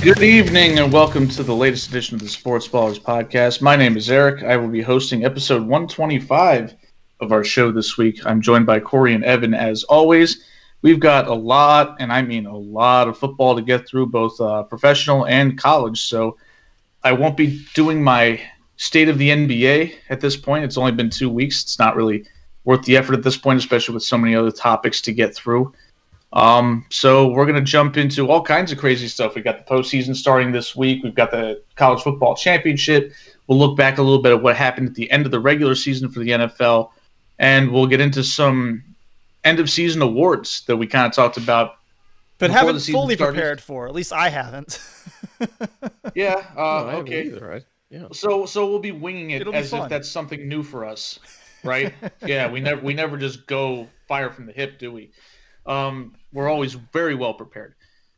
Good evening and welcome to the latest edition of the Sportsballers podcast. My name is Eric. I will be hosting episode 125 of our show this week. I'm joined by Corey and Evan as always. We've got a lot, and I mean a lot of football to get through, both professional and college. So I won't be doing my state of the NBA at this point. It's only been 2 weeks. It's not really worth the effort at this point, especially with so many other topics to get through. So we're going to jump into all kinds of crazy stuff. We've got the postseason starting this week. We've got the college football championship. We'll look back a little bit at what happened at the end of the regular season for the NFL, and we'll get into some end of season awards that we kind of talked about, but before haven't the season fully started. prepared for. At least I haven't. Yeah. No, I haven't Okay. either. Yeah. So we'll be winging it It'll be as if fun. that's something new for us, right? Yeah. We never just go fire from the hip, do we? We're always very well prepared.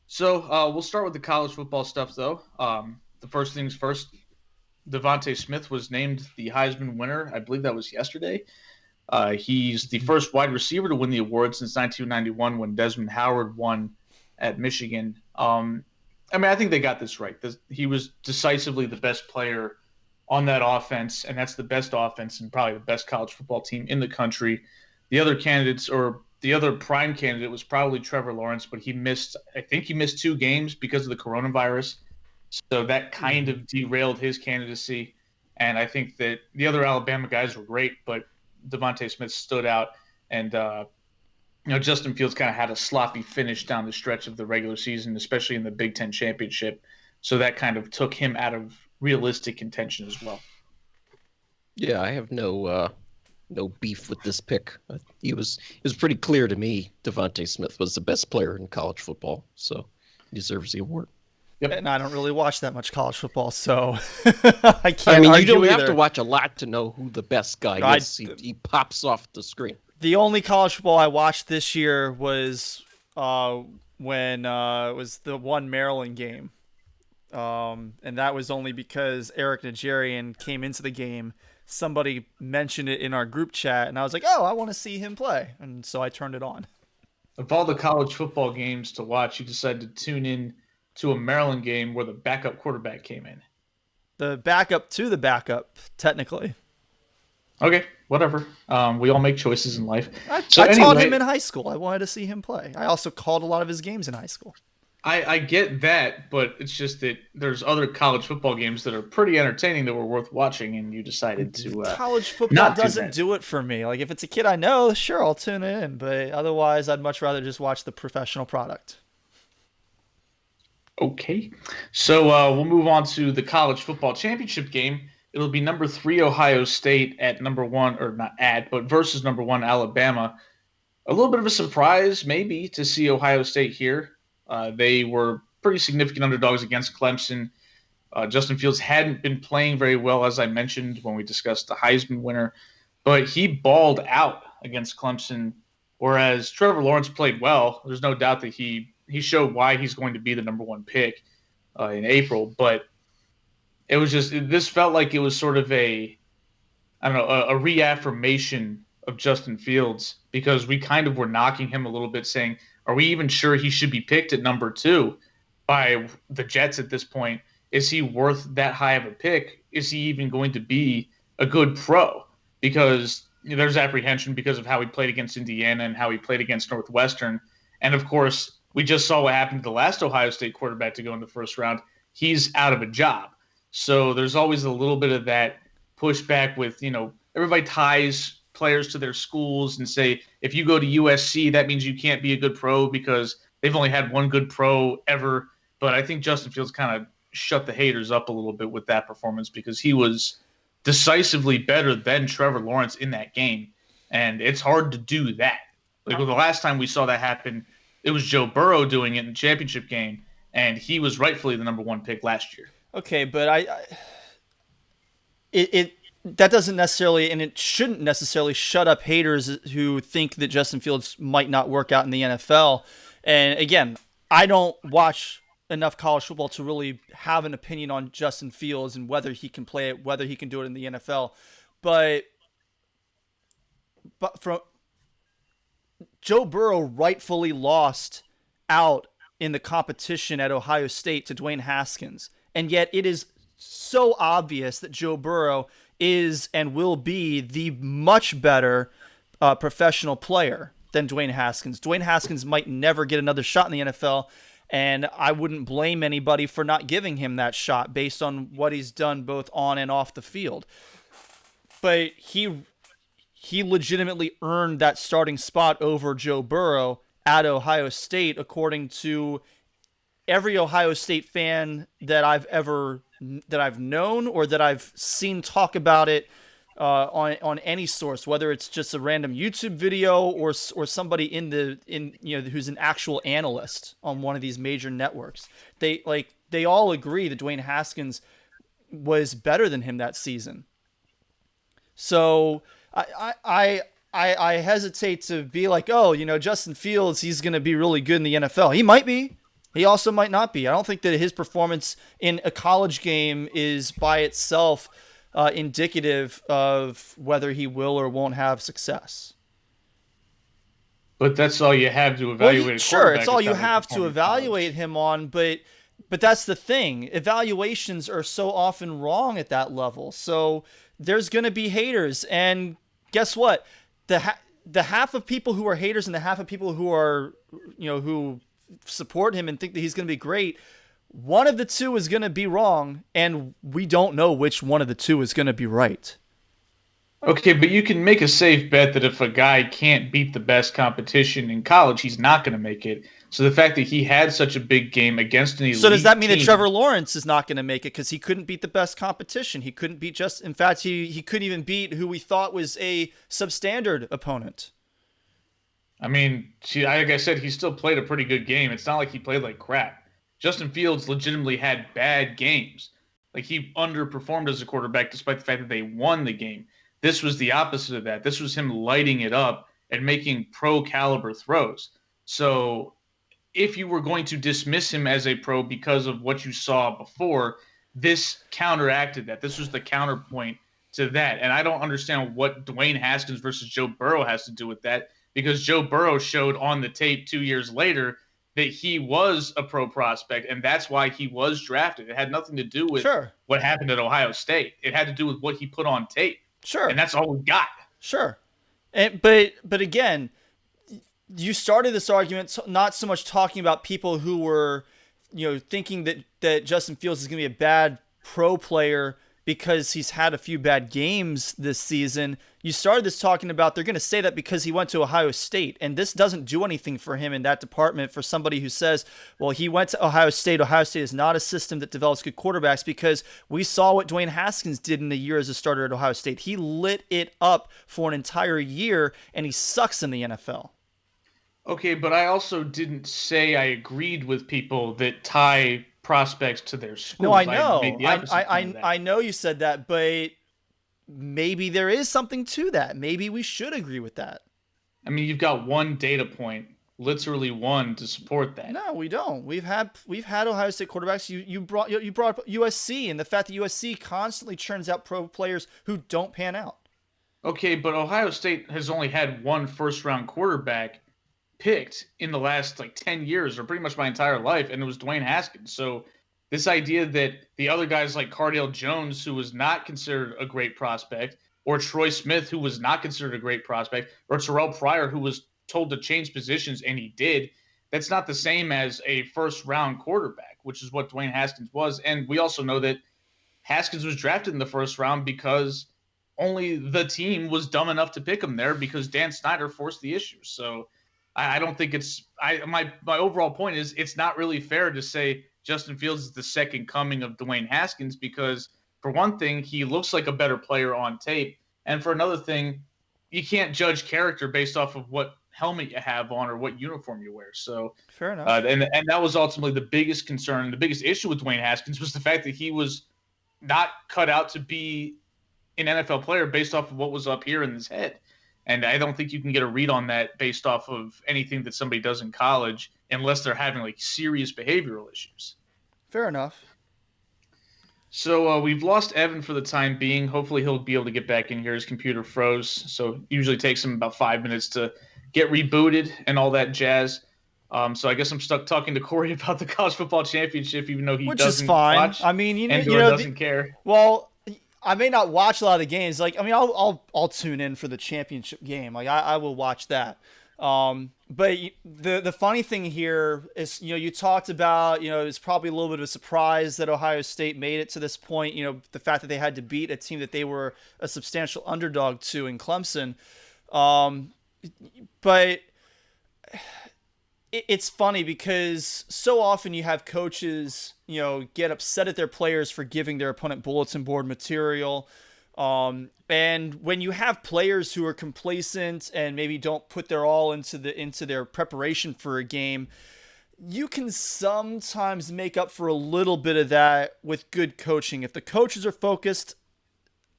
So we'll start with the college football stuff, though. The first things first, Devontae Smith was named the Heisman winner. I believe that was yesterday. He's the first wide receiver to win the award since 1991 when Desmond Howard won at Michigan. I think they got this right. He was decisively the best player on that offense, and that's the best offense and probably the best college football team in the country. The other candidates, or the other prime candidate, was probably Trevor Lawrence, but I think he missed 2 games because of the coronavirus. So that kind of derailed his candidacy. And I think that the other Alabama guys were great, but Devontae Smith stood out. And, Justin Fields kind of had a sloppy finish down the stretch of the regular season, especially in the Big Ten championship. So that kind of took him out of realistic contention as well. Yeah, I have no beef with this pick. It was pretty clear to me Devontae Smith was the best player in college football, so he deserves the award. Yep. And I don't really watch that much college football, so I can't I mean, you argue don't either. have to watch a lot to know who the best guy is. He pops off the screen. The only college football I watched this year was when it was the one Maryland game. And that was only because Eric Nigerian came into the game. Somebody mentioned it in our group chat, and I was like, oh, I want to see him play. And so I turned it on. Of all the college football games to watch, you decided to tune in to a Maryland game where the backup quarterback came in. The backup to the backup, technically. Okay, whatever. We all make choices in life. I Anyway, taught him in high school. I wanted to see him play. I also called a lot of his games in high school. I get that, but it's just that there's other college football games that are pretty entertaining that were worth watching, and you decided to College football not doesn't do it for me. Like, if it's a kid I know, sure, I'll tune in. But otherwise, I'd much rather just watch the professional product. Okay. So we'll move on to the college football championship game. It'll be number 3 Ohio State at number 1, or not at, but versus number 1 Alabama. A little bit of a surprise, maybe, to see Ohio State here. They were pretty significant underdogs against Clemson. Justin Fields hadn't been playing very well, as I mentioned when we discussed the Heisman winner, but he balled out against Clemson, whereas Trevor Lawrence played well. There's no doubt that he showed why he's going to be the number 1 pick in April, but it was this felt like it was sort of a reaffirmation of Justin Fields, because we kind of were knocking him a little bit, saying, are we even sure he should be picked at number 2 by the Jets at this point? Is he worth that high of a pick? Is he even going to be a good pro? Because there's apprehension because of how he played against Indiana and how he played against Northwestern. And, of course, we just saw what happened to the last Ohio State quarterback to go in the first round. He's out of a job. So there's always a little bit of that pushback with, everybody ties players to their schools and say, if you go to USC, that means you can't be a good pro because they've only had one good pro ever. But I think Justin Fields kind of shut the haters up a little bit with that performance, because he was decisively better than Trevor Lawrence in that game. And it's hard to do that. Like, the last time we saw that happen, it was Joe Burrow doing it in the championship game, and he was rightfully the number 1 pick last year. Okay, but that doesn't necessarily, and it shouldn't necessarily shut up haters who think that Justin Fields might not work out in the NFL. And again, I don't watch enough college football to really have an opinion on Justin Fields and whether he can play it, whether he can do it in the NFL. But from Joe Burrow rightfully lost out in the competition at Ohio State to Dwayne Haskins. And yet it is so obvious that Joe Burrow is and will be the much better professional player than Dwayne Haskins. Dwayne Haskins might never get another shot in the NFL, and I wouldn't blame anybody for not giving him that shot based on what he's done both on and off the field. But he legitimately earned that starting spot over Joe Burrow at Ohio State, according to every Ohio State fan that I've known or that I've seen talk about it on any source, whether it's just a random YouTube video or somebody who's an actual analyst on one of these major networks. They all agree that Dwayne Haskins was better than him that season. So I hesitate to be like, oh, Justin Fields, he's going to be really good in the NFL. He might be. He also might not be. I don't think that his performance in a college game is by itself indicative of whether he will or won't have success. But that's all you have to evaluate. Well, sure, it's all you have to evaluate him on, but that's the thing. Evaluations are so often wrong at that level. So there's going to be haters, and guess what? The half of people who are haters and the half of people who are, who support him and think that he's going to be great, one of the two is going to be wrong, and we don't know which one of the two is going to be right. Okay, but you can make a safe bet that if a guy can't beat the best competition in college, he's not going to make it. So the fact that he had such a big game against an elite So does that mean team, that Trevor Lawrence is not going to make it because he couldn't beat the best competition? He couldn't beat in fact, he couldn't even beat who we thought was a substandard opponent. I mean, like I said, he still played a pretty good game. It's not like he played like crap. Justin Fields legitimately had bad games. Like, he underperformed as a quarterback despite the fact that they won the game. This was the opposite of that. This was him lighting it up and making pro-caliber throws. So if you were going to dismiss him as a pro because of what you saw before, this counteracted that. This was the counterpoint to that. And I don't understand what Dwayne Haskins versus Joe Burrow has to do with that, because Joe Burrow showed on the tape 2 years later that he was a pro prospect, and that's why he was drafted. It had nothing to do with what happened at Ohio State. It had to do with what he put on tape. Sure. And that's all we got. Sure. But again, you started this argument not so much talking about people who were, thinking that Justin Fields is going to be a bad pro player because he's had a few bad games this season. You started this talking about they're going to say that because he went to Ohio State, and this doesn't do anything for him in that department. For somebody who says, well, he went to Ohio State is not a system that develops good quarterbacks, because we saw what Dwayne Haskins did in a year as a starter at Ohio State. He lit it up for an entire year, and he sucks in the NFL. Okay, but I also didn't say I agreed with people that tie prospects to their schools. No, I know. I know you said that, but maybe there is something to that. Maybe we should agree with that. I mean, you've got one data point, literally one, to support that. No, we don't. We've had Ohio State quarterbacks. You brought up USC, and the fact that USC constantly churns out pro players who don't pan out. Okay, but Ohio State has only had one first-round quarterback picked in the last 10 years, or pretty much my entire life, and it was Dwayne Haskins. So this idea that the other guys like Cardale Jones, who was not considered a great prospect, or Troy Smith, who was not considered a great prospect, or Terrell Pryor, who was told to change positions and he did, that's not the same as a first-round quarterback, which is what Dwayne Haskins was. And we also know that Haskins was drafted in the first round because only the team was dumb enough to pick him there because Dan Snyder forced the issue. So I don't think my overall point is it's not really fair to say Justin Fields is the second coming of Dwayne Haskins, because for one thing, he looks like a better player on tape. And for another thing, you can't judge character based off of what helmet you have on or what uniform you wear. So fair enough. And that was ultimately the biggest concern. The biggest issue with Dwayne Haskins was the fact that he was not cut out to be an NFL player based off of what was up here in his head. And I don't think you can get a read on that based off of anything that somebody does in college unless they're having serious behavioral issues. Fair enough. So we've lost Evan for the time being. Hopefully he'll be able to get back in here. His computer froze, so it usually takes him about 5 minutes to get rebooted and all that jazz. So I guess I'm stuck talking to Corey about the college football championship, even though he Which is doesn't fine. watch I mean, and or doesn't care. well, I may not watch a lot of the games. Like, I mean, I'll tune in for the championship game. Like, I will watch that. But the funny thing here is, you talked about, it's probably a little bit of a surprise that Ohio State made it to this point. The fact that they had to beat a team that they were a substantial underdog to in Clemson. But it's funny because so often you have coaches, get upset at their players for giving their opponent bulletin board material. And when you have players who are complacent and maybe don't put their all into their preparation for a game, you can sometimes make up for a little bit of that with good coaching. If the coaches are focused,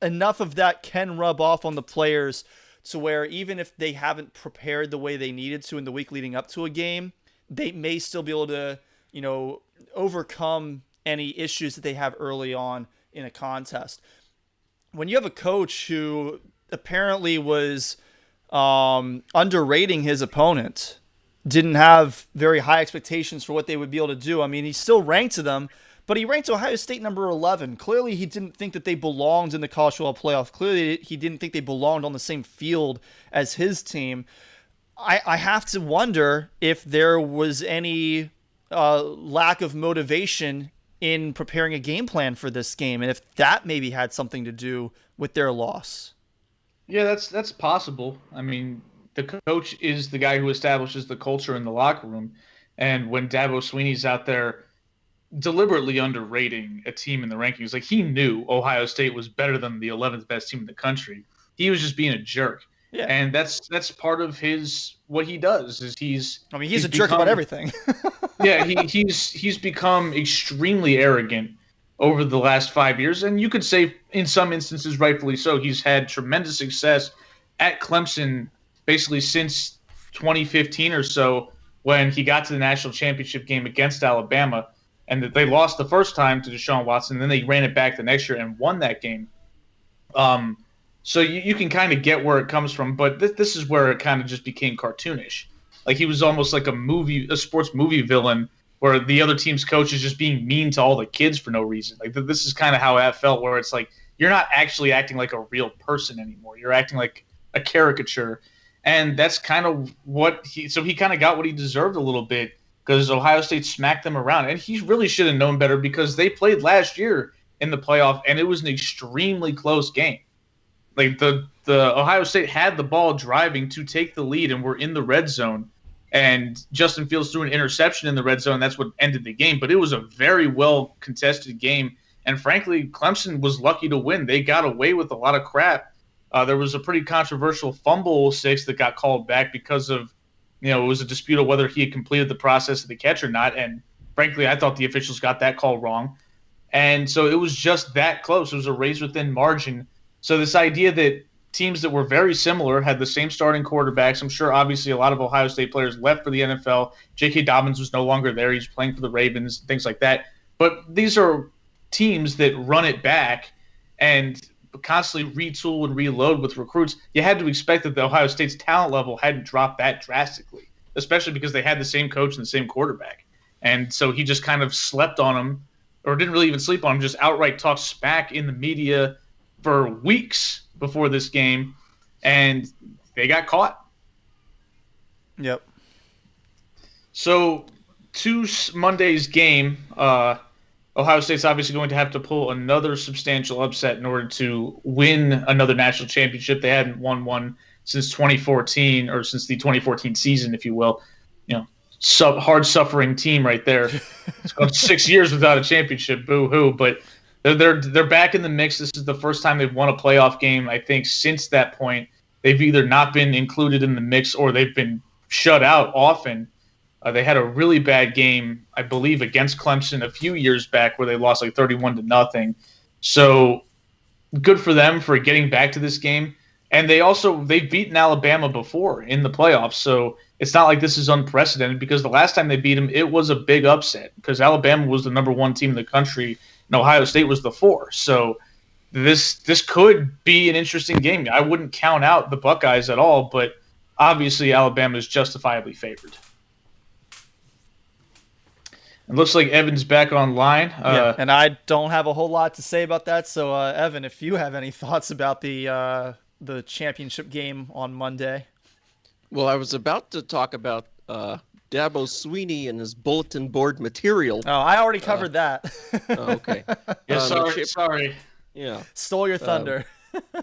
enough of that can rub off on the players to where even if they haven't prepared the way they needed to in the week leading up to a game, they may still be able to, overcome any issues that they have early on in a contest. When you have a coach who apparently was underrating his opponent, didn't have very high expectations for what they would be able to do. I mean, he still ranked them, but he ranked Ohio State number 11. Clearly, he didn't think that they belonged in the college football playoff. Clearly, he didn't think they belonged on the same field as his team. I have to wonder if there was any lack of motivation in preparing a game plan for this game, and if that maybe had something to do with their loss. Yeah, that's possible. I mean, the coach is the guy who establishes the culture in the locker room, and when Dabo Swinney's out there deliberately underrating a team in the rankings, like he knew Ohio State was better than the 11th best team in the country. He was just being a jerk. Yeah. And that's part of what he does is he's a jerk about everything. Yeah, he's become extremely arrogant over the last 5 years, and you could say in some instances rightfully so. He's had tremendous success at Clemson basically since 2015 or so, when he got to the national championship game against Alabama, and that they lost the first time to Deshaun Watson, then they ran it back the next year and won that game. So you can kind of get where it comes from, but this is where it kind of just became cartoonish. Like he was almost like a sports movie villain, where the other team's coach is just being mean to all the kids for no reason. Like this is kind of how that felt, where it's like you're not actually acting like a real person anymore. You're acting like a caricature, and that's kind of what he kind of got what he deserved a little bit, because Ohio State smacked them around, and he really should have known better because they played last year in the playoff, and it was an extremely close game. Like the Ohio State had the ball driving to take the lead, and were in the red zone, and Justin Fields threw an interception in the red zone. That's what ended the game. But it was a very well contested game, and frankly, Clemson was lucky to win. They got away with a lot of crap. There was a pretty controversial fumble six that got called back because of, it was a dispute of whether he had completed the process of the catch or not. And frankly, I thought the officials got that call wrong. And so it was just that close. It was a razor thin margin. So this idea that teams that were very similar had the same starting quarterbacks. I'm sure obviously a lot of Ohio State players left for the NFL. J.K. Dobbins was no longer there. He's playing for the Ravens, things like that. But these are teams that run it back and constantly retool and reload with recruits. You had to expect that the Ohio State's talent level hadn't dropped that drastically, especially because they had the same coach and the same quarterback. And so he just kind of slept on them, or didn't really even sleep on them, just outright talked smack in the media for weeks before this game, and they got caught. Yep. So to Monday's game, Ohio State's obviously going to have to pull another substantial upset in order to win another national championship. They hadn't won one since 2014, or since the 2014 season, if you will. Hard suffering team right there. It's gone 6 years without a championship. Boo hoo! But they're back in the mix. This is the first time they've won a playoff game, I think, since that point. They've either not been included in the mix or they've been shut out often. They had a really bad game, I believe, against Clemson a few years back, where they lost like 31-0. So good for them for getting back to this game. And they've beaten Alabama before in the playoffs. So it's not like this is unprecedented, because the last time they beat them, it was a big upset because Alabama was the number one team in the country and Ohio State was the 4. So this could be an interesting game. I wouldn't count out the Buckeyes at all, but obviously Alabama is justifiably favored. It looks like Evan's back online. Yeah, and I don't have a whole lot to say about that. So, Evan, if you have any thoughts about the championship game on Monday. Well, I was about to talk about Dabo Sweeney and his bulletin board material. Oh, I already covered that. Okay. Yeah, sorry. Yeah. Stole your thunder.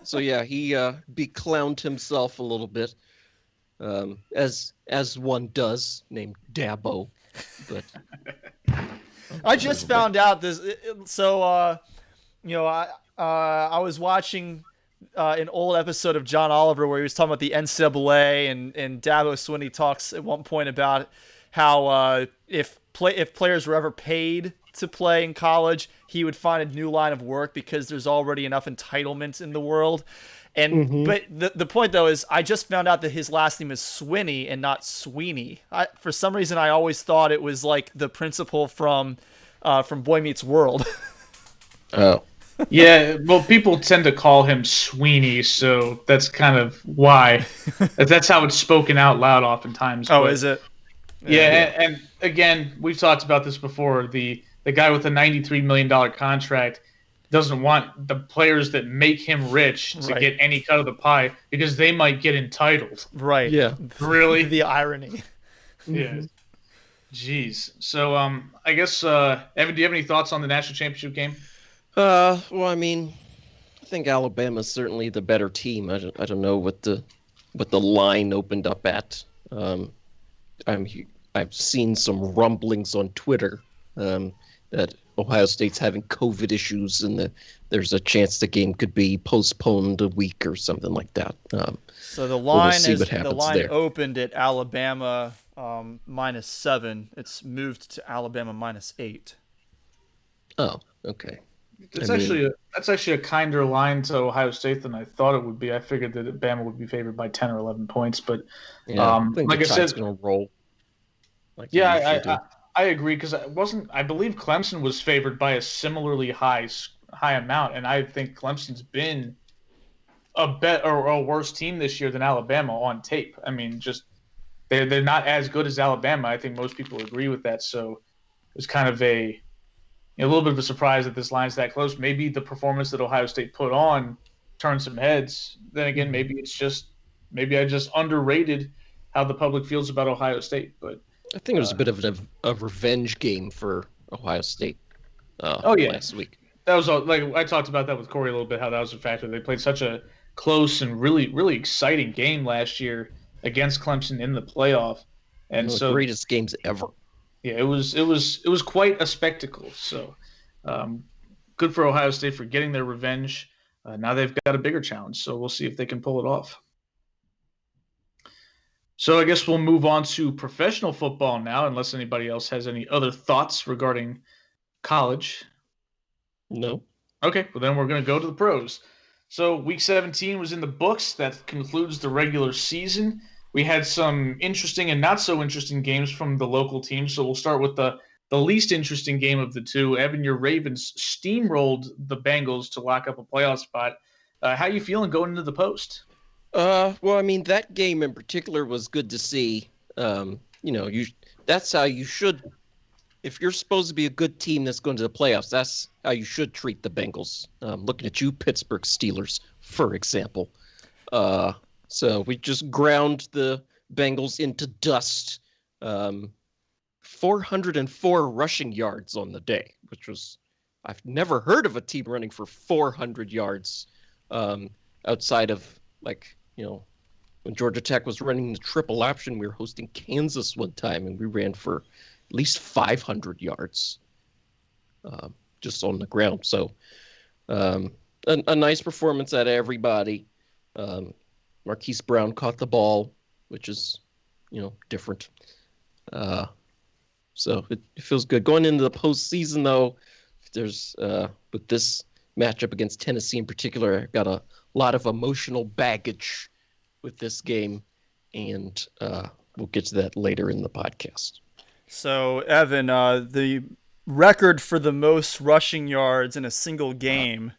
So yeah, he beclowned himself a little bit, as one does, named Dabo. But I just found out this. So, I was watching an old episode of John Oliver where he was talking about the NCAA, and Dabo Swinney talks at one point about how if players were ever paid to play in college, he would find a new line of work because there's already enough entitlement in the world. And but the point though is I just found out that his last name is Swinney and not Sweeney. For some reason I always thought it was like the principal from Boy Meets World. Oh. Yeah, well, people tend to call him Sweeney, so that's kind of why. That's how it's spoken out loud oftentimes. Oh, is it? Yeah, and again, we've talked about this before. The guy with the $93 million contract doesn't want the players that make him rich to get any cut of the pie because they might get entitled. Right. Yeah. Really? The irony. Yeah. Jeez. So, I guess, Evan, do you have any thoughts on the national championship game? Well, I mean, I think Alabama's certainly the better team. I don't know what the line opened up at. I've seen some rumblings on Twitter that Ohio State's having COVID issues and that there's a chance the game could be postponed a week or something like that. So the line there. Opened at Alabama -7. It's moved to Alabama -8. Oh, okay. That's actually a kinder line to Ohio State than I thought it would be. I figured that Bama would be favored by 10 or 11 points, but I think like the I said, tide's gonna roll. I agree because I believe Clemson was favored by a similarly high amount, and I think Clemson's been a worse team this year than Alabama on tape. I mean, just they're not as good as Alabama. I think most people agree with that. So it was kind of a little bit of a surprise that this line's that close. Maybe the performance that Ohio State put on turned some heads. Then again, maybe I just underrated how the public feels about Ohio State. But I think it was a bit of a revenge game for Ohio State. Last week. That was like I talked about that with Corey a little bit. How that was a factor. They played such a close and really, really exciting game last year against Clemson in the playoff, and one of the greatest games ever. Yeah, it was quite a spectacle. So, good for Ohio State for getting their revenge. Now they've got a bigger challenge, so we'll see if they can pull it off. So I guess we'll move on to professional football now, unless anybody else has any other thoughts regarding college. No. Okay, well then we're going to go to the pros. So Week 17 was in the books. That concludes the regular season. We had some interesting and not so interesting games from the local teams. So we'll start with the least interesting game of the two. Evan, your Ravens steamrolled the Bengals to lock up a playoff spot. How you feeling going into the post? Well, I mean, that game in particular was good to see. That's how you should. If you're supposed to be a good team that's going to the playoffs, that's how you should treat the Bengals. Looking at you, Pittsburgh Steelers, for example. So we just ground the Bengals into dust. 404 rushing yards on the day, which was, I've never heard of a team running for 400 yards outside of, when Georgia Tech was running the triple option. We were hosting Kansas one time, and we ran for at least 500 yards just on the ground. So a nice performance out of everybody. Marquise Brown caught the ball, which is, different. So it feels good. Going into the postseason, though, there's with this matchup against Tennessee in particular, I've got a lot of emotional baggage with this game, and we'll get to that later in the podcast. So, Evan, the record for the most rushing yards in a single game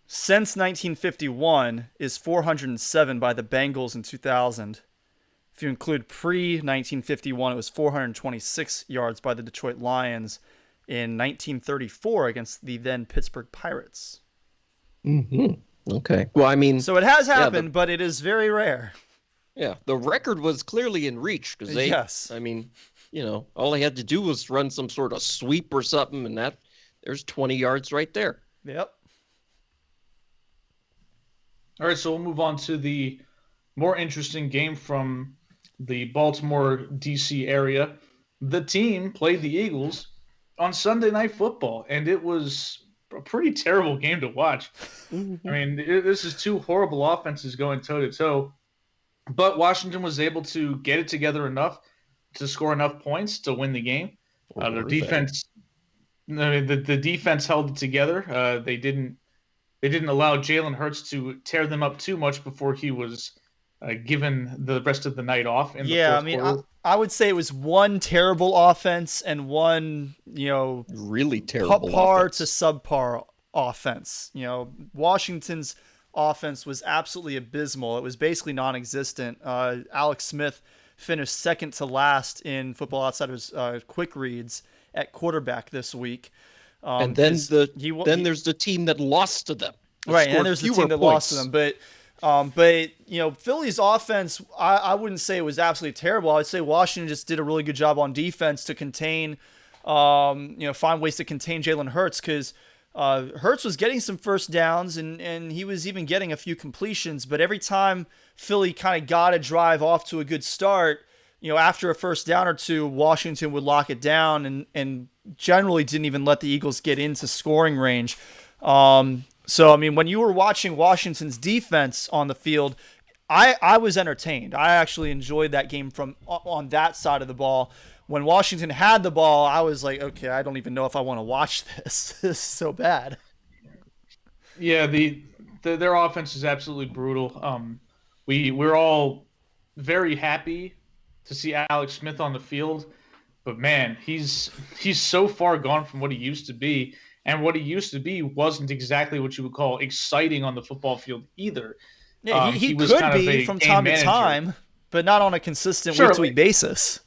since 1951 is 407 by the Bengals in 2000. If you include pre-1951, it was 426 yards by the Detroit Lions in 1934 against the then Pittsburgh Pirates. Mm-hmm. Okay. Well, I mean, so it has happened, but it is very rare. Yeah, the record was clearly in reach because they. Yes. I mean, all they had to do was run some sort of sweep or something, and there's 20 yards right there. Yep. All right, so we'll move on to the more interesting game from the Baltimore, D.C. area. The team played the Eagles on Sunday Night Football, and it was a pretty terrible game to watch. I mean, this is two horrible offenses going toe-to-toe, but Washington was able to get it together enough to score enough points to win the game. Their defense, the defense held it together. They didn't allow Jalen Hurts to tear them up too much before he was given the rest of the night off. I would say it was one terrible offense and one, really terrible par offense. to subpar offense. Washington's offense was absolutely abysmal. It was basically non-existent. Alex Smith finished second to last in Football Outsiders quick reads at quarterback this week. And then there's the team that lost to them. Right, and there's the team that lost to them. But Philly's offense, I wouldn't say it was absolutely terrible. I would say Washington just did a really good job on defense to contain, find ways to contain Jalen Hurts, because Hurts was getting some first downs and he was even getting a few completions. But every time Philly kind of got a drive off to a good start, after a first down or two, Washington would lock it down and generally didn't even let the Eagles get into scoring range. So, I mean, when you were watching Washington's defense on the field, I was entertained. I actually enjoyed that game from on that side of the ball. When Washington had the ball, I was like, okay, I don't even know if I want to watch this. This is so bad. Yeah, their offense is absolutely brutal. We're all very happy to see Alex Smith on the field, but man, he's so far gone from what he used to be. And what he used to be wasn't exactly what you would call exciting on the football field either. Yeah, he could be from time to time, but not on a consistent week-to-week basis.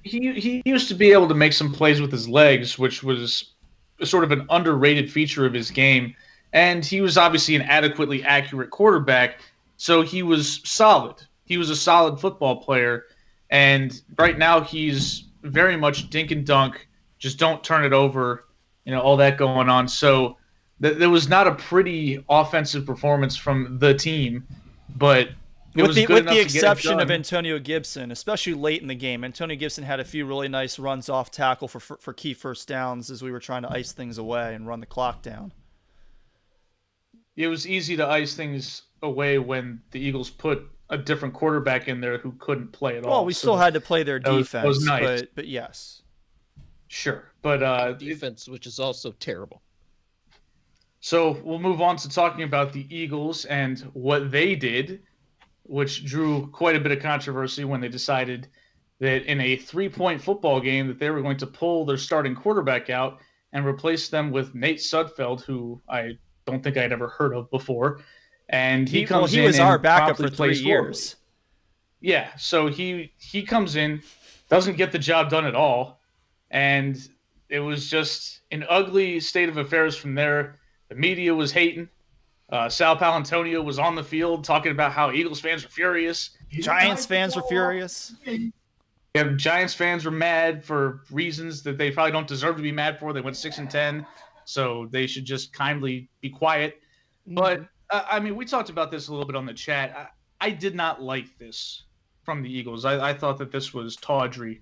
He used to be able to make some plays with his legs, which was sort of an underrated feature of his game. And he was obviously an adequately accurate quarterback, so he was solid. He was a solid football player. And right now he's very much dink and dunk, just don't turn it over, all that going on. So there was not a pretty offensive performance from the team, but with the exception of Antonio Gibson, especially late in the game. Antonio Gibson had a few really nice runs off tackle for key first downs as we were trying to ice things away and run the clock down. It was easy to ice things away when the Eagles put a different quarterback in there who couldn't play at all. Well, we still had to play their defense, that was nice. but yes. Sure, but defense, which is also terrible. So we'll move on to talking about the Eagles and what they did, which drew quite a bit of controversy when they decided that in a 3-point football game that they were going to pull their starting quarterback out and replace them with Nate Sudfeld, who I don't think I'd ever heard of before. And he was our backup for 3 years. Yeah, so he comes in, doesn't get the job done at all. And it was just an ugly state of affairs from there. The media was hating. Sal Paolantonio was on the field talking about how Eagles fans were furious. Giants fans were furious. Yeah, Giants fans were mad for reasons that they probably don't deserve to be mad for. They went 6-10, so they should just kindly be quiet. But, I mean, we talked about this a little bit on the chat. I did not like this from the Eagles. I thought that this was tawdry.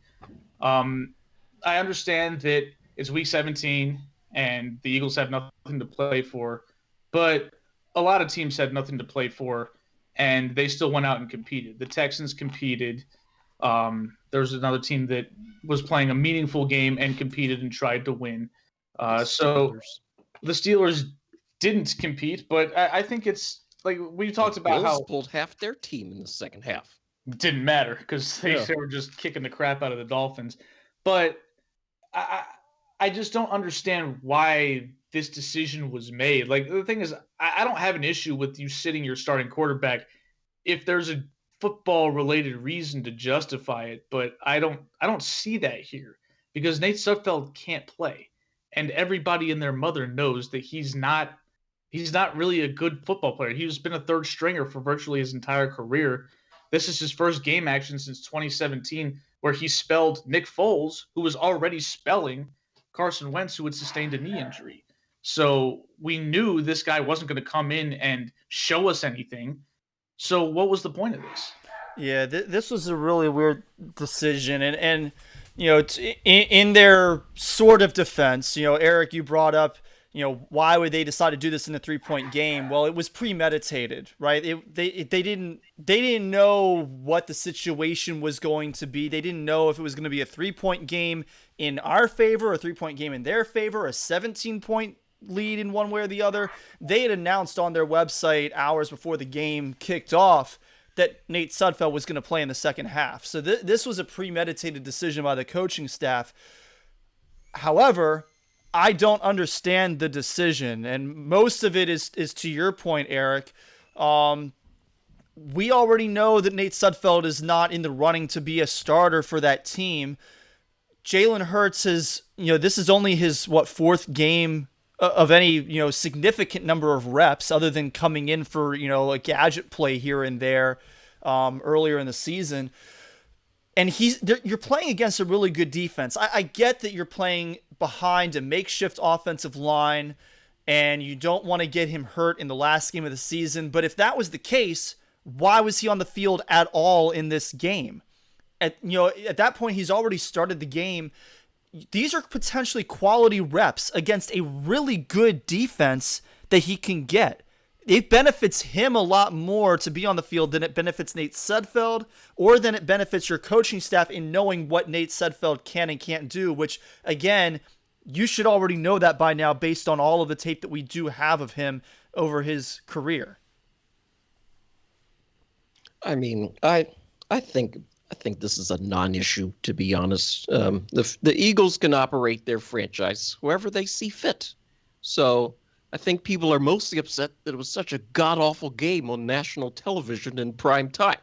I understand that it's week 17 and the Eagles have nothing to play for, but a lot of teams had nothing to play for, and they still went out and competed. The Texans competed. There was another team that was playing a meaningful game and competed and tried to win. So the Steelers didn't compete, but I think it's like we talked about how pulled half their team in the second half. It didn't matter because they were just kicking the crap out of the Dolphins. But I just don't understand why this decision was made. Like, the thing is, I don't have an issue with you sitting your starting quarterback if there's a football related reason to justify it, but I don't see that here because Nate Sudfeld can't play. And everybody and their mother knows that he's not really a good football player. He's been a third stringer for virtually his entire career. This is his first game action since 2017 where he spelled Nick Foles, who was already spelling Carson Wentz, who had sustained a knee injury. So we knew this guy wasn't going to come in and show us anything. So what was the point of this? Yeah, this was a really weird decision, and in their sort of defense, Eric, you brought up, why would they decide to do this in a 3-point game? Well, it was premeditated, right? They didn't know what the situation was going to be. They didn't know if it was going to be a 3-point game in our favor, a 3-point game in their favor, a 17-point lead in one way or the other. They had announced on their website hours before the game kicked off that Nate Sudfeld was going to play in the second half. So this was a premeditated decision by the coaching staff. However, I don't understand the decision, and most of it is to your point, Eric. We already know that Nate Sudfeld is not in the running to be a starter for that team. Jalen Hurts is, this is only his, fourth game of any, significant number of reps other than coming in for, a gadget play here and there earlier in the season. And you're playing against a really good defense. I get that you're playing behind a makeshift offensive line and you don't want to get him hurt in the last game of the season. But if that was the case, why was he on the field at all in this game? At that point, he's already started the game. These are potentially quality reps against a really good defense that he can get. It benefits him a lot more to be on the field than it benefits Nate Sudfeld or than it benefits your coaching staff in knowing what Nate Sudfeld can and can't do, which, again, you should already know that by now based on all of the tape that we do have of him over his career. I mean, I think this is a non-issue, to be honest. The Eagles can operate their franchise however they see fit. So I think people are mostly upset that it was such a god-awful game on national television in prime time.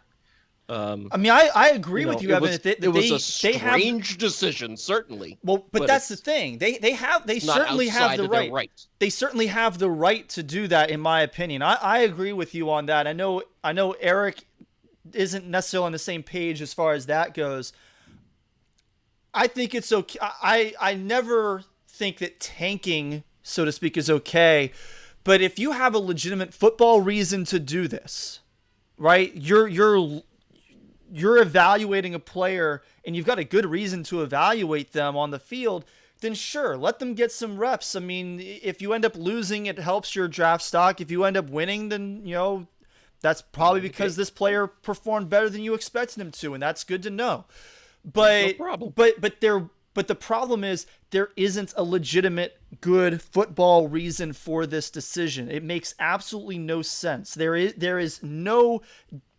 I agree with you, Evan. It was a strange decision, certainly. Well, but that's the thing. They certainly have the right. They certainly have the right to do that, in my opinion. I agree with you on that. I know Eric isn't necessarily on the same page as far as that goes. I think it's okay. I never think that tanking, so to speak, is okay. But if you have a legitimate football reason to do this, right? You're evaluating a player and you've got a good reason to evaluate them on the field, then sure, let them get some reps. I mean, if you end up losing, it helps your draft stock. If you end up winning, then, that's probably because this player performed better than you expected him to, and that's good to know. But no problem. But the problem is there isn't a legitimate good football reason for this decision. It makes absolutely no sense. There is no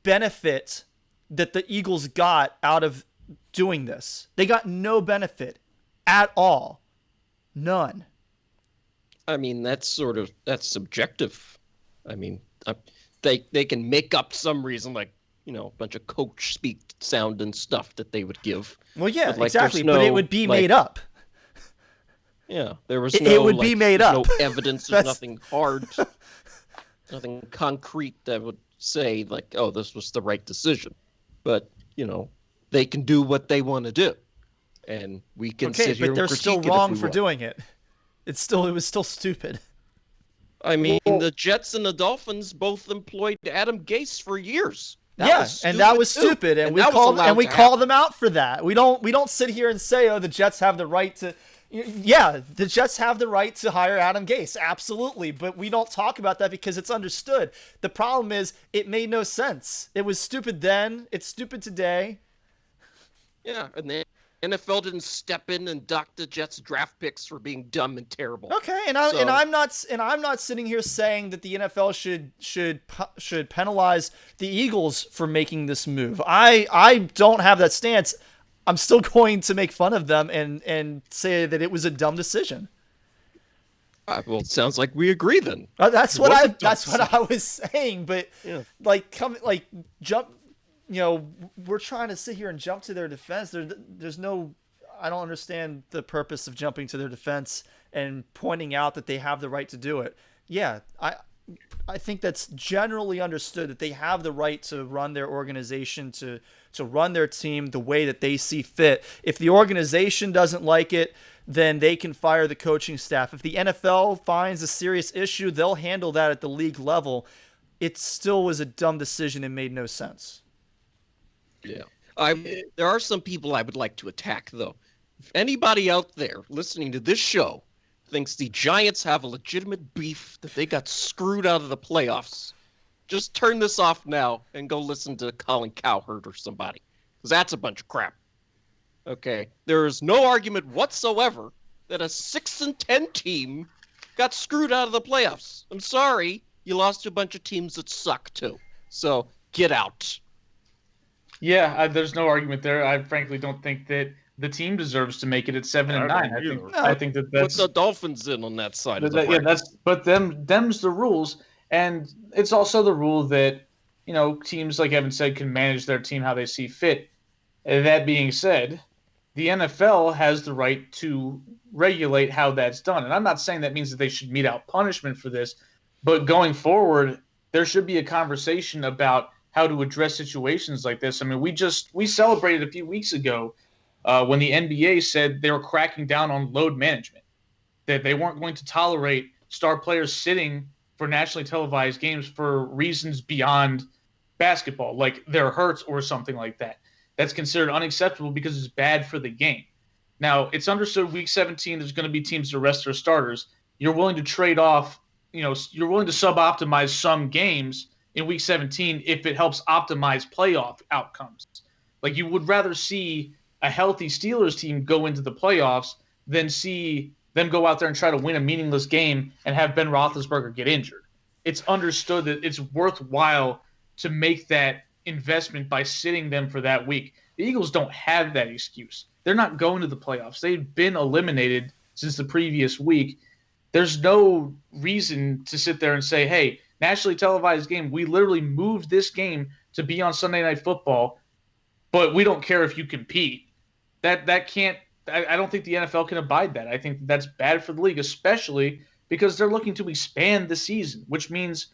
benefit that the Eagles got out of doing this. They got no benefit at all. None. I mean, that's subjective. I mean, they can make up some reason, like, a bunch of coach speak sound and stuff that they would give. Well, yeah, exactly. But it would be made up. Yeah, there was it would be made up. No evidence. There's nothing hard, nothing concrete that would say, like, oh, this was the right decision. But, they can do what they want to do. And we can sit here and critique it. But they're still wrong for doing it. It was still stupid. I mean, the Jets and the Dolphins both employed Adam Gase for years. That was stupid, and we call them out for that. We don't sit here and say, oh, the Jets have the right to. Yeah, the Jets have the right to hire Adam Gase, absolutely, but we don't talk about that because it's understood. The problem is it made no sense. It was stupid then. It's stupid today. Yeah, and the NFL didn't step in and dock the Jets draft picks for being dumb and terrible. Okay, and I'm not sitting here saying that the NFL should penalize the Eagles for making this move. I don't have that stance. I'm still going to make fun of them and say that it was a dumb decision. Well, it sounds like we agree then. That's what I was saying, but yeah. we're trying to sit here and jump to their defense. There's no, I don't understand the purpose of jumping to their defense and pointing out that they have the right to do it. Yeah, I think that's generally understood that they have the right to run their organization, to run their team the way that they see fit. If the organization doesn't like it, then they can fire the coaching staff. If the NFL finds a serious issue, they'll handle that at the league level. It still was a dumb decision and made no sense. Yeah. There are some people I would like to attack, though. If anybody out there listening to this show thinks the Giants have a legitimate beef that they got screwed out of the playoffs, just turn this off now and go listen to Colin Cowherd or somebody, because that's a bunch of crap. Okay, there is no argument whatsoever that a 6-10 team got screwed out of the playoffs. I'm sorry, you lost to a bunch of teams that suck too. So get out. Yeah, there's no argument there. I frankly don't think that the team deserves to make it at 7-9. I think that's put the Dolphins in on that side of the bracket. Yeah, but them's the rules, and it's also the rule that teams, like Evan said, can manage their team how they see fit. That being said, the NFL has the right to regulate how that's done, and I'm not saying that means that they should mete out punishment for this, but going forward, there should be a conversation about how to address situations like this. I mean, we celebrated a few weeks ago when the NBA said they were cracking down on load management, that they weren't going to tolerate star players sitting for nationally televised games for reasons beyond basketball, like they're hurt or something like that. That's considered unacceptable because it's bad for the game. Now, it's understood week 17 there's going to be teams that rest their starters. You're willing to trade off, you're willing to sub-optimize some games in week 17 if it helps optimize playoff outcomes. Like, you would rather see a healthy Steelers team go into the playoffs than see them go out there and try to win a meaningless game and have Ben Roethlisberger get injured. It's understood that it's worthwhile to make that investment by sitting them for that week. The Eagles don't have that excuse. They're not going to the playoffs. They've been eliminated since the previous week. There's no reason to sit there and say, hey, nationally televised game, we literally moved this game to be on Sunday Night Football, but we don't care if you compete. That can't – I don't think the NFL can abide that. I think that's bad for the league, especially because they're looking to expand the season, which means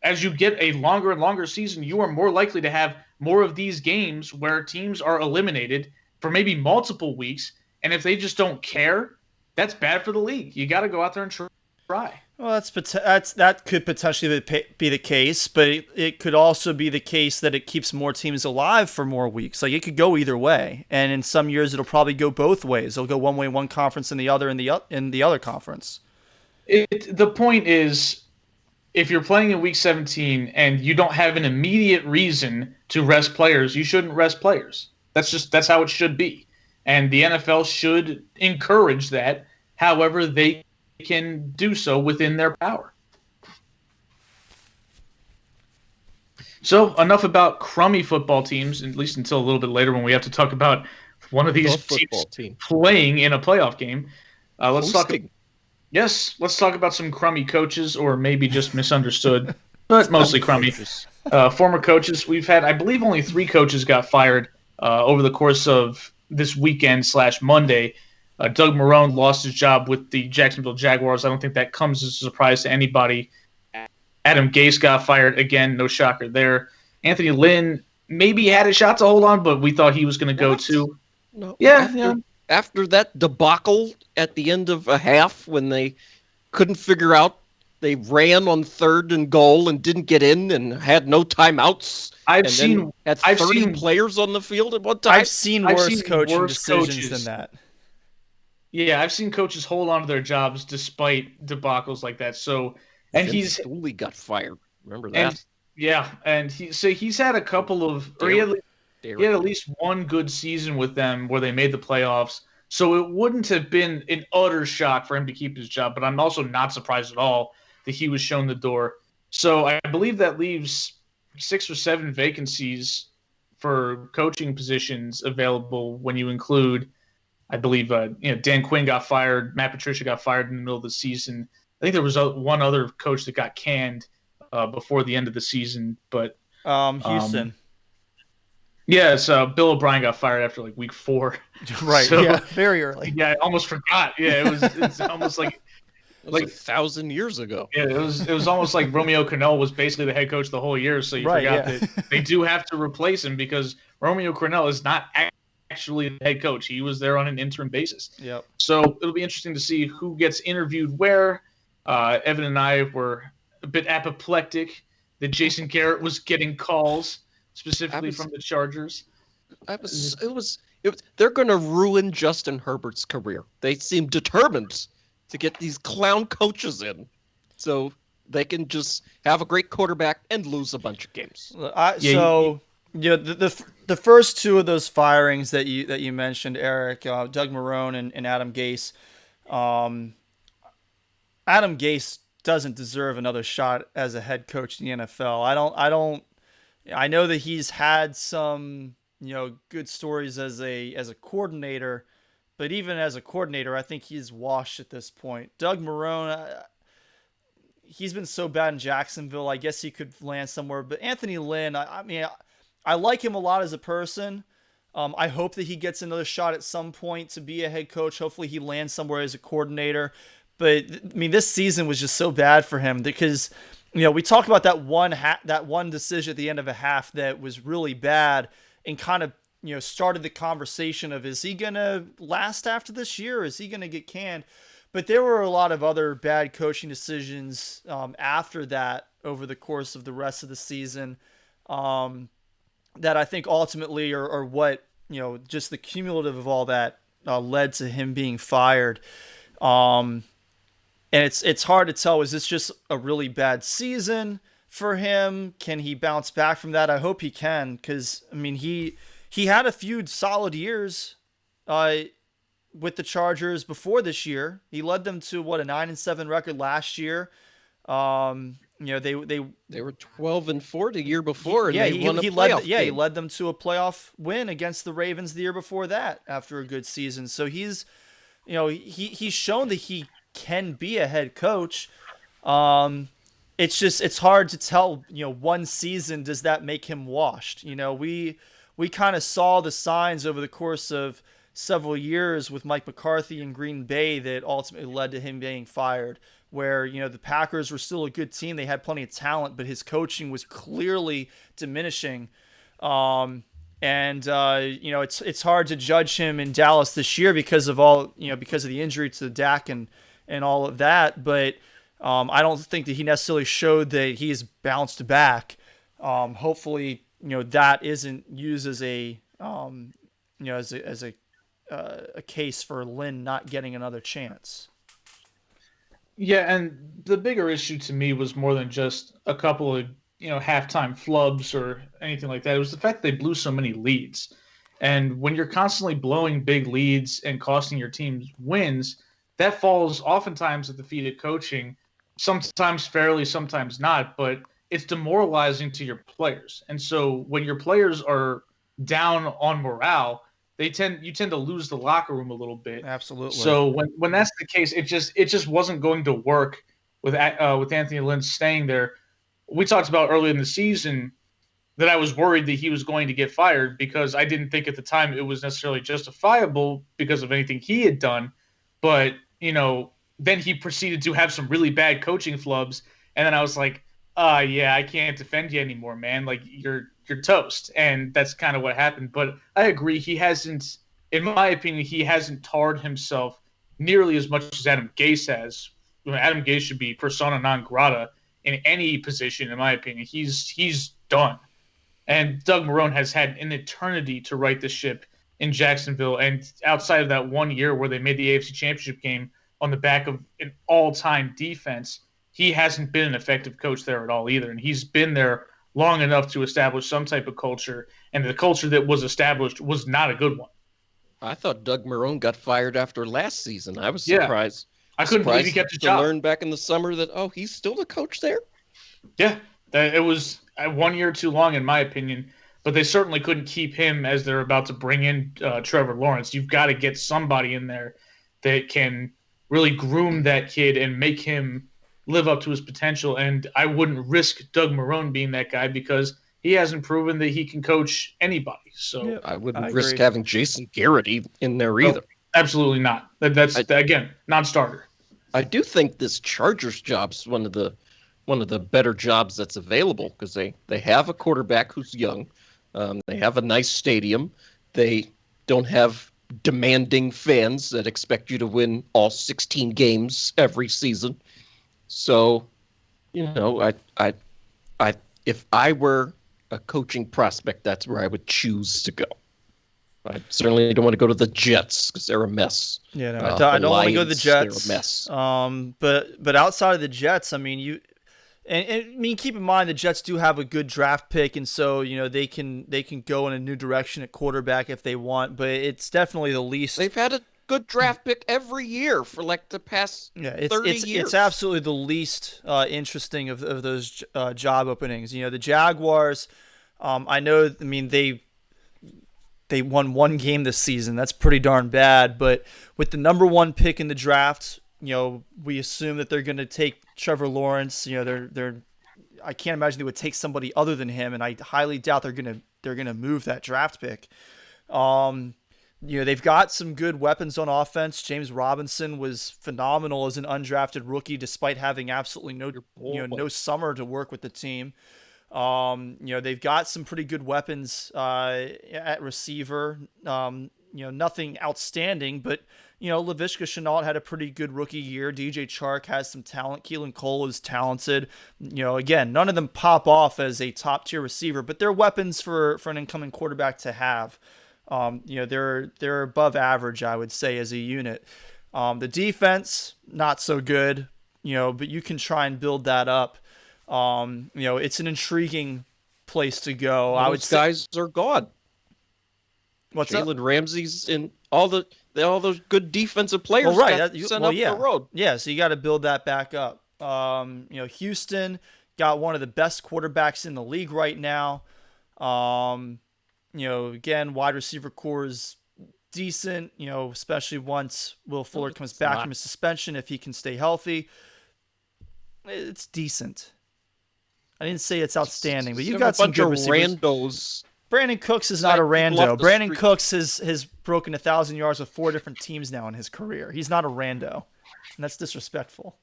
as you get a longer and longer season, you are more likely to have more of these games where teams are eliminated for maybe multiple weeks, and if they just don't care, that's bad for the league. You got to go out there and try. Well, that could potentially be the case, but it could also be the case that it keeps more teams alive for more weeks. Like, it could go either way, and in some years it'll probably go both ways. It'll go one way in one conference and the other in the other conference. The point is, if you're playing in week 17 and you don't have an immediate reason to rest players, you shouldn't rest players. That's how it should be, and the NFL should encourage that. However, they can do so within their power. So enough about crummy football teams, at least until a little bit later when we have to talk about one of these teams playing in a playoff game. Let's talk about some crummy coaches, or maybe just misunderstood, but mostly crummy. Former coaches. We've had, I believe, only 3 coaches got fired over the course of this weekend / Monday. Doug Marrone lost his job with the Jacksonville Jaguars. I don't think that comes as a surprise to anybody. Adam Gase got fired again. No shocker there. Anthony Lynn maybe had a shot to hold on, but we thought he was going to go too. No. Yeah. After that debacle at the end of a half when they couldn't figure out, they ran on 3rd and goal and didn't get in and had no timeouts. I've seen 30 players on the field at one time. I've seen worse coaching decisions than that. Yeah, I've seen coaches hold on to their jobs despite debacles like that. So, and he's Dooley got fired. Remember that? And he's had a couple of, or he had at least one good season with them where they made the playoffs. So it wouldn't have been an utter shock for him to keep his job. But I'm also not surprised at all that he was shown the door. So I believe that leaves 6 or 7 vacancies for coaching positions available when you include. I believe Dan Quinn got fired. Matt Patricia got fired in the middle of the season. I think there was one other coach that got canned before the end of the season. But Houston. Yeah, so Bill O'Brien got fired after like week 4. Right. So Yeah. Very early. yeah, I almost forgot. Yeah, it's almost That was like 1,000 years ago. yeah, it was almost like Romeo Crennel was basically the head coach the whole year. So you Right. forgot Yeah. that they do have to replace him because Romeo Crennel is not actually the head coach. He was there on an interim basis. Yep. So it'll be interesting to see who gets interviewed where. Evan and I were a bit apoplectic that Jason Garrett was getting calls specifically from the Chargers. It was. They're going to ruin Justin Herbert's career. They seem determined to get these clown coaches in, so they can just have a great quarterback and lose a bunch of games. The first two of those firings that you mentioned, Eric, Doug Marrone and Adam Gase. Adam Gase doesn't deserve another shot as a head coach in the NFL. I know that he's had some, good stories as a coordinator, but even as a coordinator, I think he's washed at this point. Doug Marrone, he's been so bad in Jacksonville. I guess he could land somewhere. But Anthony Lynn, I like him a lot as a person. I hope that he gets another shot at some point to be a head coach. Hopefully he lands somewhere as a coordinator. But this season was just so bad for him because, we talked about that one decision at the end of a half that was really bad and kind of, started the conversation of, is he going to last after this year? Or is he going to get canned? But there were a lot of other bad coaching decisions after that over the course of the rest of the season that I think ultimately are what, just the cumulative of all that led to him being fired. And it's hard to tell, is this just a really bad season for him? Can he bounce back from that? I hope he can, because, he had a few solid years with the Chargers before this year. He led them to a 9-7 record last year. They were 12-4 the year before, and they won a playoff playoff game. He led them to a playoff win against the Ravens the year before that after a good season. So he's shown that he can be a head coach. It's hard to tell. One season, does that make him washed? We kind of saw the signs over the course of several years with Mike McCarthy in Green Bay that ultimately led to him being fired, where, the Packers were still a good team. They had plenty of talent, but his coaching was clearly diminishing. It's hard to judge him in Dallas this year because of the injury to Dak and all of that. But I don't think that he necessarily showed that he's bounced back. Hopefully, that isn't used as a case for Lynn not getting another chance. Yeah, and the bigger issue to me was more than just a couple of halftime flubs or anything like that. It was the fact that they blew so many leads, and when you're constantly blowing big leads and costing your teams wins, that falls oftentimes at the feet of coaching. Sometimes fairly, sometimes not, but it's demoralizing to your players. And so when your players are down on morale, you tend to lose the locker room a little bit. Absolutely. So when that's the case, it just wasn't going to work with Anthony Lynn staying there. We talked about early in the season that I was worried that he was going to get fired because I didn't think at the time it was necessarily justifiable because of anything he had done. But, then he proceeded to have some really bad coaching flubs. And then I was like, yeah, I can't defend you anymore, man. Like you're toast. And that's kind of what happened. But I agree. He hasn't, in my opinion, he hasn't tarred himself nearly as much as Adam Gase has. Adam Gase should be persona non grata in any position, in my opinion. He's done. And Doug Marrone has had an eternity to right the ship in Jacksonville. And outside of that 1 year where they made the AFC Championship game on the back of an all-time defense, he hasn't been an effective coach there at all either. And he's been there long enough to establish some type of culture. And the culture that was established was not a good one. I thought Doug Marrone got fired after last season. I was surprised. I couldn't believe he kept his job. To learn back in the summer that, he's still the coach there? Yeah, it was 1 year too long, in my opinion. But they certainly couldn't keep him as they're about to bring in Trevor Lawrence. You've got to get somebody in there that can really groom that kid and make him live up to his potential. And I wouldn't risk Doug Marrone being that guy because he hasn't proven that he can coach anybody. So Yep. I wouldn't I risk agree. having Jason Garrett in there no, either. absolutely not. That's I- again non-starter. I do think this Chargers job's one of the better jobs that's available because they have a quarterback who's young, they have a nice stadium, they don't have demanding fans that expect you to win all 16 games every season. So, I if I were a coaching prospect, that's where I would choose to go. I certainly don't want to go to the Jets because they're a mess. Yeah, no, The I don't want to go to the Lions, Jets. they're a mess. But outside of the Jets, I mean, I mean, keep in mind the Jets do have a good draft pick, and so they can go in a new direction at quarterback if they want. But it's definitely the least. They've had a good draft pick every year for like the past 30 years. It's absolutely the least interesting of those job openings. The Jaguars. I know. I mean, they won one game this season. That's pretty darn bad. But with the number one pick in the draft, we assume that they're going to take Trevor Lawrence. I can't imagine they would take somebody other than him, and I highly doubt they're gonna move that draft pick. They've got some good weapons on offense. James Robinson was phenomenal as an undrafted rookie, despite having absolutely no summer to work with the team. They've got some pretty good weapons at receiver. Nothing outstanding, but Laviska Shenault had a pretty good rookie year. DJ Chark has some talent. Keelan Cole is talented. Again, none of them pop off as a top tier receiver, but they're weapons for an incoming quarterback to have. They're above average, I would say, as a unit. The defense, not so good, but you can try and build that up. It's an intriguing place to go. I would say guys are gone. What's up? Jalen Ramsey's and all those good defensive players got sent up the road. Yeah, so you got to build that back up. Houston got one of the best quarterbacks in the league right now. Again, wide receiver core is decent, especially once Will Fuller comes back from his suspension, if he can stay healthy. It's decent. I didn't say it's outstanding, but you've got some good receivers. Randos. Brandon Cooks is not a rando. Brandon Cooks has broken 1,000 yards with 4 different teams now in his career. He's not a rando, and that's disrespectful.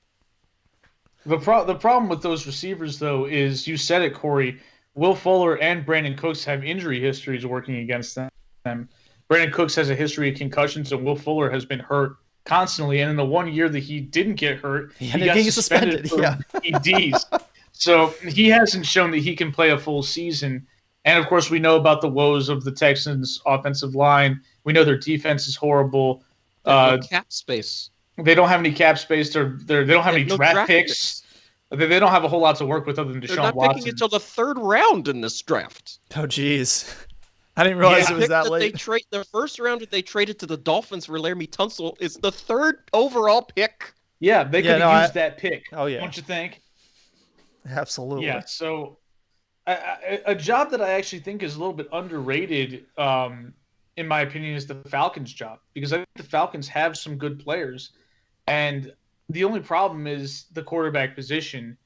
The problem with those receivers, though, is you said it, Corey. Will Fuller and Brandon Cooks have injury histories working against them. Brandon Cooks has a history of concussions, and Will Fuller has been hurt constantly. And in the 1 year that he didn't get hurt, he got suspended for EDs. So he hasn't shown that he can play a full season. And, of course, we know about the woes of the Texans' offensive line. We know their defense is horrible. Cap space. They don't have any cap space. They don't have any draft picks. They don't have a whole lot to work with other than Deshaun Watson. They're not picking until the 3rd round in this draft. Oh, geez. I didn't realize it was that late. The first round that they traded to the Dolphins for Laramie Tunsil is the 3rd overall pick. Yeah, they could have used that pick. Oh, yeah. Don't you think? Absolutely. Yeah, so a job that I actually think is a little bit underrated, in my opinion, is the Falcons' job. Because I think the Falcons have some good players. And the only problem is the quarterback position.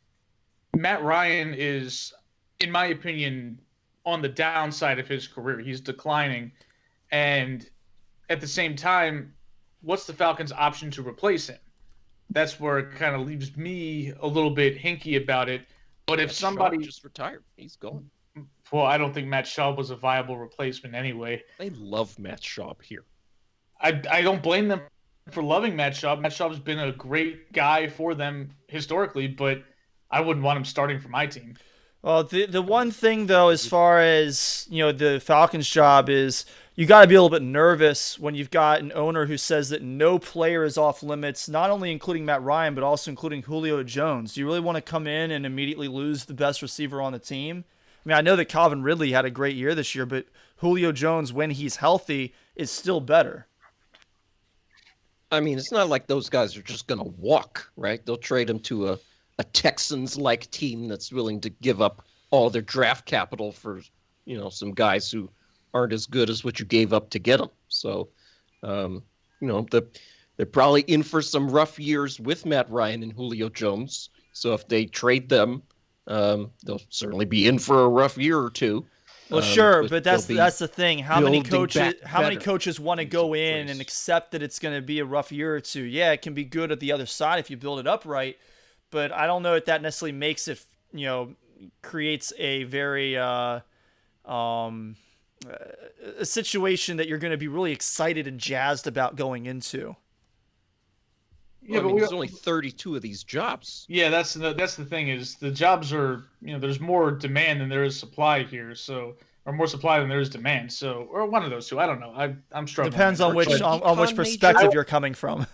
Matt Ryan is, in my opinion, on the downside of his career. He's declining. And at the same time, what's the Falcons' option to replace him? That's where it kind of leaves me a little bit hinky about it. But if somebody just retired, he's gone. Well, I don't think Matt Schaub was a viable replacement anyway. They love Matt Schaub here. I don't blame them for loving Matt Schaub. Matt Schaub's been a great guy for them historically, but I wouldn't want him starting for my team. Well, the one thing, though, as far as the Falcons' job is, you got to be a little bit nervous when you've got an owner who says that no player is off limits, not only including Matt Ryan, but also including Julio Jones. Do you really want to come in and immediately lose the best receiver on the team? I mean, I know that Calvin Ridley had a great year this year, but Julio Jones, when he's healthy, is still better. I mean, it's not like those guys are just going to walk, right? They'll trade him to a Texans-like team that's willing to give up all their draft capital for, some guys who aren't as good as what you gave up to get them. So, they're probably in for some rough years with Matt Ryan and Julio Jones. So if they trade them They'll certainly be in for a rough year or two. Well, sure, but they'll that's the thing. How many coaches want to go in and accept that it's going to be a rough year or two? Yeah, it can be good at the other side if you build it up right, but I don't know if that necessarily makes it, creates a very a situation that you're going to be really excited and jazzed about going into. Yeah, but there's only 32 of these jobs. Yeah, that's the thing is the jobs are, there's more demand than there is supply here, or more supply than there is demand. So, or one of those two. I don't know. I'm struggling. Depends on which perspective you're coming from.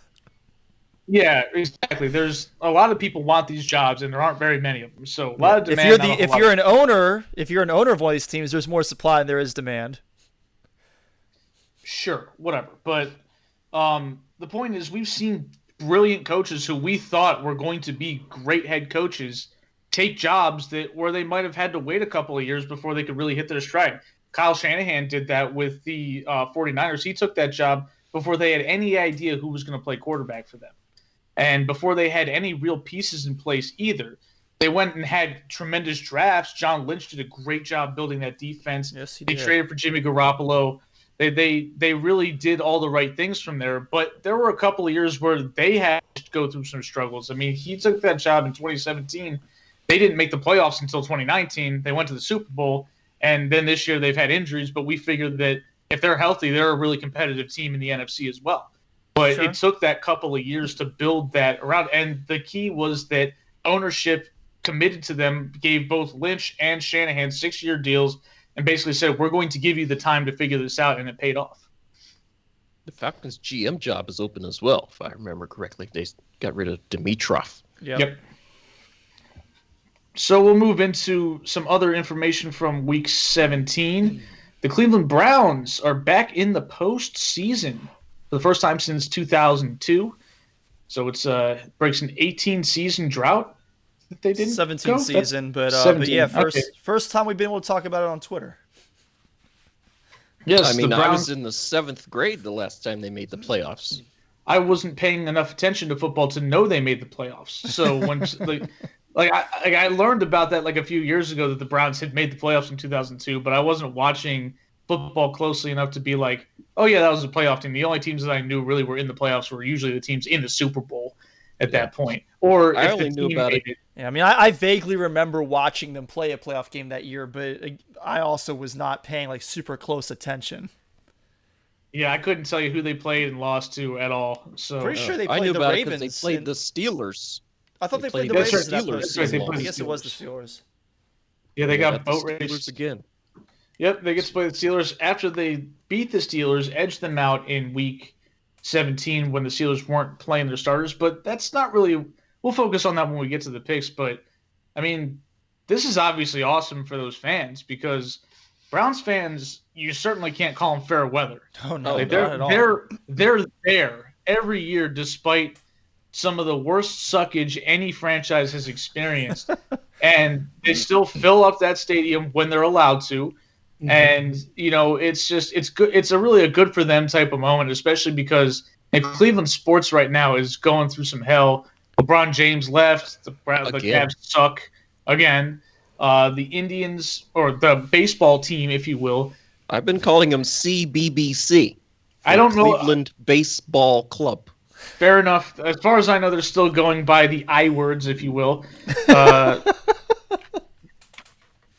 Yeah, exactly. There's a lot of people want these jobs, and there aren't very many of them. So a lot of demand. If you're an owner of one of these teams, there's more supply than there is demand. Sure, whatever. But the point is, we've seen brilliant coaches who we thought were going to be great head coaches take jobs where they might have had to wait a couple of years before they could really hit their stride. Kyle Shanahan did that with the 49ers. He took that job before they had any idea who was going to play quarterback for them. And before they had any real pieces in place either. They went and had tremendous drafts. John Lynch did a great job building that defense. Yes, he did. They traded for Jimmy Garoppolo. They really did all the right things from there, but there were a couple of years where they had to go through some struggles. I mean, he took that job in 2017. They didn't make the playoffs until 2019. They went to the Super Bowl, and then this year they've had injuries, but we figured that if they're healthy, they're a really competitive team in the NFC as well. But It took that couple of years to build that around, and the key was that ownership committed to them, gave both Lynch and Shanahan 6-year deals, and basically said, we're going to give you the time to figure this out, and it paid off. The Falcons' GM job is open as well, if I remember correctly. They got rid of Dimitrov. Yep. So we'll move into some other information from Week 17. The Cleveland Browns are back in the postseason for the first time since 2002. So it's breaks an 18-season drought. They didn't 17 season, but 17. But yeah, first time we've been able to talk about it on Twitter. Yes, I mean, I was in the 7th grade the last time they made the playoffs. I wasn't paying enough attention to football to know they made the playoffs. So when I learned about that like a few years ago that the Browns had made the playoffs in 2002, but I wasn't watching football closely enough to be like, oh yeah, that was a playoff team. The only teams that I knew really were in the playoffs were usually the teams in the Super Bowl at that point. Or I if only the knew team about made it. Yeah, I mean, I vaguely remember watching them play a playoff game that year, but I also was not paying like super close attention. Yeah, I couldn't tell you who they played and lost to at all. So pretty sure they I played knew the about Ravens. It 'cause they played the Steelers. I thought they played the That's Ravens in that Steelers. postseason. That's right, I guess it was the Steelers. Yeah, they got the boat Steelers raced again. Yep, they get to play the Steelers after they beat the Steelers, edged them out in Week 17 when the Steelers weren't playing their starters. But that's not really – we'll focus on that when we get to the picks. But, I mean, this is obviously awesome for those fans because Browns fans, you certainly can't call them fair weather. Oh, no, Like, not at all. They're there every year despite some of the worst suckage any franchise has experienced. And they still fill up that stadium when they're allowed to. And it's good. It's really a good for them type of moment, especially because Cleveland sports right now is going through some hell. LeBron James left. The Cavs suck again. The Indians, or the baseball team, if you will. I've been calling them CBBC. I don't know. Cleveland Baseball Club. Fair enough. As far as I know, they're still going by the I words, if you will.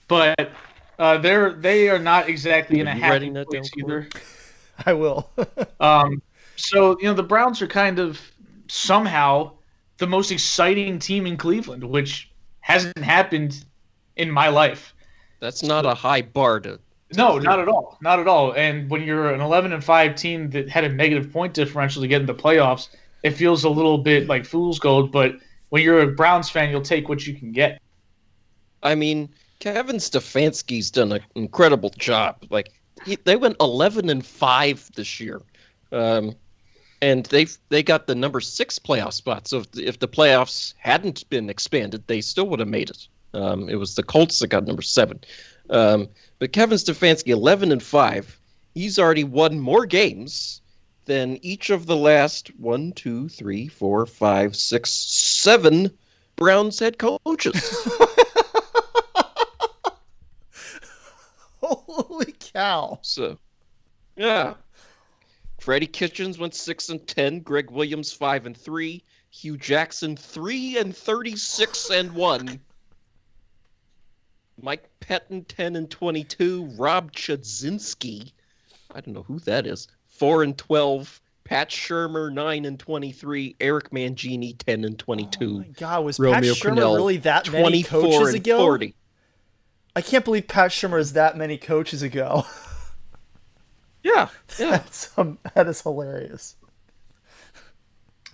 But. They are not exactly in a happy place either. I will. So the Browns are kind of somehow the most exciting team in Cleveland, which hasn't happened in my life. That's not a high bar to. No, not at all. Not at all. And when you're an 11-5 team that had a negative point differential to get into the playoffs, it feels a little bit like fool's gold. But when you're a Browns fan, you'll take what you can get. I mean, Kevin Stefanski's done an incredible job. Like they went 11-5 this year, and they got the number 6 playoff spot. So if the playoffs hadn't been expanded, they still would have made it. It was the Colts that got number 7. But Kevin Stefanski, 11-5, he's already won more games than each of the last 1, 2, 3, 4, 5, 6, 7 Browns head coaches. cow. So, yeah. Freddie Kitchens went 6-10. Greg Williams 5-3. Hugh Jackson 3-36-1. Mike Pettin 10-22. Rob Chudzinski, I don't know who that is, 4-12. Pat Shermer 9-23. Eric Mangini 10-22. Oh my God, was Romeo Pat Shermer Crennel, really that many coaches ago? 40. I can't believe Pat Shermer is that many coaches ago. Yeah. That is hilarious.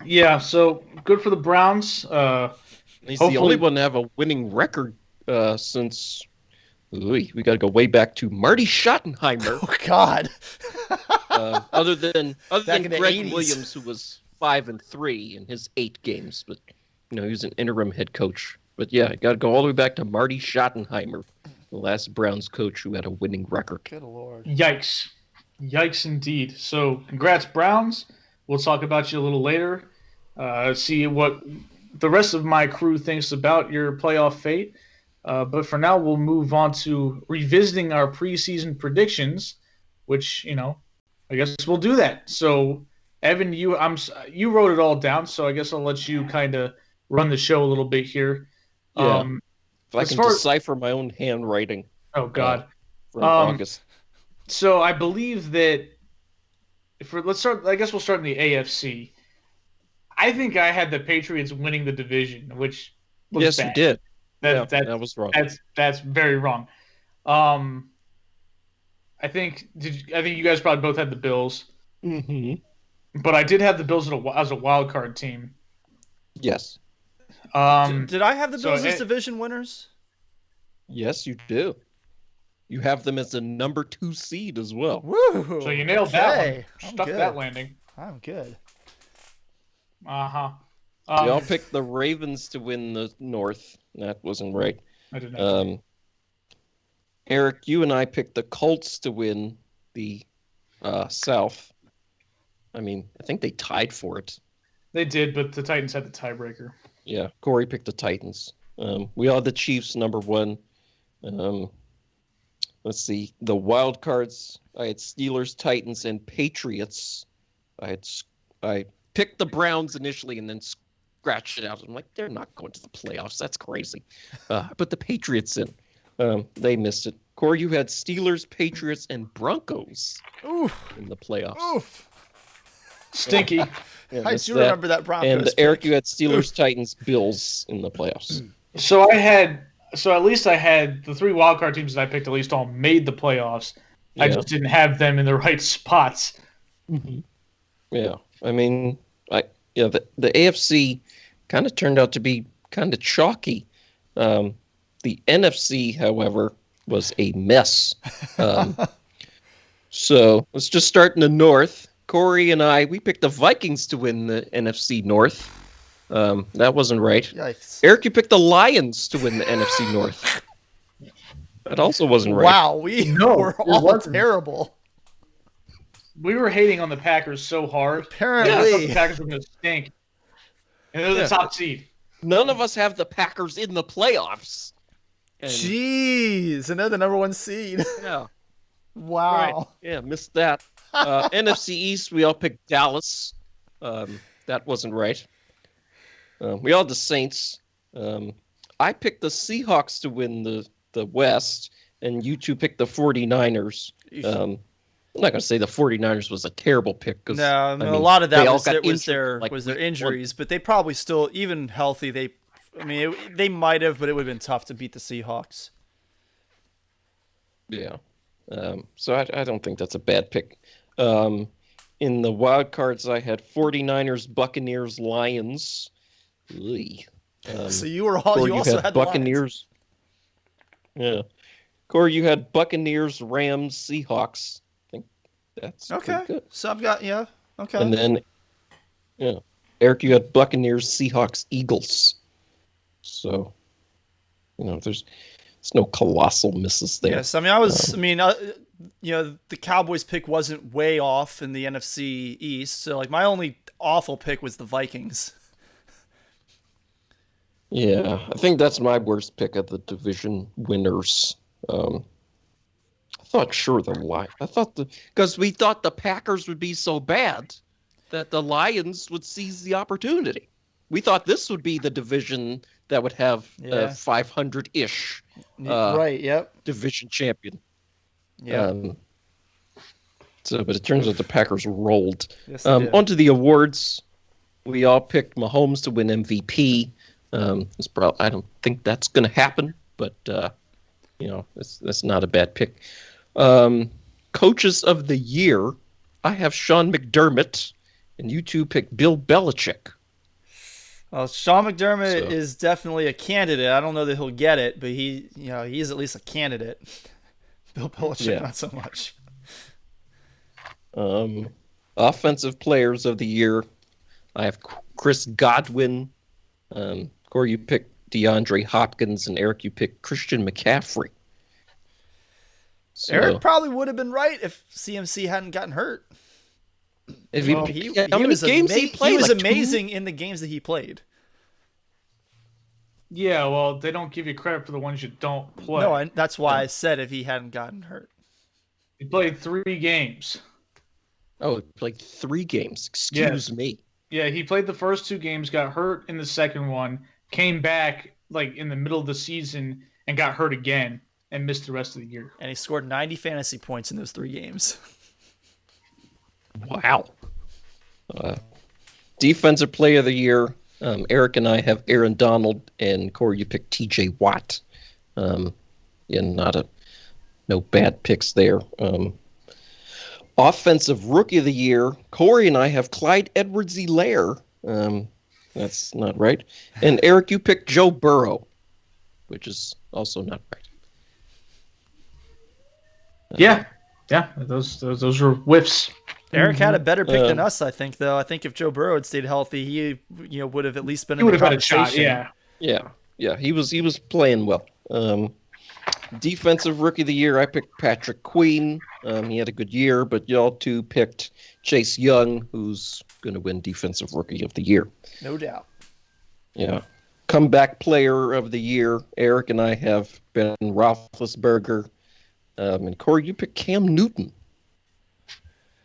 Yeah, so good for the Browns. He's the only one to have a winning record since. We got to go way back to Marty Schottenheimer. Oh God. Other than Back in the Greg 80s. Williams, who was 5-3 in his 8 games, but he was an interim head coach. But yeah, got to go all the way back to Marty Schottenheimer, the last Browns coach who had a winning record. Good Lord. Yikes indeed. So congrats, Browns. We'll talk about you a little later. See what the rest of my crew thinks about your playoff fate. But for now, we'll move on to revisiting our preseason predictions, which, I guess we'll do that. So, Evan, you wrote it all down, so I guess I'll let you kind of run the show a little bit here. Yeah. If I can decipher my own handwriting. Oh, God. From August. So I believe that let's start. I guess we'll start in the AFC. I think I had the Patriots winning the division, which was yes, bad. you did. That was wrong. That's very wrong. I think you guys probably both had the Bills. Mm-hmm. But I did have the Bills as a wild card team. Yes. Did I have the Bills as division winners? Yes, you do. You have them as the number 2 seed as well. Woo! So you nailed that one. Stuck that landing. I'm good. Uh-huh. We all picked the Ravens to win the North. That wasn't right. I did not. Eric, you and I picked the Colts to win the South. I think they tied for it. They did, but the Titans had the tiebreaker. Yeah, Corey picked the Titans. We all had the Chiefs number 1. Let's see. The wild cards, I had Steelers, Titans, and Patriots. I picked the Browns initially and then scratched it out. I'm like, they're not going to the playoffs. That's crazy. I put the Patriots in. They missed it. Corey, you had Steelers, Patriots, and Broncos in the playoffs. Oof. Stinky. Yeah, I do remember that Broncos. And pick. Eric, you had Steelers, Titans, Bills in the playoffs. So at least I had the 3 wildcard teams that I picked at least all made the playoffs. Yeah. I just didn't have them in the right spots. Mm-hmm. Yeah. The AFC kind of turned out to be kind of chalky. The NFC, however, was a mess. So let's just start in the North. Corey and we picked the Vikings to win the NFC North. That wasn't right. Yikes. Eric, you picked the Lions to win the NFC North. That also wasn't right. Wow, we were all terrible. We were hating on the Packers so hard. Apparently. I thought the Packers were going to stink. And they're the top seed. None of us have the Packers in the playoffs. Jeez, and they're the number 1 seed. Yeah. Wow. Right. Yeah, missed that. NFC East, we all picked Dallas. That wasn't right. We all had the Saints. I picked the Seahawks to win the West, and you two picked the 49ers. I'm not going to say the 49ers was a terrible pick. No, a lot of that was their injuries, but they probably still, even healthy, they might have, but it would have been tough to beat the Seahawks. Yeah. So I don't think that's a bad pick. In the wild cards, I had 49ers, Buccaneers, Lions. So you also had Buccaneers. Yeah. Corey, you had Buccaneers, Rams, Seahawks. I think that's okay. Good. So I've got okay. And then, Eric, you had Buccaneers, Seahawks, Eagles. So, there's no colossal misses there. Yes, the Cowboys pick wasn't way off in the NFC East. So my only awful pick was the Vikings. Yeah, I think that's my worst pick of the division winners. I thought sure the Lions. Because we thought the Packers would be so bad that the Lions would seize the opportunity. We thought this would be the division that would have a 500-ish right. Yep. division champion. Yeah. But it turns out the Packers rolled. Yes, they did. Onto the awards. We all picked Mahomes to win MVP. I don't think that's going to happen, but that's not a bad pick. Coaches of the year, I have Sean McDermott, and you two picked Bill Belichick. Well, Sean McDermott is definitely a candidate. I don't know that he'll get it, but he's at least a candidate. Bill Belichick, not so much. Offensive players of the year, I have Chris Godwin. Corey, you picked DeAndre Hopkins, and Eric, you picked Christian McCaffrey. So, Eric probably would have been right if CMC hadn't gotten hurt. He was amazing in the games that he played. Yeah, well, they don't give you credit for the ones you don't play. No, and that's why I said if he hadn't gotten hurt. He played 3 games. Oh, he played 3 games. Excuse me. Yeah, he played the first 2 games, got hurt in the second one, came back like in the middle of the season and got hurt again and missed the rest of the year. And he scored 90 fantasy points in those 3 games. Wow. Defensive player of the year. Eric and I have Aaron Donald, and Corey, you picked TJ Watt. No bad picks there. Offensive rookie of the year. Corey and I have Clyde Edwards-Helaire. That's not right. And Eric, you picked Joe Burrow, which is also not right. Yeah, those were whiffs. Eric had a better pick than us, I think. Though I think if Joe Burrow had stayed healthy, he would have at least been in the conversation. Had a shot, yeah. He was playing well. Defensive rookie of the year, I picked Patrick Queen. He had a good year, but y'all two picked Chase Young, who's going to win defensive rookie of the year. No doubt. Yeah. Comeback player of the year, Eric and I have Ben Roethlisberger. And Corey, you picked Cam Newton.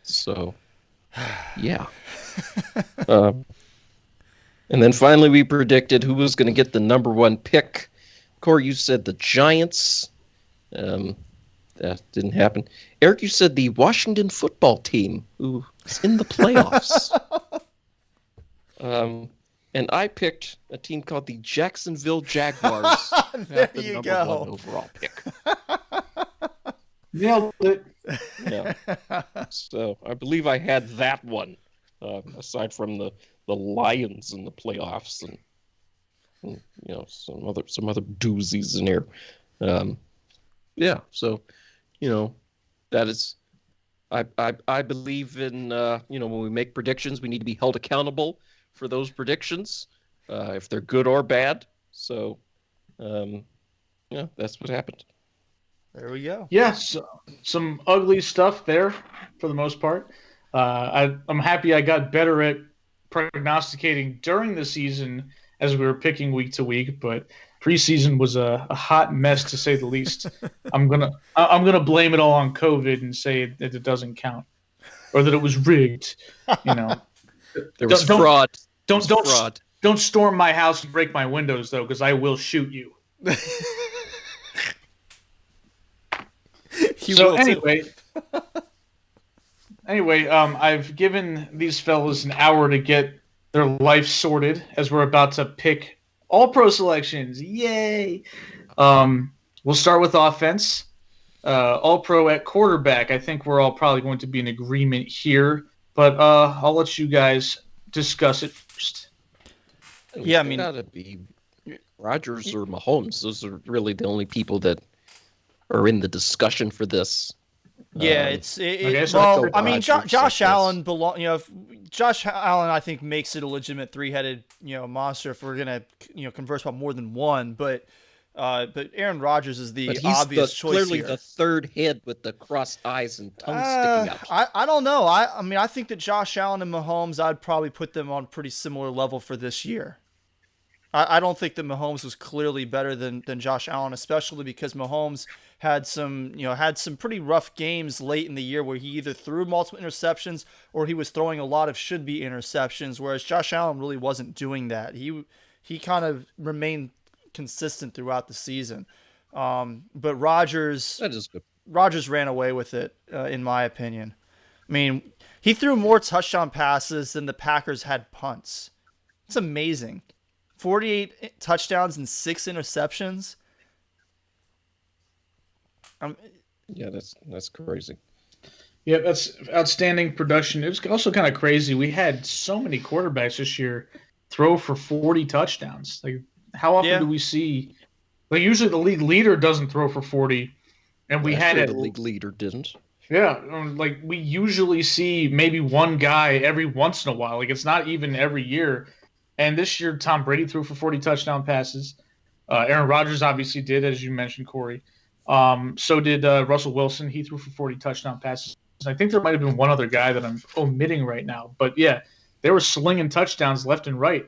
So, yeah. And then finally we predicted who was going to get the number 1 pick. Corey, you said the Giants. That didn't happen. Eric, you said the Washington football team, who is in the playoffs. And I picked a team called the Jacksonville Jaguars. There you number go. 1 overall pick. Nailed it. Yeah. So I believe I had that one, aside from the Lions in the playoffs and some other doozies in there. Yeah. So, that is, I believe in when we make predictions, we need to be held accountable for those predictions, if they're good or bad. So, that's what happened. There we go. Yes, some ugly stuff there for the most part. I'm happy I got better at prognosticating during the season as we were picking week to week, but preseason was a hot mess to say the least. I'm gonna blame it all on COVID and say that it doesn't count, or that it was rigged. There was fraud. Don't storm my house and break my windows though, because I will shoot you. Anyway, I've given these fellas an hour to get their life sorted as we're about to pick all pro selections. Yay! We'll start with offense. All pro at quarterback. I think we're all probably going to be in agreement here, but I'll let you guys discuss it first. Yeah, I mean, gotta be Rodgers or Mahomes. Those are really the only people that are in the discussion for this. Yeah, I mean, Josh Allen Josh Allen, I think, makes it a legitimate 3-headed, monster if we're gonna, converse about more than one. But Aaron Rodgers is the obvious choice clearly here. The third head with the crossed eyes and tongue sticking out. I don't know. I mean, I think that Josh Allen and Mahomes, I'd probably put them on pretty similar level for this year. I don't think that Mahomes was clearly better than Josh Allen, especially because Mahomes had some pretty rough games late in the year where he either threw multiple interceptions or he was throwing a lot of should be interceptions, whereas Josh Allen really wasn't doing that. He kind of remained consistent throughout the season. But That is good. Rodgers ran away with it, in my opinion. I mean, he threw more touchdown passes than the Packers had punts. It's amazing. 48 touchdowns and 6 interceptions. Yeah, that's crazy. Yeah, that's outstanding production. It was also kind of crazy. We had so many quarterbacks this year throw for 40 touchdowns. Like, how often do we see? Like, usually the league leader doesn't throw for 40, and we had it. The league leader didn't. Yeah, like we usually see maybe one guy every once in a while. Like, it's not even every year. And this year, Tom Brady threw for 40 touchdown passes. Aaron Rodgers obviously did, as you mentioned, Corey. So did Russell Wilson. He threw for 40 touchdown passes. I think there might have been one other guy that I'm omitting right now. But, yeah, they were slinging touchdowns left and right.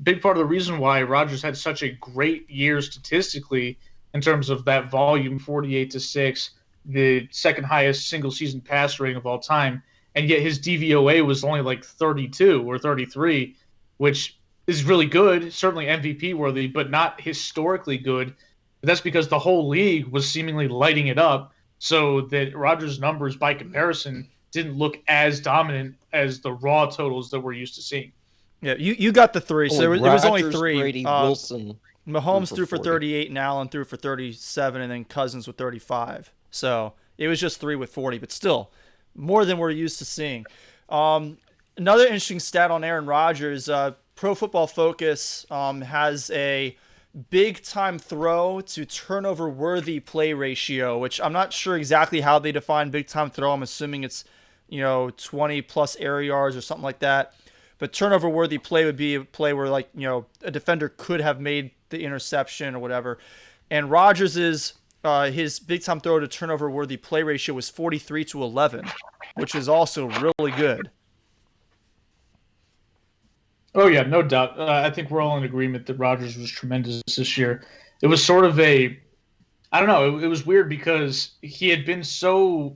Big part of the reason why Rodgers had such a great year statistically in terms of that volume, 48-6, the second highest single-season pass rating of all time, and yet his DVOA was only like 32 or 33, which is really good, certainly MVP worthy, but not historically good. But that's because the whole league was seemingly lighting it up, so that Rodgers' numbers, by comparison, didn't look as dominant as the raw totals that we're used to seeing. Yeah, you got the three. So there was only three. Brady, Wilson. Mahomes threw for 38, and Allen threw for 37, and then Cousins with 35. So it was just 3 with 40, but still more than we're used to seeing. Another interesting stat on Aaron Rodgers, Pro Football Focus has a big-time throw to turnover-worthy play ratio, which I'm not sure exactly how they define big-time throw. I'm assuming it's 20-plus air yards or something like that. But turnover-worthy play would be a play where, like, a defender could have made the interception or whatever. And Rodgers's his big-time throw to turnover-worthy play ratio was 43-11, which is also really good. Oh, yeah, no doubt. I think we're all in agreement that Rodgers was tremendous this year. It was sort of I don't know, it was weird because he had been so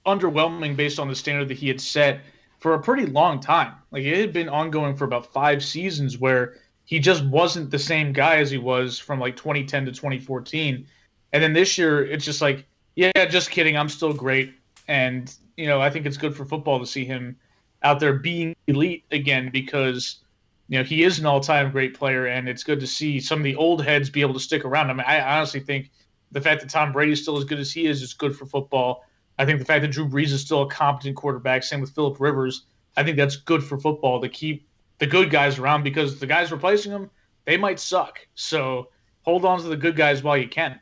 underwhelming based on the standard that he had set for a pretty long time. Like, it had been ongoing for about 5 seasons where he just wasn't the same guy as he was from like 2010 to 2014. And then this year, it's just like, yeah, just kidding. I'm still great. And, I think it's good for football to see him out there being elite again because, he is an all-time great player. And it's good to see some of the old heads be able to stick around. I mean, I honestly think the fact that Tom Brady is still as good as he is good for football. I think the fact that Drew Brees is still a competent quarterback, same with Phillip Rivers, I think that's good for football to keep the good guys around because the guys replacing them, they might suck. So hold on to the good guys while you can.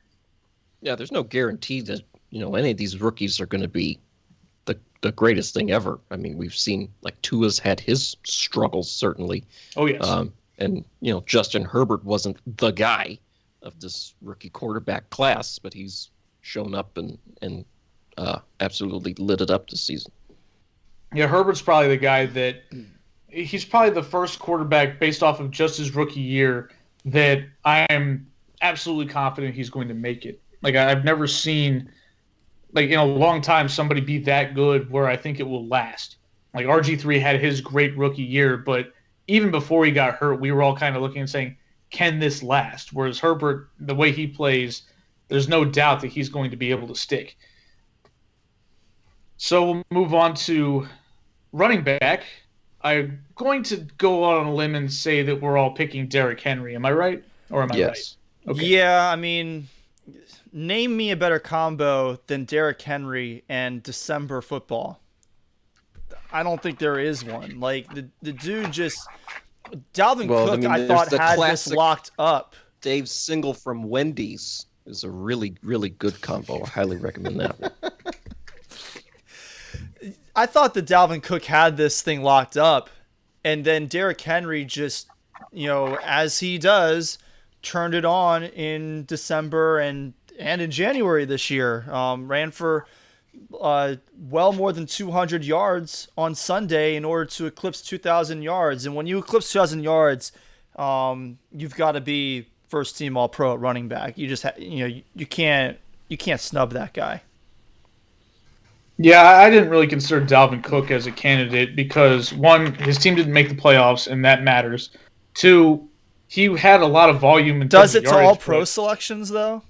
Yeah, there's no guarantee that, any of these rookies are going to be the greatest thing ever. I mean, we've seen, like, Tua's had his struggles, certainly. Oh, yes. And, Justin Herbert wasn't the guy of this rookie quarterback class, but he's shown up and absolutely lit it up this season. Yeah, Herbert's probably the guy that he's probably the first quarterback based off of just his rookie year that I'm absolutely confident he's going to make it. Like, I've never seen, like, in a long time somebody be that good where I think it will last. Like, RG3 had his great rookie year, but even before he got hurt, we were all kind of looking and saying, can this last? Whereas Herbert, the way he plays, there's no doubt that he's going to be able to stick. So we'll move on to running back. I'm going to go out on a limb and say that we're all picking Derrick Henry. Am I right? Or am I right? Okay. Yeah, I mean, name me a better combo than Derrick Henry and December football. I don't think there is one. Like, the dude just... Dalvin Cook, I thought, had this locked up. Dave Single from Wendy's is a really, really good combo. I highly recommend that one. I thought that Dalvin Cook had this thing locked up, and then Derrick Henry just, as he does, turned it on in December and in January this year. Ran for well more than 200 yards on Sunday in order to eclipse 2,000 yards. And when you eclipse 2,000 yards, you've got to be first team All Pro at running back. You just you can't snub that guy. Yeah, I didn't really consider Dalvin Cook as a candidate because one, his team didn't make the playoffs, and that matters. Two, he had a lot of volume in Does terms of it to all yardage, pro but selections though?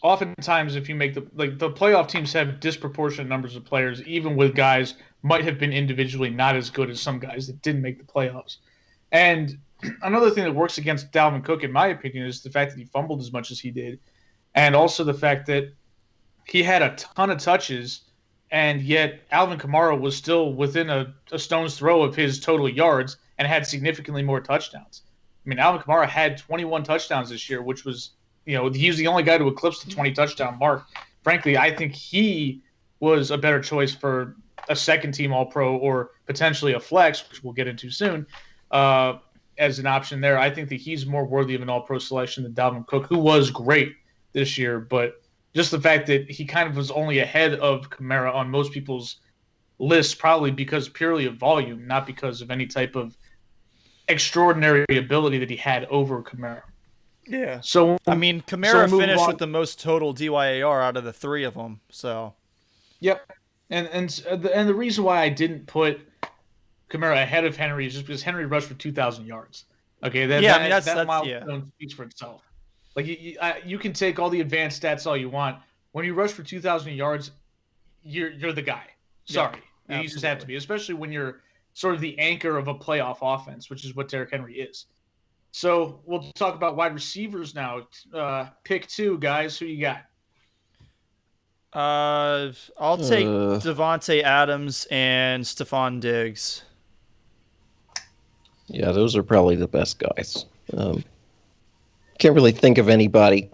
oftentimes if you make the playoff teams have disproportionate numbers of players, even with guys might have been individually not as good as some guys that didn't make the playoffs. And another thing that works against Dalvin Cook, in my opinion, is the fact that he fumbled as much as he did, and also the fact that he had a ton of touches, and yet Alvin Kamara was still within a stone's throw of his total yards and had significantly more touchdowns. I mean, Alvin Kamara had 21 touchdowns this year, which was, he was the only guy to eclipse the 20 touchdown mark. Frankly, I think he was a better choice for a second team All Pro or potentially a flex, which we'll get into soon, as an option there. I think that he's more worthy of an All Pro selection than Dalvin Cook, who was great this year, but just the fact that he kind of was only ahead of Kamara on most people's lists, probably because purely of volume, not because of any type of extraordinary ability that he had over Kamara. Yeah. So I mean, Kamara finished with the most total DYAR out of the three of them. So. Yep. And the reason why I didn't put Kamara ahead of Henry is just because Henry rushed for 2,000 yards. Okay. That milestone speaks for itself. Like you can take all the advanced stats all you want. When you rush for 2,000 yards, you're the guy. Sorry, you just have to be, especially when you're sort of the anchor of a playoff offense, which is what Derrick Henry is. So we'll talk about wide receivers now. Pick two, guys. Who you got? I'll take Devontae Adams and Stephon Diggs. Yeah, those are probably the best guys. Can't really think of anybody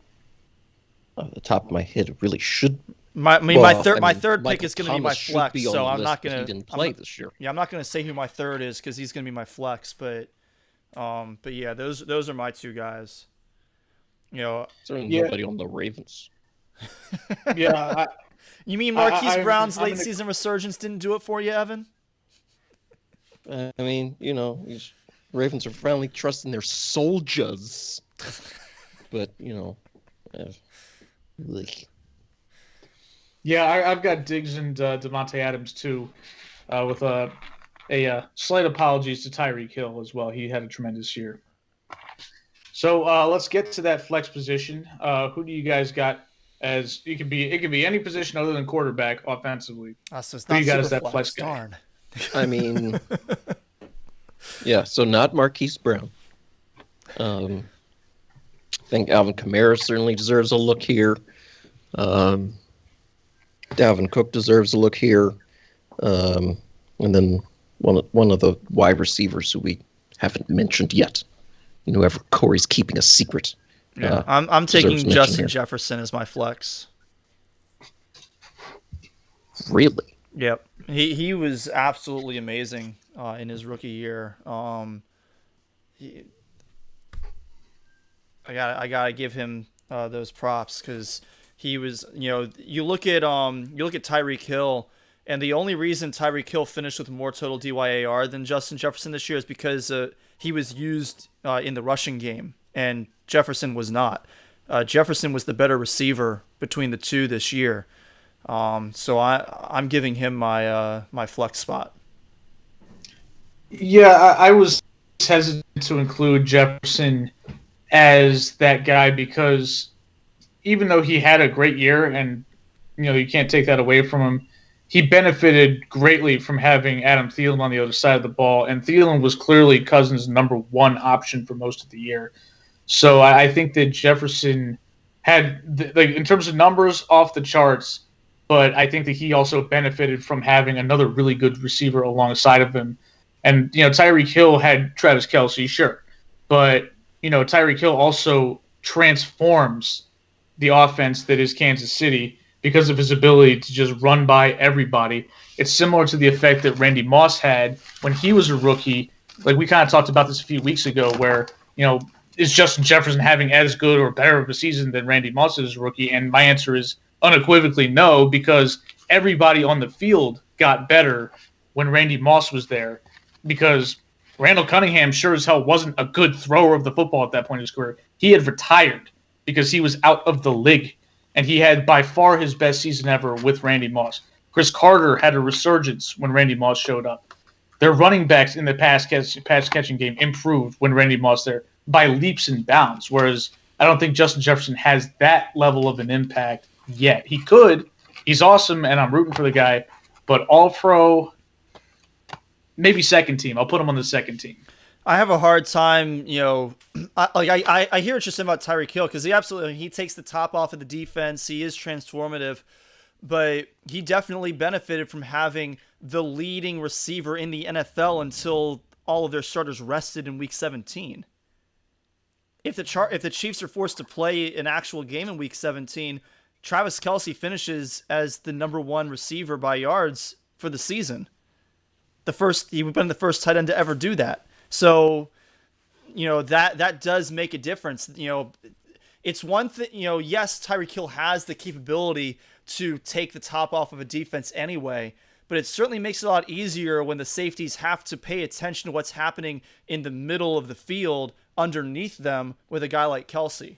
off the top of my head who really should. My third pick is going to be my flex, so I'm not going to. He didn't play this year. Yeah, I'm not going to say who my third is because he's going to be my flex, but yeah, those are my two guys. Certainly nobody on the Ravens. Yeah. You mean Marquise Brown's late season resurgence didn't do it for you, Evan? I mean, Ravens are finally trusting their soldiers. But, Yeah, I've got Diggs and Devontae Adams too, with a slight apologies to Tyreek Hill as well. He had a tremendous year. So let's get to that flex position. Who do you guys got as it could be any position other than quarterback offensively? So it's not you got as that flex guy? Darn. I mean, yeah. So not Marquise Brown. I think Alvin Kamara certainly deserves a look here. Dalvin Cook deserves a look here, and then one of the wide receivers who we haven't mentioned yet. Whoever Corey's keeping a secret. Yeah, I'm taking Justin Jefferson as my flex. Really? Yep. He was absolutely amazing in his rookie year. I gotta give him those props because he was. You look at Tyreek Hill, and the only reason Tyreek Hill finished with more total DYAR than Justin Jefferson this year is because he was used in the rushing game, and Jefferson was not. Jefferson was the better receiver between the two this year. So I'm giving him my flex spot. Yeah, I was hesitant to include Jefferson as that guy because even though he had a great year and you can't take that away from him, he benefited greatly from having Adam Thielen on the other side of the ball, and Thielen was clearly Cousins' number one option for most of the year. So I think that Jefferson had, in terms of numbers, off the charts, but I think that he also benefited from having another really good receiver alongside of him. And, Tyreek Hill had Travis Kelce, sure. But, Tyreek Hill also transforms the offense that is Kansas City because of his ability to just run by everybody. It's similar to the effect that Randy Moss had when he was a rookie. Like we kind of talked about this a few weeks ago where, is Justin Jefferson having as good or better of a season than Randy Moss as a rookie? And my answer is unequivocally no, because everybody on the field got better when Randy Moss was there because Randall Cunningham sure as hell wasn't a good thrower of the football at that point in his career. He had retired because he was out of the league, and he had by far his best season ever with Randy Moss. Chris Carter had a resurgence when Randy Moss showed up. Their running backs in the pass catching game improved when Randy Moss there by leaps and bounds, whereas I don't think Justin Jefferson has that level of an impact yet. He could. He's awesome, and I'm rooting for the guy, but all-pro, maybe second team. I'll put him on the second team. I have a hard time, I hear what you're saying about Tyreek Hill because he takes the top off of the defense. He is transformative, but he definitely benefited from having the leading receiver in the NFL until all of their starters rested in Week 17. If the Chiefs are forced to play an actual game in Week 17, Travis Kelce finishes as the number one receiver by yards for the season. He would have been the first tight end to ever do that. So, that does make a difference. It's one thing, yes, Tyreek Hill has the capability to take the top off of a defense anyway, but it certainly makes it a lot easier when the safeties have to pay attention to what's happening in the middle of the field underneath them with a guy like Kelce.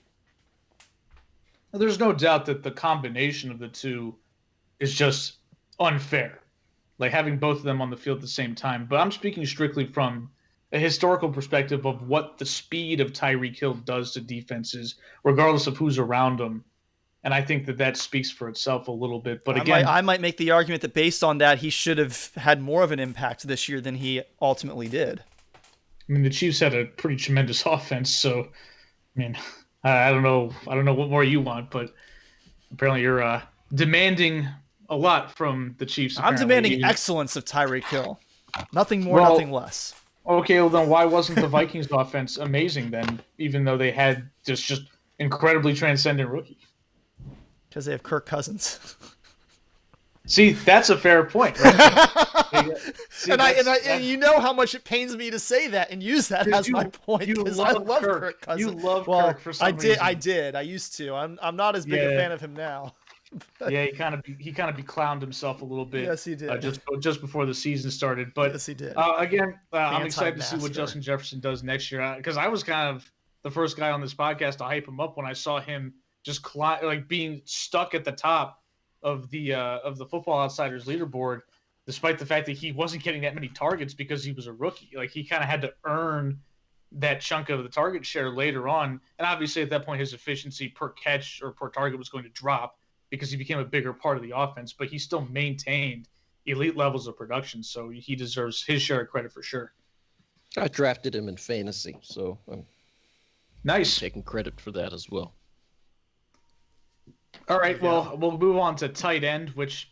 There's no doubt that the combination of the two is just unfair, like having both of them on the field at the same time. But I'm speaking strictly from a historical perspective of what the speed of Tyreek Hill does to defenses, regardless of who's around him. And I think that speaks for itself a little bit. But again, I might make the argument that based on that, he should have had more of an impact this year than he ultimately did. I mean, the Chiefs had a pretty tremendous offense, so I mean, I don't know what more you want, but apparently you're demanding a lot from the Chiefs. I'm demanding excellence of Tyreek Hill. Nothing more, nothing less. Okay, well then why wasn't the Vikings offense amazing then, even though they had just incredibly transcendent rookie? Because they have Kirk Cousins. See, that's a fair point. Right? See, and you know how much it pains me to say that and use that as my point because I love Kirk Cousins. You love Kirk for some reason. I did. I used to. I'm not as big a fan of him now. Yeah, he kind of beclowned himself a little bit. Yes, he did. Just before the season started. But yes, he did. Again, I'm excited to see what Justin Jefferson does next year because I was kind of the first guy on this podcast to hype him up when I saw him just being stuck at the top of the Football Outsiders leaderboard, despite the fact that he wasn't getting that many targets because he was a rookie. Like he kind of had to earn that chunk of the target share later on, and obviously at that point his efficiency per catch or per target was going to drop because he became a bigger part of the offense. But he still maintained elite levels of production, so he deserves his share of credit for sure. I drafted him in fantasy, so I'm taking credit for that as well. All right, well, we'll move on to tight end, which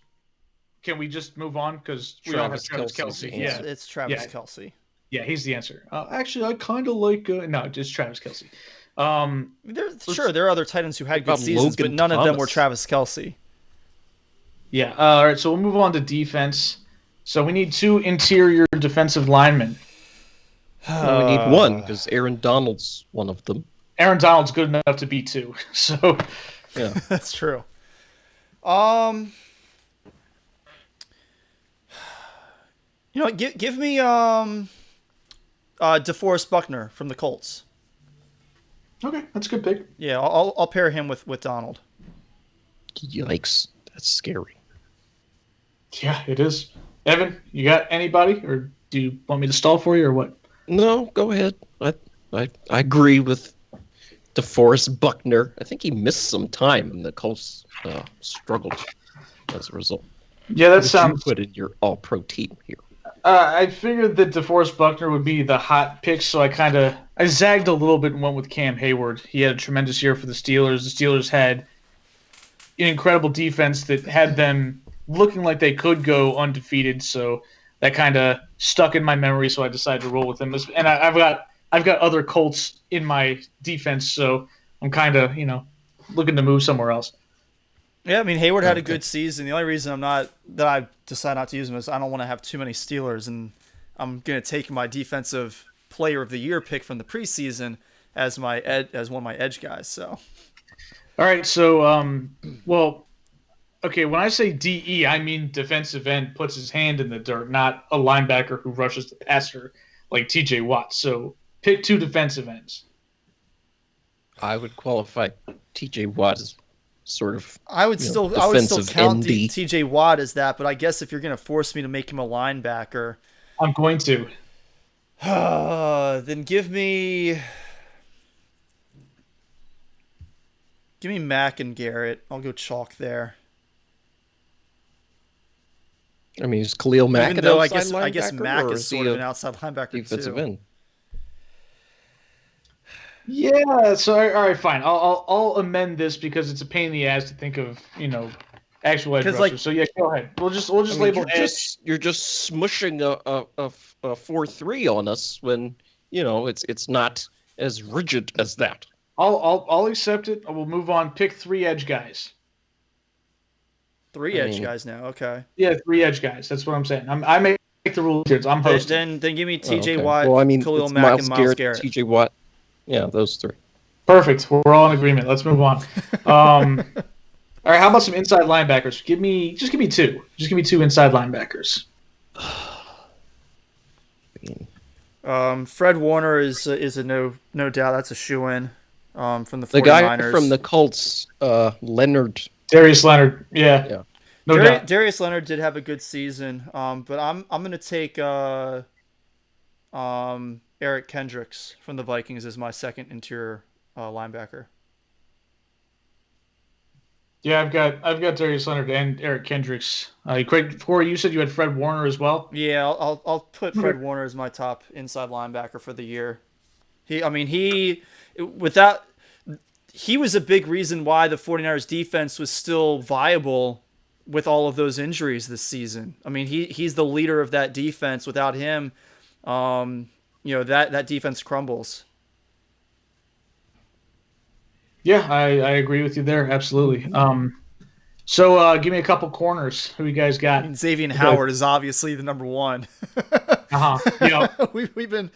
can we just move on? Because we all have Travis Kelce. Yeah, it's Travis Kelce. Yeah, he's the answer. Actually, I kind of like no, just Travis Kelce. There are other tight ends who had good seasons, but none of them were Travis Kelce. Yeah, all right, so we'll move on to defense. So we need 2 interior defensive linemen. We need one because Aaron Donald's one of them. Aaron Donald's good enough to be 2, so... Yeah, that's true. Give me DeForest Buckner from the Colts. Okay, that's a good pick. Yeah, I'll pair him with Donald. Yikes, that's scary. Yeah, it is. Evan, you got anybody, or do you want me to stall for you, or what? No, go ahead. I agree with DeForest Buckner. I think he missed some time, and the Colts struggled as a result. Yeah, that sounds. Put in your All-Pro team here. I figured that DeForest Buckner would be the hot pick, so I zagged a little bit and went with Cam Hayward. He had a tremendous year for the Steelers. The Steelers had an incredible defense that had them looking like they could go undefeated, so that kind of stuck in my memory. So I decided to roll with him. And I've got other Colts in my defense, so I'm kind of looking to move somewhere else. Yeah, I mean Hayward had a good season. The only reason I decided not to use him is I don't want to have too many Steelers, and I'm gonna take my defensive player of the year pick from the preseason as one of my edge guys. So, all right. So, okay. When I say DE, I mean defensive end puts his hand in the dirt, not a linebacker who rushes the passer. like T.J. Watt. So pick 2 defensive ends. I would qualify T.J. Watt as sort of. I would still defensive count ND. T.J. Watt as that, but I guess if you're going to force me to make him a linebacker, I'm going to. then give me Mack and Garrett. I'll go chalk there. I mean, is Khalil Mack Even an though outside I guess linebacker, Mack or is sort he of a an outside linebacker defensive too. end? Yeah. So all right, fine. I'll amend this because it's a pain in the ass to think of actual edge 'Cause, rushers. like- So yeah, go ahead. We'll just I mean, label you're edge. just smushing a 4-3 on us when it's not as rigid as that. I'll accept it. We'll move on. Pick 3 edge guys. 3 I edge mean- guys now. Okay. Yeah, 3 edge guys. That's what I'm saying. I make the rules here. I'm hosting. Then give me Oh, T.J. okay. Watt, Well, I mean, Khalil it's Mack, and Myles Garrett. T.J. Watt. Yeah, those 3. Perfect. We're all in agreement. Let's move on. All right. How about some inside linebackers? Give me 2. Just give me 2 inside linebackers. Fred Warner is a no doubt. That's a shoe-in from the 49ers. The guy from the Colts, Leonard. Darius Leonard. Yeah. No doubt. Darius Leonard did have a good season, but I'm gonna take Eric Kendricks from the Vikings as my second interior linebacker. Yeah, I've got Darius Leonard and Eric Kendricks. Corey, you said you had Fred Warner as well. Yeah, I'll put Fred Warner as my top inside linebacker for the year. He was a big reason why the 49ers defense was still viable with all of those injuries this season. I mean, he's the leader of that defense. Without him, that defense crumbles. Yeah, I agree with you there. Absolutely. So give me a couple corners. Who you guys got? I mean, Xavier Howard is obviously the number one. Yeah. we've been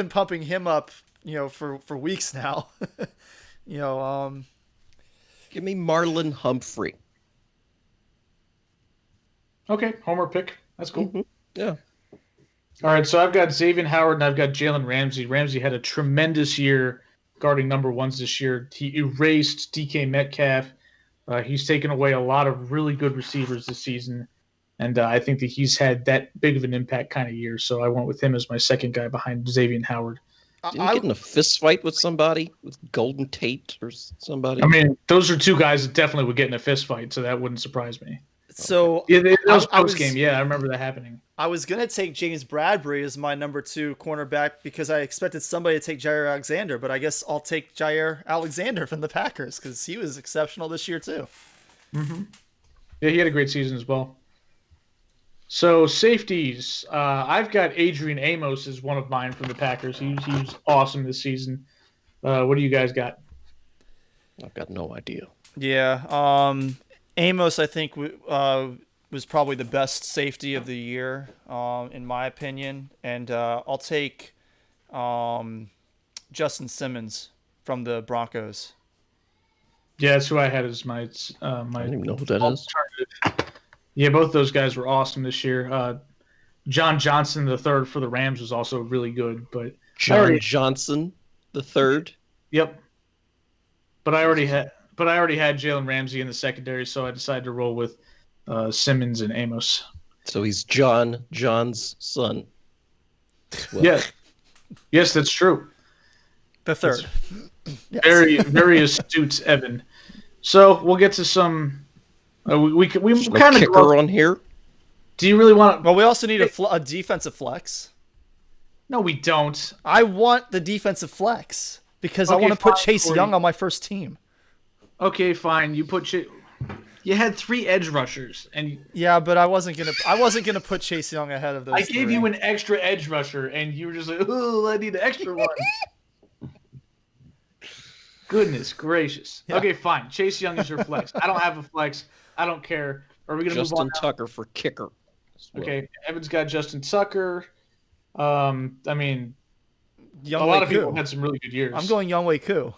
pumping him up, for weeks now. Give me Marlon Humphrey. Okay, homer pick. That's cool. Mm-hmm. Yeah. All right, so I've got Xavier Howard and I've got Jalen Ramsey. Ramsey had a tremendous year guarding number 1s this year. He erased DK Metcalf. He's taken away a lot of really good receivers this season, and I think that he's had that big of an impact kind of year. So I went with him as my second guy behind Xavier Howard. Didn't he get in a fist fight with somebody, with Golden Tate or somebody? I mean, those are 2 guys that definitely would get in a fist fight, so that wouldn't surprise me. So Yeah, that was post game. Yeah, I remember that happening. I was gonna take James Bradbury as my number 2 cornerback because I expected somebody to take Jair Alexander, but I guess I'll take Jair Alexander from the Packers because he was exceptional this year too. Mm-hmm. Yeah, he had a great season as well. So safeties, I've got Adrian Amos as one of mine from the Packers. He was awesome this season. What do you guys got? I've got no idea. Yeah, Amos I think was probably the best safety of the year, in my opinion, and I'll take Justin Simmons from the Broncos. Yeah, that's who I had as my. I don't even know who that is. Yeah, both those guys were awesome this year. John Johnson III for the Rams was also really good, but Johnson III. Yep. But I already had Jalen Ramsey in the secondary, so I decided to roll with Simmons and Amos. So he's John's son. Well. Yeah. Yes, that's true. The third. Yes. Very astute, Evan. So we'll get to some. We kind of kicker on here. Do you really want? Well, we also need a defensive flex. No, we don't. I want the defensive flex because I want to put Chase Young on my first team. Okay, fine. You had 3 edge rushers, and yeah, but I wasn't gonna put Chase Young ahead of those. I gave you an extra edge rusher, and you were just like, "Oh, I need an extra one." Goodness gracious. Yeah. Okay, fine. Chase Young is your flex. I don't have a flex. I don't care. Are we gonna move on? Justin Tucker for kicker. Well. Okay, Evan's got Justin Tucker. I mean, a lot of people had some really good years. I'm going Younghoe Koo.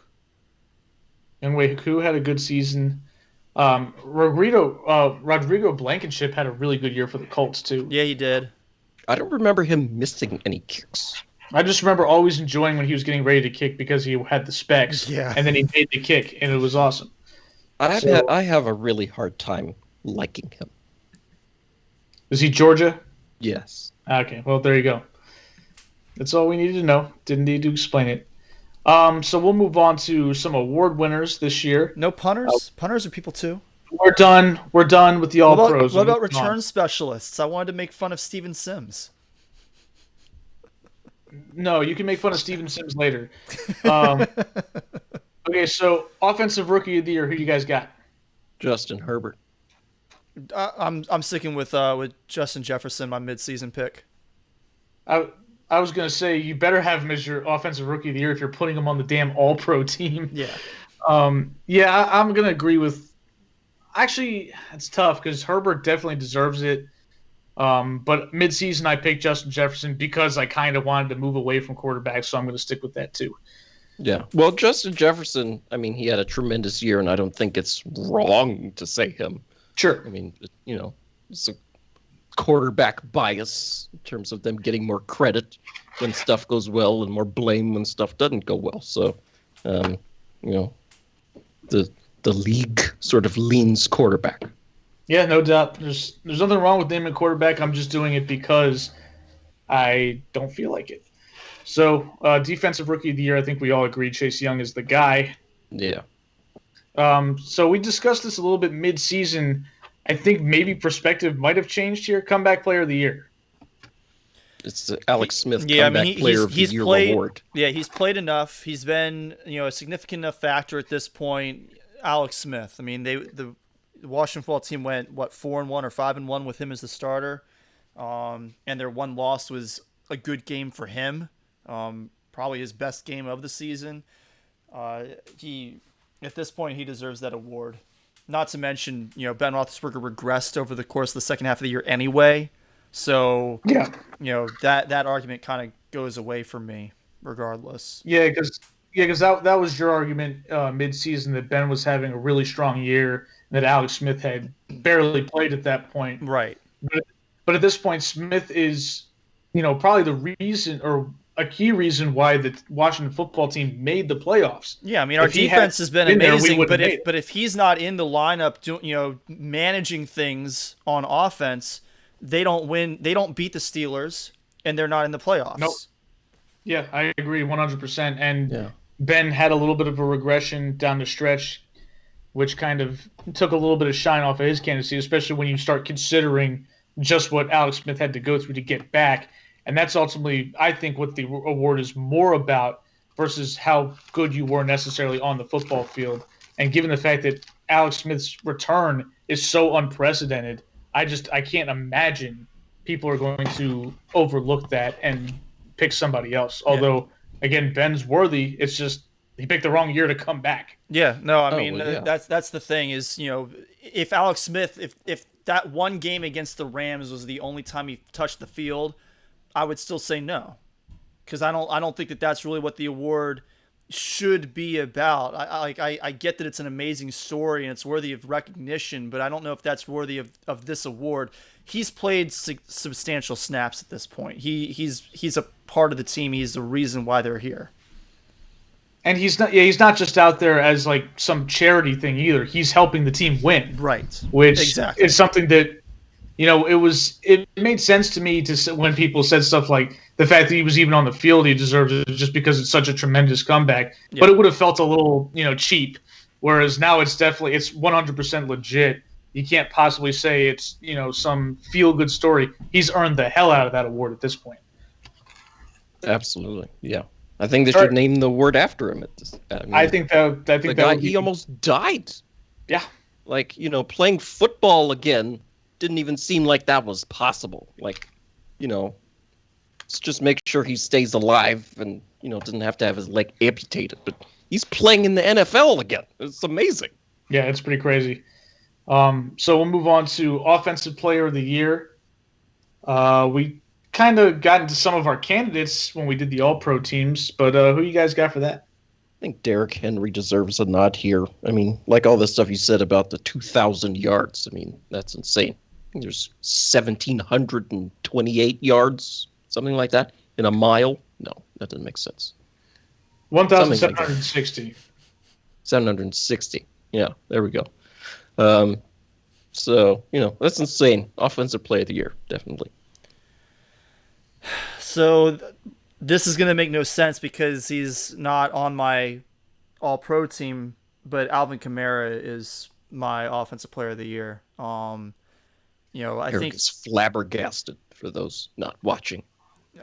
Younghoe Koo had a good season. Rodrigo Blankenship had a really good year for the Colts too. Yeah, he did. I don't remember him missing any kicks. I just remember always enjoying when he was getting ready to kick because he had the specs, Yeah. and then he made the kick, and it was awesome. I have a really hard time liking him. Is he Georgia? Yes. Okay, well, there you go. That's all we needed to know. Didn't need to explain it. So we'll move on to some award winners this year. No punters. Punters are people too. We're done. We're done with the All Pros. What about return specialists? I wanted to make fun of Steven Sims. No, you can make fun of Steven Sims later. Okay, so offensive rookie of the year. Who you guys got? Justin Herbert. I'm sticking with Justin Jefferson, my midseason pick. I was gonna say you better have him as your offensive rookie of the year if you're putting him on the damn All Pro team. Yeah. I'm gonna agree with. Actually, it's tough because Herbert definitely deserves it. But midseason, I picked Justin Jefferson because I kind of wanted to move away from quarterbacks, so I'm going to stick with that too. Yeah. Well, Justin Jefferson, I mean, he had a tremendous year, and I don't think it's wrong to say him. Sure. I mean, it's a quarterback bias in terms of them getting more credit when stuff goes well and more blame when stuff doesn't go well. So, the league sort of leans quarterback. Yeah, no doubt. There's nothing wrong with naming quarterback. I'm just doing it because I don't feel like it. So, defensive rookie of the year, I think we all agree Chase Young is the guy. Yeah. So we discussed this a little bit mid-season. I think maybe perspective might have changed here. Comeback player of the year. It's the Alex Smith comeback player of the year award. Yeah, he's played enough. He's been, a significant enough factor at this point. Alex Smith. I mean, the Washington football team went 4-1 or 5-1 with him as the starter, and their one loss was a good game for him. Probably his best game of the season. At this point, he deserves that award. Not to mention, Ben Roethlisberger regressed over the course of the second half of the year anyway. So, yeah, that argument kind of goes away for me, regardless. Yeah, because that was your argument mid-season that Ben was having a really strong year and that Alex Smith had barely played at that point. Right. But at this point, Smith is, probably the reason or a key reason why the Washington football team made the playoffs. Yeah, I mean, our defense has been amazing, but if he's not in the lineup, managing things on offense, they don't win. They don't beat the Steelers, and they're not in the playoffs. Nope. Yeah, I agree 100%. And Ben had a little bit of a regression down the stretch, which kind of took a little bit of shine off of his candidacy, especially when you start considering just what Alex Smith had to go through to get back. And that's ultimately, I think, what the award is more about versus how good you were necessarily on the football field. And given the fact that Alex Smith's return is so unprecedented, I can't imagine people are going to overlook that and pick somebody else. Although, again, Ben's worthy. It's just he picked the wrong year to come back. Yeah, no, I mean, that's the thing is, if Alex Smith, if that one game against the Rams was the only time he touched the field, I would still say no, because I don't think that that's really what the award should be about. I get that it's an amazing story and it's worthy of recognition, but I don't know if that's worthy of this award. He's played substantial snaps at this point. He's a part of the team. He's the reason why they're here. And he's not just out there as like some charity thing either. He's helping the team win. Right. Which is something that it made sense to me when people said stuff like the fact that he was even on the field, he deserves it just because it's such a tremendous comeback. Yeah. But it would have felt a little, cheap. Whereas now it's 100% legit. You can't possibly say it's, some feel good story. He's earned the hell out of that award at this point. Absolutely. Yeah. I think they should name the award after him. I think the guy, he almost died. Yeah. Like, playing football again didn't even seem like that was possible. Like, let's just make sure he stays alive and, doesn't have to have his leg amputated. But he's playing in the NFL again. It's amazing. Yeah, it's pretty crazy. So we'll move on to Offensive Player of the Year. We kind of got into some of our candidates when we did the All-Pro teams, but who you guys got for that? I think Derrick Henry deserves a nod here. I mean, like all the stuff you said about the 2,000 yards. I mean, that's insane. I think there's 1,728 yards, something like that, in a mile. No, that doesn't make sense. 1,760. 760. Yeah, there we go. So, that's insane. Offensive Player of the Year, definitely. So this is going to make no sense because he's not on my All-Pro team, but Alvin Kamara is my Offensive Player of the Year. I Eric think is flabbergasted for those not watching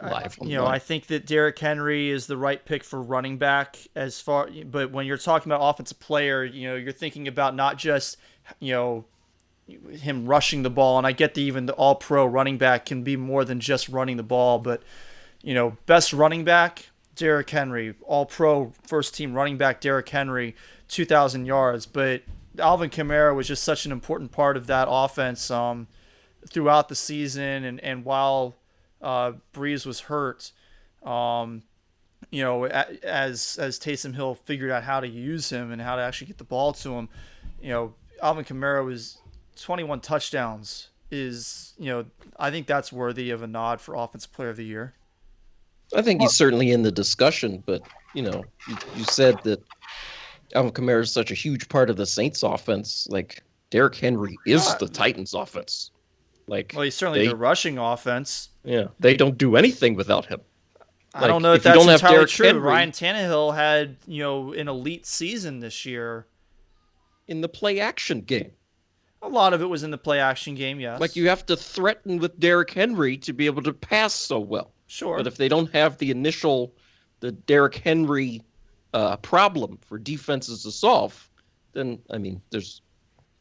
live. I think that Derrick Henry is the right pick for running back but when you're talking about offensive player, you're thinking about not just, him rushing the ball. And I get that even the all-pro running back can be more than just running the ball, but, best running back, Derrick Henry, all-pro first-team running back, Derrick Henry, 2,000 yards. But Alvin Kamara was just such an important part of that offense throughout the season. And while Breeze was hurt, as Taysom Hill figured out how to use him and how to actually get the ball to him, Alvin Kamara was 21 touchdowns I think that's worthy of a nod for Offensive Player of the Year. I think he's certainly in the discussion, but, you said that Alvin Kamara is such a huge part of the Saints offense. Like, Derrick Henry is the Titans offense. Well, he's certainly the rushing offense. Yeah, they don't do anything without him. I don't know if that's entirely true. Ryan Tannehill had, an elite season this year. In the play-action game. A lot of it was in the play-action game, yes. Like, you have to threaten with Derrick Henry to be able to pass so well. Sure. But if they don't have the Derrick Henry problem for defenses to solve, then, it's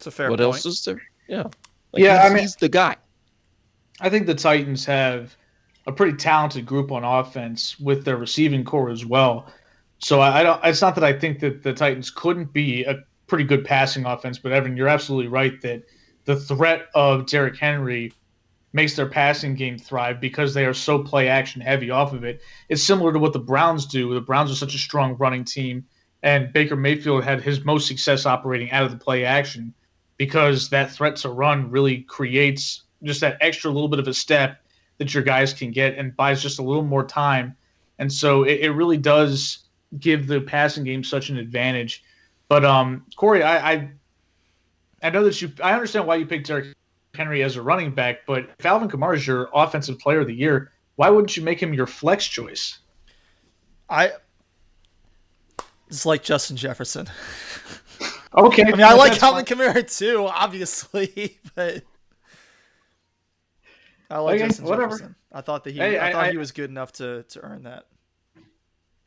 a fair point. What else is there? Yeah. He's the guy. I think the Titans have a pretty talented group on offense with their receiving core as well. So it's not that I think that the Titans couldn't be a pretty good passing offense, but Evan, you're absolutely right that the threat of Derrick Henry makes their passing game thrive because they are so play action heavy off of it. It's similar to what the Browns do. The Browns are such a strong running team, and Baker Mayfield had his most success operating out of the play action because that threat to run really creates just that extra little bit of a step that your guys can get and buys just a little more time. And so it really does give the passing game such an advantage. But Corey, I know that I understand why you picked Derrick Henry as a running back, but if Alvin Kamara is your Offensive Player of the Year, why wouldn't you make him your flex choice? It's like Justin Jefferson. Okay. I like Alvin Kamara too, obviously, but I like Justin Jefferson. I thought that he was good enough to earn that.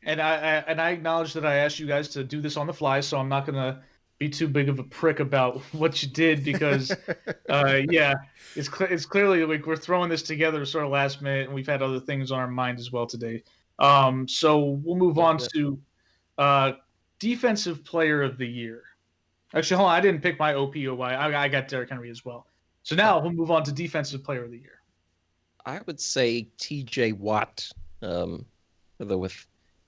And I acknowledge that I asked you guys to do this on the fly, so I'm not going to be too big of a prick about what you did because, it's clearly like we're throwing this together sort of last minute, and we've had other things on our mind as well today. So we'll move on to Defensive Player of the Year. Actually, hold on, I didn't pick my OPOY. I got Derrick Henry as well. So now we'll move on to Defensive Player of the Year. I would say T.J. Watt, although with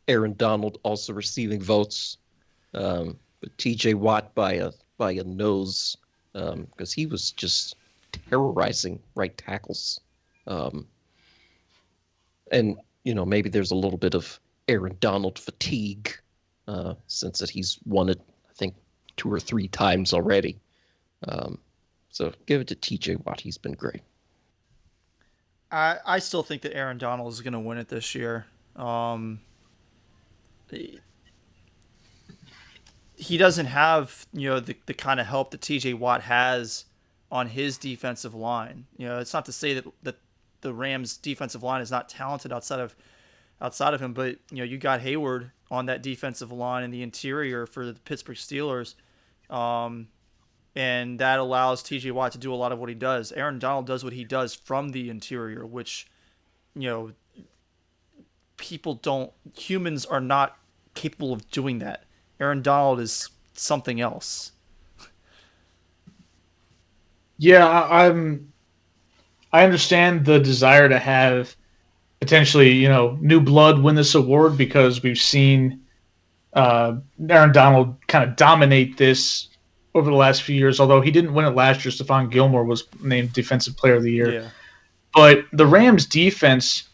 Aaron Donald also receiving votes, but T.J. Watt by a nose, because he was just terrorizing right tackles, and maybe there's a little bit of Aaron Donald fatigue, since that he's won it I think 2 or 3 times already. So give it to T.J. Watt. He's been great. I still think that Aaron Donald is going to win it this year. He doesn't have the kind of help that T.J. Watt has on his defensive line. It's not to say that the Rams' defensive line is not talented outside of him, but you got Hayward on that defensive line in the interior for the Pittsburgh Steelers. And that allows T.J. Watt to do a lot of what he does. Aaron Donald does what he does from the interior, which, humans are not capable of doing that. Aaron Donald is something else. Yeah, I understand the desire to have potentially, new blood win this award because we've seen Aaron Donald kind of dominate this over the last few years, although he didn't win it last year. Stephon Gilmore was named Defensive Player of the Year. Yeah. But the Rams' defense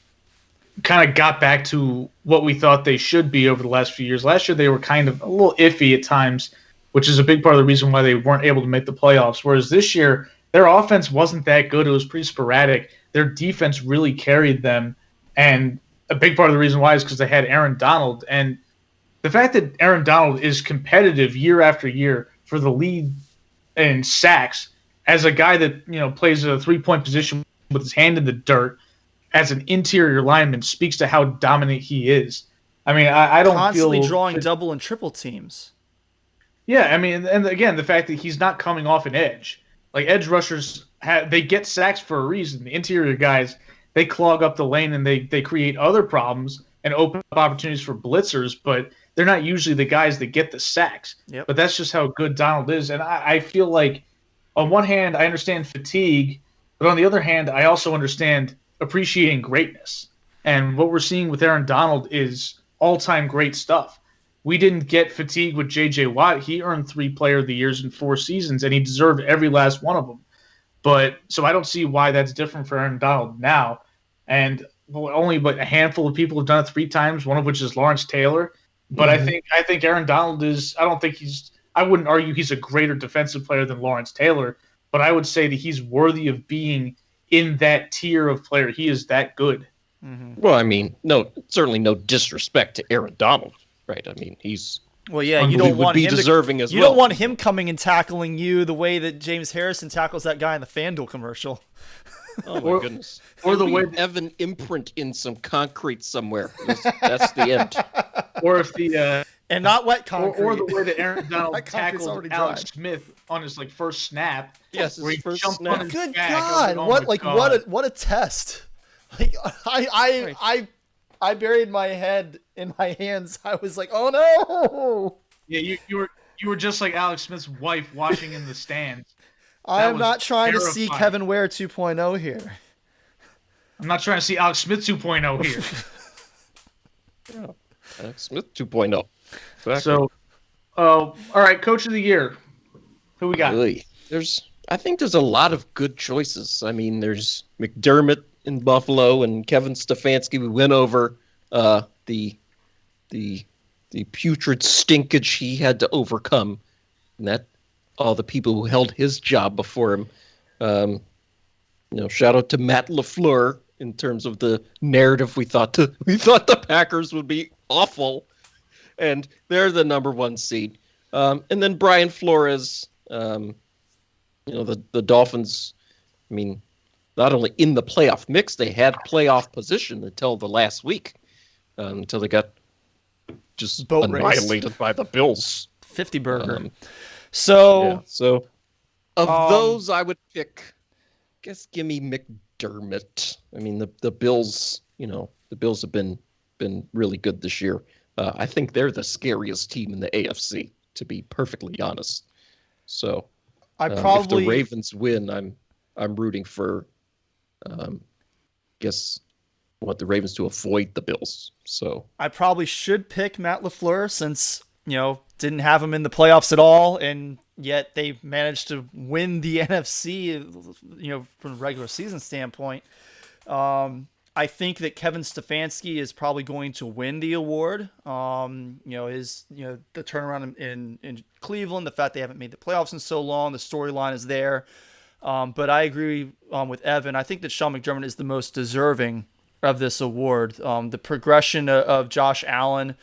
kind of got back to what we thought they should be over the last few years. Last year they were kind of a little iffy at times, which is a big part of the reason why they weren't able to make the playoffs. Whereas this year their offense wasn't that good. It was pretty sporadic. Their defense really carried them, and a big part of the reason why is because they had Aaron Donald. And the fact that Aaron Donald is competitive year after year for the lead in sacks as a guy that plays a 3-point position with his hand in the dirt as an interior lineman speaks to how dominant he is. I mean, I don't constantly feel drawing double and triple teams. Yeah, I mean, and again, the fact that he's not coming off an edge, like edge rushers, they get sacks for a reason. The interior guys, they clog up the lane and they create other problems and open up opportunities for blitzers, but they're not usually the guys that get the sacks. Yep. But that's just how good Donald is, and I feel like on one hand I understand fatigue, but on the other hand I also understand appreciating greatness. And what we're seeing with Aaron Donald is all-time great stuff. We didn't get fatigue with J.J. Watt. He earned 3 Player of the Years in 4 seasons, and he deserved every last one of them. But so I don't see why that's different for Aaron Donald now. And only but a handful of people have done it 3 times, one of which is Lawrence Taylor. But I think Aaron Donald is. I don't think he's. I wouldn't argue he's a greater defensive player than Lawrence Taylor, but I would say that he's worthy of being in that tier of player. He is that good. Mm-hmm. Well, I mean, certainly no disrespect to Aaron Donald, right? I mean, he's you don't want him deserving as well. You don't want him coming and tackling you the way that James Harrison tackles that guy in the FanDuel commercial. Oh my goodness! Or the way Evan imprint in some concrete somewhere. That's the end. Or if the and not wet concrete. Or the way that Aaron Donald tackled Alex dry. Smith on his first snap. Yes, where he first jumped snap. on his Good back. God! What a test! Like I buried my head in my hands. I was like, oh no! Yeah, you were just like Alex Smith's wife watching in the stands. I'm not trying terrifying. to see Kevin Ware 2.0 here. I'm not trying to see Alex Smith 2.0 here. Yeah, Alex Smith 2.0. Exactly. So, all right, Coach of the Year. Who we got? Really? I think there's a lot of good choices. I mean, there's McDermott in Buffalo and Kevin Stefanski. We went over the putrid stinkage he had to overcome, and that all the people who held his job before him. Shout out to Matt LaFleur in terms of the narrative. We thought the Packers would be awful, and they're the number 1 seed. And then Brian Flores. The Dolphins. I mean, not only in the playoff mix, they had playoff position until the last week, until they got just Boat annihilated by the Bills. 50 burger. So of those, I would pick. Give me McDermott. I mean, the Bills. The Bills have been really good this year. I think they're the scariest team in the AFC, to be perfectly honest. So, if the Ravens win, I'm rooting for. Want the Ravens to avoid the Bills. So I probably should pick Matt LaFleur since didn't have him in the playoffs at all, and yet they managed to win the NFC. From a regular season standpoint, I think that Kevin Stefanski is probably going to win the award. The turnaround in Cleveland, the fact they haven't made the playoffs in so long, the storyline is there. But I agree with Evan. I think that Sean McDermott is the most deserving of this award. The progression of Josh Allen,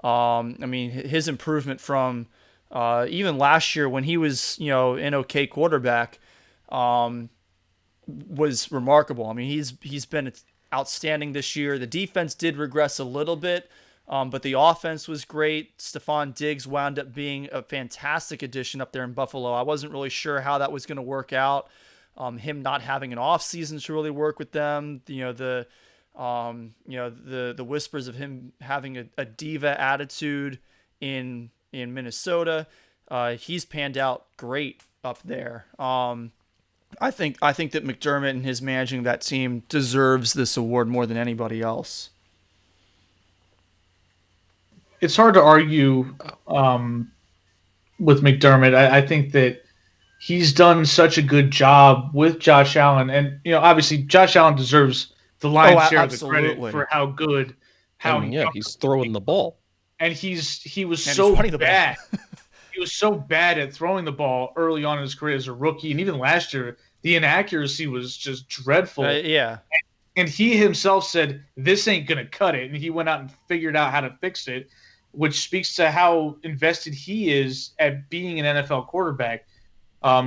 his improvement from even last year when he was, an okay quarterback, was remarkable. I mean, he's been outstanding this year. The defense did regress a little bit, but the offense was great. Stephon Diggs wound up being a fantastic addition up there in Buffalo. I wasn't really sure how that was going to work out. Him not having an off season to really work with them. The whispers of him having a diva attitude in Minnesota. He's panned out great up there. I think that McDermott and his managing that team deserves this award more than anybody else. It's hard to argue with McDermott. I think that he's done such a good job with Josh Allen, and obviously Josh Allen deserves the lion's share of the absolutely. credit for how good, he's throwing the ball. And he was And so he's bad. He was so bad at throwing the ball early on in his career as a rookie, and even last year, the inaccuracy was just dreadful. Yeah. And he himself said, "This ain't gonna cut it," and he went out and figured out how to fix it, which speaks to how invested he is at being an NFL quarterback.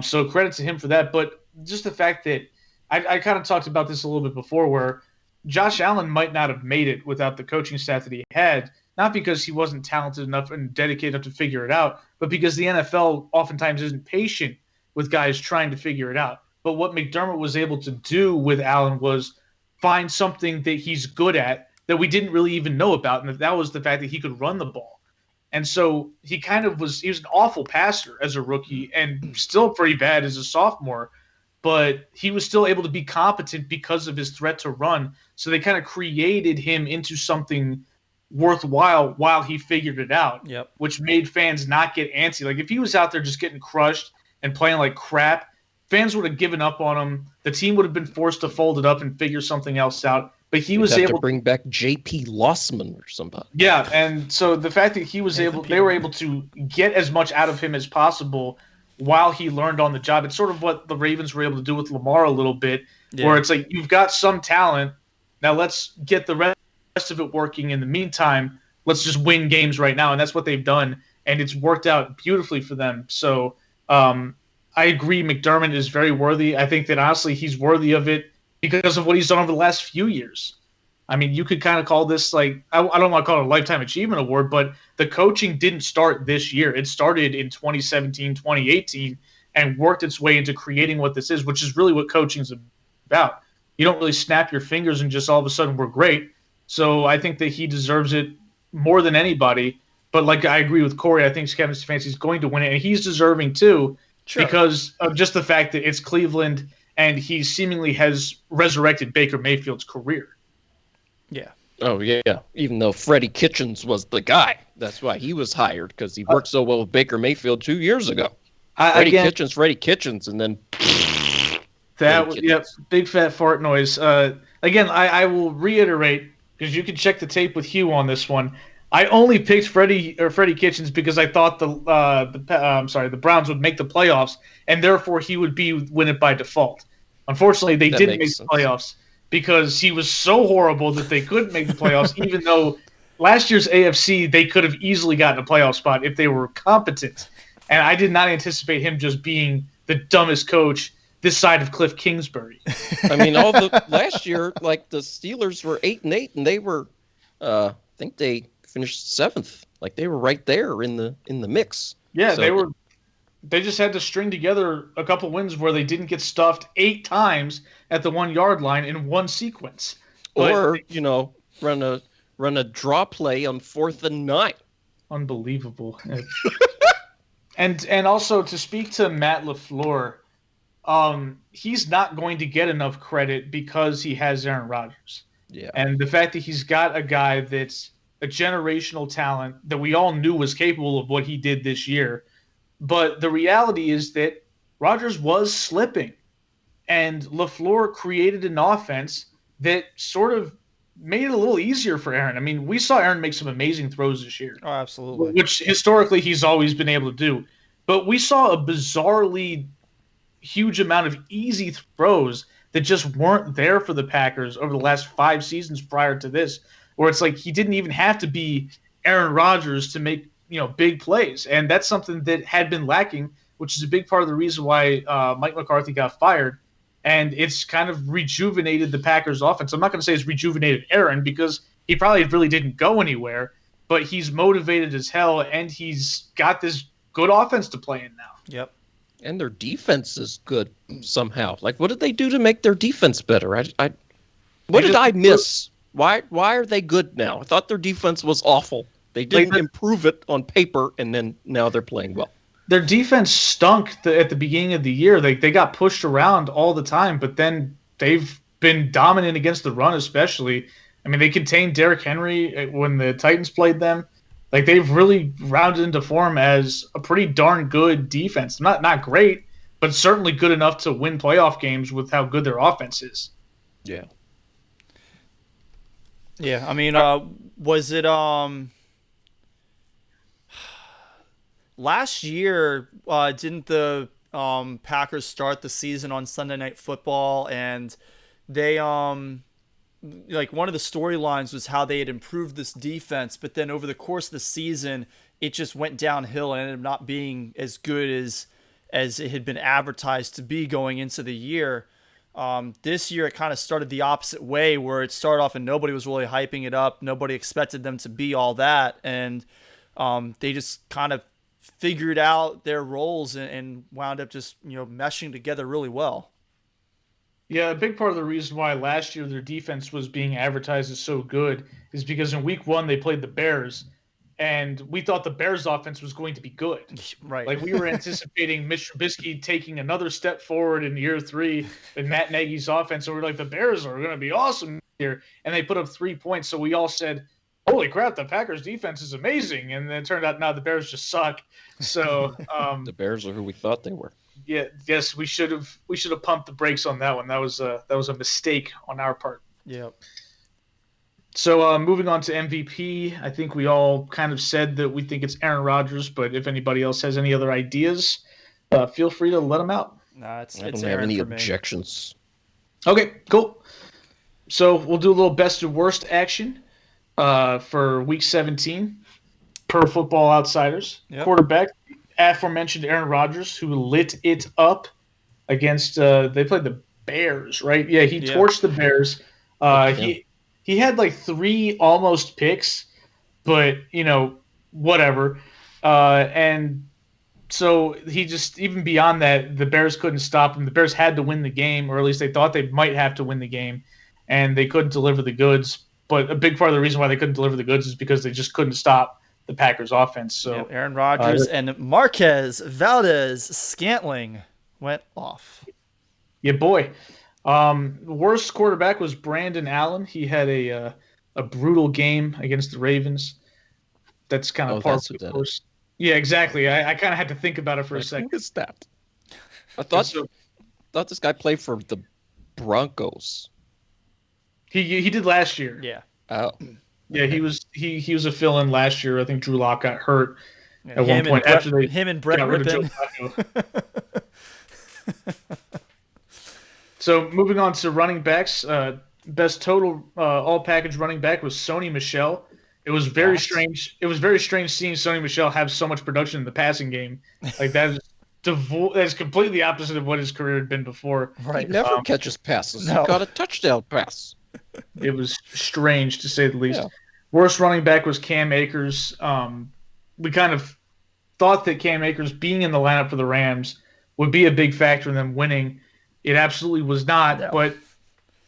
So credit to him for that. But just the fact that I kind of talked about this a little bit before, where Josh Allen might not have made it without the coaching staff that he had, not because he wasn't talented enough and dedicated enough to figure it out, but because the NFL oftentimes isn't patient with guys trying to figure it out. But what McDermott was able to do with Allen was find something that he's good at that we didn't really even know about, and that was the fact that he could run the ball. And so he was an awful passer as a rookie and still pretty bad as a sophomore, but he was still able to be competent because of his threat to run. So they kind of created him into something worthwhile while he figured it out, which made fans not get antsy. Like if he was out there just getting crushed and playing like crap, fans would have given up on him. The team would have been forced to fold it up and figure something else out. But he was able to bring back J.P. Lossman or somebody. Yeah, and so the fact that they were able to get as much out of him as possible while he learned on the job. It's sort of what the Ravens were able to do with Lamar a little bit, where it's like you've got some talent. Now let's get the rest of it working. In the meantime, let's just win games right now, and that's what they've done, and it's worked out beautifully for them. So I agree, McDermott is very worthy. I think that honestly he's worthy of it because of what he's done over the last few years. I mean, you could kind of call this like, I don't want to call it a Lifetime Achievement Award, but the coaching didn't start this year. It started in 2017, 2018, and worked its way into creating what this is, which is really what coaching is about. You don't really snap your fingers and just all of a sudden we're great. So I think that he deserves it more than anybody. But like I agree with Corey, I think Kevin Stefanski's going to win it, and he's deserving too, because of just the fact that it's Cleveland and he seemingly has resurrected Baker Mayfield's career. Yeah. Oh, yeah. Even though Freddie Kitchens was the guy. That's why he was hired, because he worked so well with Baker Mayfield 2 years ago. Freddie Kitchens, and then... Big fat fart noise. Again, I will reiterate, because you can check the tape with Hugh on this one. I only picked Freddie Kitchens because I thought the Browns would make the playoffs, and therefore he would win it by default. Unfortunately, they didn't make the playoffs because he was so horrible that they couldn't make the playoffs, even though last year's AFC, they could have easily gotten a playoff spot if they were competent. And I did not anticipate him just being the dumbest coach this side of Cliff Kingsbury. I mean, last year, like the Steelers were 8-8, and they were, I think they finished 7th. Like they were right there in the mix. Yeah, so they just had to string together a couple wins where they didn't get stuffed 8 times at the 1-yard line in one sequence. Or, run a draw play on 4th and 9. Unbelievable. and also to speak to Matt LaFleur, he's not going to get enough credit because he has Aaron Rodgers. Yeah. And the fact that he's got a guy that's a generational talent that we all knew was capable of what he did this year. But the reality is that Rodgers was slipping, and LaFleur created an offense that sort of made it a little easier for Aaron. I mean, we saw Aaron make some amazing throws this year. Oh, absolutely. Which historically he's always been able to do. But we saw a bizarrely huge amount of easy throws that just weren't there for the Packers over the last 5 seasons prior to this, where it's like he didn't even have to be Aaron Rodgers to make big plays. And that's something that had been lacking, which is a big part of the reason why Mike McCarthy got fired. And it's kind of rejuvenated the Packers offense. I'm not going to say it's rejuvenated Aaron because he probably really didn't go anywhere, but he's motivated as hell, and he's got this good offense to play in now. Yep. And their defense is good somehow. Like, what did they do to make their defense better? What did I miss? Why are they good now? I thought their defense was awful. They didn't improve it on paper, and then now they're playing well. Their defense stunk at the beginning of the year. They got pushed around all the time, but then they've been dominant against the run, especially. I mean, they contained Derrick Henry when the Titans played them. Like, they've really rounded into form as a pretty darn good defense. Not great, but certainly good enough to win playoff games with how good their offense is. Yeah. Yeah, I mean, was it last year? Didn't the Packers start the season on Sunday Night Football, and they like one of the storylines was how they had improved this defense, but then over the course of the season, it just went downhill and ended up not being as good as it had been advertised to be going into the year. This year, it kind of started the opposite way, where it started off and nobody was really hyping it up. Nobody expected them to be all that, and they just kind of figured out their roles and wound up just meshing together really well. Yeah, a big part of the reason why last year their defense was being advertised as so good is because in week 1 they played the Bears, and we thought the Bears offense was going to be good. Right. Like we were anticipating Mitch Trubisky taking another step forward in year 3 in Matt Nagy's offense. So we're like, the Bears are going to be awesome here. And they put up 3 points. So we all said, holy crap, the Packers defense is amazing. And then it turned out, now the Bears just suck. So The Bears are who we thought they were. yeah, yes, we should have pumped the brakes on that one. That was a mistake on our part. Yep. So moving on to MVP, I think we all kind of said that we think it's Aaron Rodgers, but if anybody else has any other ideas, feel free to let them out. Nah, I it's don't have Aaron any for me. objections. Okay, cool. So we'll do a little best and worst action for Week 17 per Football Outsiders. Yep. Quarterback, aforementioned Aaron Rodgers, who lit it up against they played the Bears, right? Yeah, he torched the Bears. He had like 3 almost picks, but whatever. And so he just, even beyond that, the Bears couldn't stop him. The Bears had to win the game, or at least they thought they might have to win the game, and they couldn't deliver the goods. But a big part of the reason why they couldn't deliver the goods is because they just couldn't stop the Packers offense. So Aaron Rodgers and Marquez Valdez-Scantling went off. Yeah, boy. Worst quarterback was Brandon Allen. He had a brutal game against the Ravens. That's kind of part of the course. Yeah, exactly. I kind of had to think about it for a second. Who is that? I thought this guy played for the Broncos. He did last year. Yeah. Oh. Yeah, he was a fill-in last year. I think Drew Lock got hurt at one point him and Brett Rippon. So moving on to running backs, best total all-package running back was Sony Michel. It was very strange. It was very strange seeing Sony Michel have so much production in the passing game. Like that is completely opposite of what his career had been before. Right. He never catches passes. No. He got a touchdown pass. It was strange, to say the least. Yeah. Worst running back was Cam Akers. We kind of thought that Cam Akers being in the lineup for the Rams would be a big factor in them winning. It absolutely was not. No. But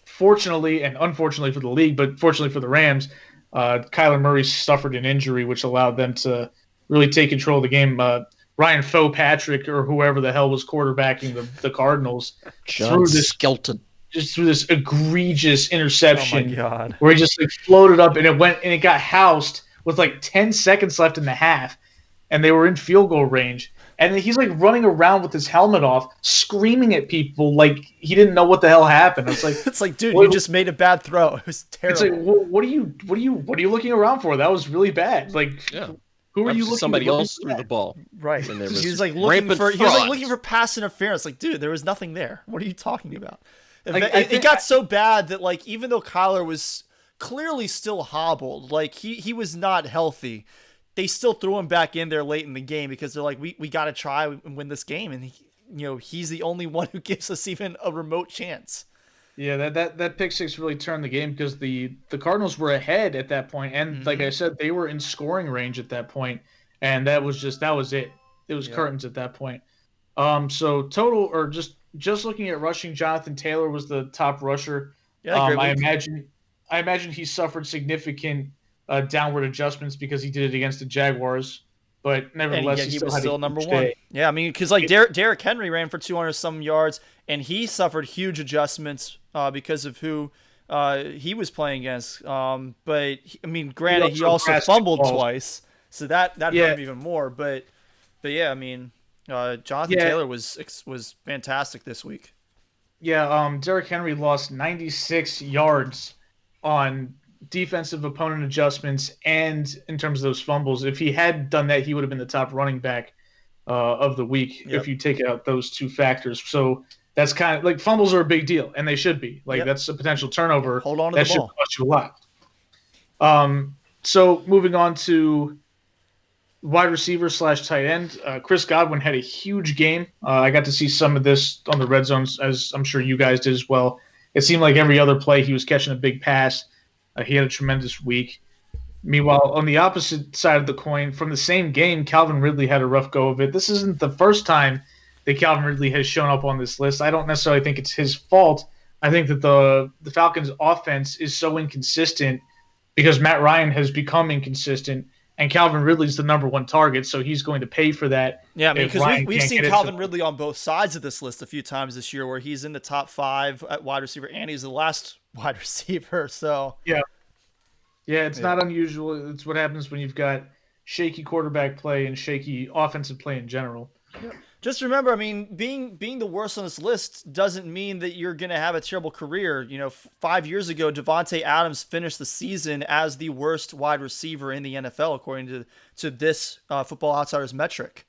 fortunately, and unfortunately for the league, but fortunately for the Rams, Kyler Murray suffered an injury, which allowed them to really take control of the game. Ryan Fitzpatrick, or whoever the hell was quarterbacking the Cardinals, threw this egregious interception. Oh my God. Where he just floated up and it got housed with 10 seconds left in the half, and they were in field goal range. And then he's running around with his helmet off, screaming at people like he didn't know what the hell happened. It's like, dude, you just made a bad throw. It was terrible. It's like, what are you looking around for? That was really bad. Who are you looking? Somebody else threw the ball. Right. He was looking for pass interference. Like, dude, there was nothing there. What are you talking about? It got so bad that even though Kyler was clearly still hobbled, he was not healthy, they still threw him back in there late in the game because they're like, we got to try and win this game, and he's the only one who gives us even a remote chance. Yeah, that pick six really turned the game because the Cardinals were ahead at that point, and like I said, they were in scoring range at that point, and that was it. It was curtains at that point. So total, or just looking at rushing, Jonathan Taylor was the top rusher. Yeah, I imagine he suffered significant downward adjustments because he did it against the Jaguars, but nevertheless, he was still number one. Yeah, I mean, because Derrick Henry ran for 200-some yards, and he suffered huge adjustments because of who he was playing against. But I mean, granted, he also fumbled twice, so that hurt him even more. But yeah, I mean, Jonathan Taylor was fantastic this week. Yeah, Derrick Henry lost 96 yards on defensive opponent adjustments and in terms of those fumbles. If he had done that, he would have been the top running back of the week if Yep. you take out those two factors. So that's kind of like fumbles are a big deal, and they should be. Like Yep. that's a potential turnover Hold on to that the should ball. cost you a lot. So moving on to wide receiver / tight end, Chris Godwin had a huge game. I got to see some of this on the red zones, as I'm sure you guys did as well. It seemed like every other play he was catching a big pass. He had a tremendous week. Meanwhile, on the opposite side of the coin, from the same game, Calvin Ridley had a rough go of it. This isn't the first time that Calvin Ridley has shown up on this list. I don't necessarily think it's his fault. I think that the Falcons' offense is so inconsistent because Matt Ryan has become inconsistent, and Calvin Ridley's the number one target, so he's going to pay for that. Yeah, I mean, because we've seen get Calvin Ridley on both sides of this list a few times this year, where he's in the top 5 at wide receiver, and he's the last wide receiver. So yeah, it's not unusual. It's what happens when you've got shaky quarterback play and shaky offensive play in general. just remember, I mean, being the worst on this list doesn't mean that you're going to have a terrible career. You know, 5 years ago, Devontae Adams finished the season as the worst wide receiver in the NFL, according to this Football Outsiders metric.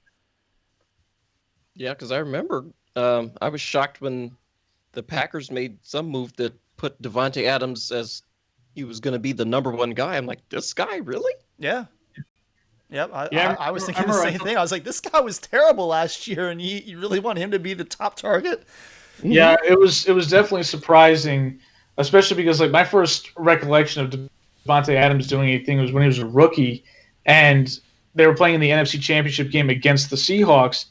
Yeah, because I remember I was shocked when the Packers made some move that put Devontae Adams as he was going to be the number one guy. I'm like, this guy, really? Yeah. Yep. I was thinking I the same thing. I was like, this guy was terrible last year, and you really want him to be the top target? Yeah, it was definitely surprising, especially because like my first recollection of Devontae Adams doing anything was when he was a rookie, and they were playing in the NFC Championship game against the Seahawks,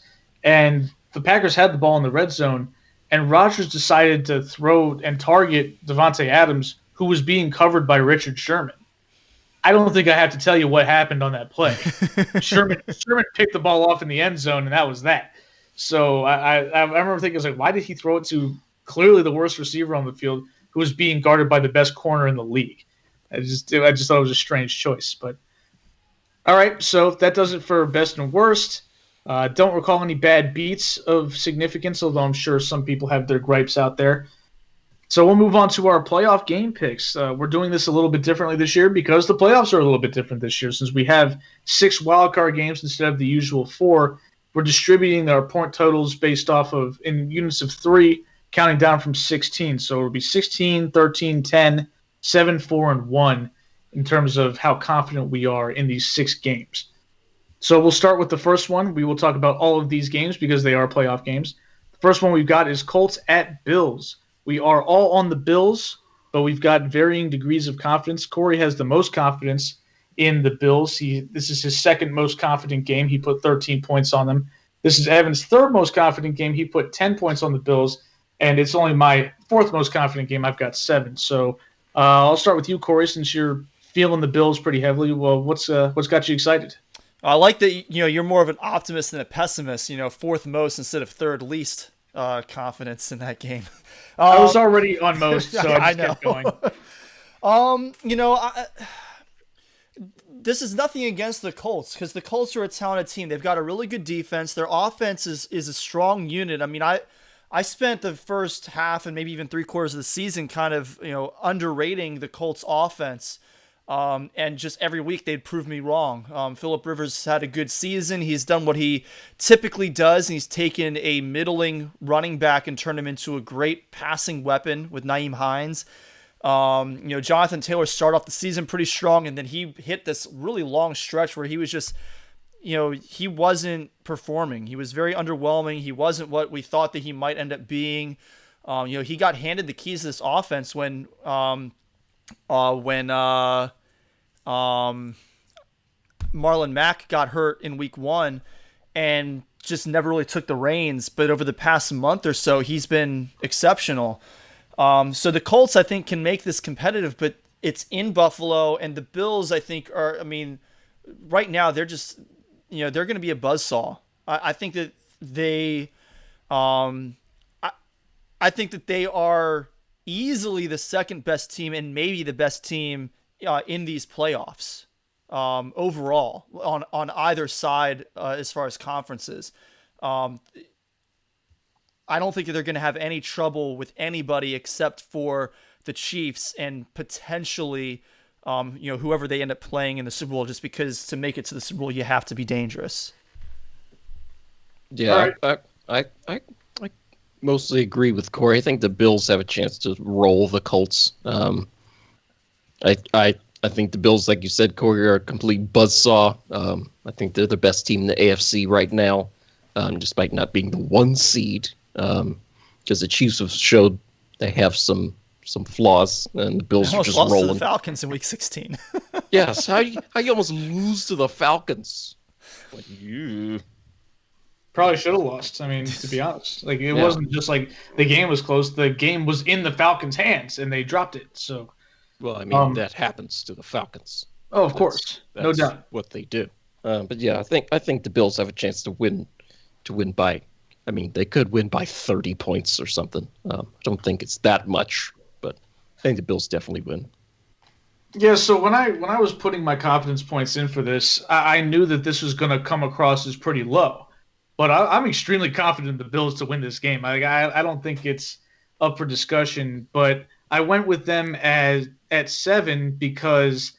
and the Packers had the ball in the red zone, and Rodgers decided to throw and target Devontae Adams, who was being covered by Richard Sherman. I don't think I have to tell you what happened on that play. Sherman picked the ball off in the end zone, and that was that. So I remember thinking, I was like, why did he throw it to clearly the worst receiver on the field, who was being guarded by the best corner in the league? I just thought it was a strange choice. But all right, so that does it for best and worst. Don't recall any bad beats of significance, although I'm sure some people have their gripes out there. So we'll move on to our playoff game picks. We're doing this a little bit differently this year because the playoffs are a little bit different this year. Since we have 6 wildcard games instead of the usual 4, we're distributing our point totals based off of in units of 3, counting down from 16. So it'll be 16, 13, 10, 7, 4, and 1 in terms of how confident we are in these 6 games. So we'll start with the first one. We will talk about all of these games because they are playoff games. The first one we've got is Colts at Bills. We are all on the Bills, but we've got varying degrees of confidence. Corey has the most confidence in the Bills. This is his second most confident game. He put 13 points on them. This is Evan's third most confident game. He put 10 points on the Bills, and it's only my fourth most confident game. I've got 7. So I'll start with you, Corey, since you're feeling the Bills pretty heavily. Well, what's got you excited? I like that you're more of an optimist than a pessimist. Fourth most instead of third least confidence in that game. I was already on most, so I just kept going. This is nothing against the Colts because the Colts are a talented team. They've got a really good defense. Their offense is a strong unit. I mean, I spent the first half and maybe even 3/4 of the season kind of underrating the Colts offense. And just every week they'd prove me wrong. Phillip Rivers had a good season. He's done what he typically does, and he's taken a middling running back and turned him into a great passing weapon with Nyheim Hines. Jonathan Taylor started off the season pretty strong, and then he hit this really long stretch where he was just, he wasn't performing. He was very underwhelming. He wasn't what we thought that he might end up being. He got handed the keys to this offense when Marlon Mack got hurt in week 1 and just never really took the reins. But over the past month or so, he's been exceptional. So the Colts, I think, can make this competitive, but it's in Buffalo, and the Bills, I think, right now they're just, they're going to be a buzzsaw. I think that they, I think that they are easily the second best team and maybe the best team in these playoffs overall on either side as far as conferences. I don't think that they're going to have any trouble with anybody except for the Chiefs and potentially whoever they end up playing in the Super Bowl, just because to make it to the Super Bowl, you have to be dangerous. Yeah, I mostly agree with Corey. I think the Bills have a chance to roll the Colts. I think the Bills, like you said, Corey, are a complete buzzsaw. I think they're the best team in the AFC right now, despite not being the 1 seed. Because the Chiefs have showed they have some flaws, and the Bills are just lost rolling. To the Falcons in Week 16. Yes, how you almost lose to the Falcons? Like you. Probably should have lost. I mean, to be honest, like it wasn't just like the game was close. The game was in the Falcons' hands, and they dropped it. So, well, I mean, that happens to the Falcons. Oh, of course, no doubt. What they do. But yeah, I think the Bills have a chance to win by. I mean, they could win by 30 points or something. I don't think it's that much, but I think the Bills definitely win. Yeah, so when I was putting my confidence points in for this, I knew that this was going to come across as pretty low. But I'm extremely confident in the Bills to win this game. I don't think it's up for discussion, but I went with them at 7 because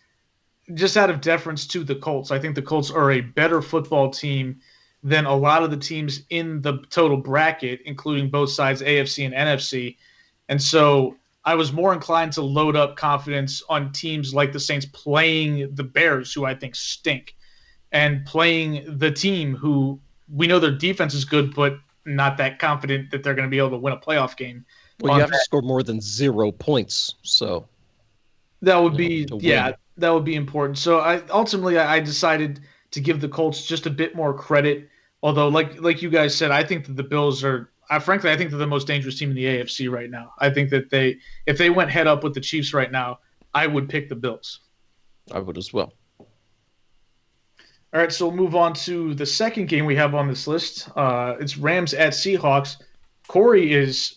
just out of deference to the Colts. I think the Colts are a better football team than a lot of the teams in the total bracket, including both sides, AFC and NFC. And so I was more inclined to load up confidence on teams like the Saints playing the Bears, who I think stink, and playing the team who – we know their defense is good, but not that confident that they're going to be able to win a playoff game. Well, you have to score more than 0 points, so that would that would be important. So I decided to give the Colts just a bit more credit. Although, like you guys said, I think that the Bills are. Frankly, I think they're the most dangerous team in the AFC right now. I think that if they went head up with the Chiefs right now, I would pick the Bills. I would as well. All right, so we'll move on to the second game we have on this list. It's Rams at Seahawks. Corey is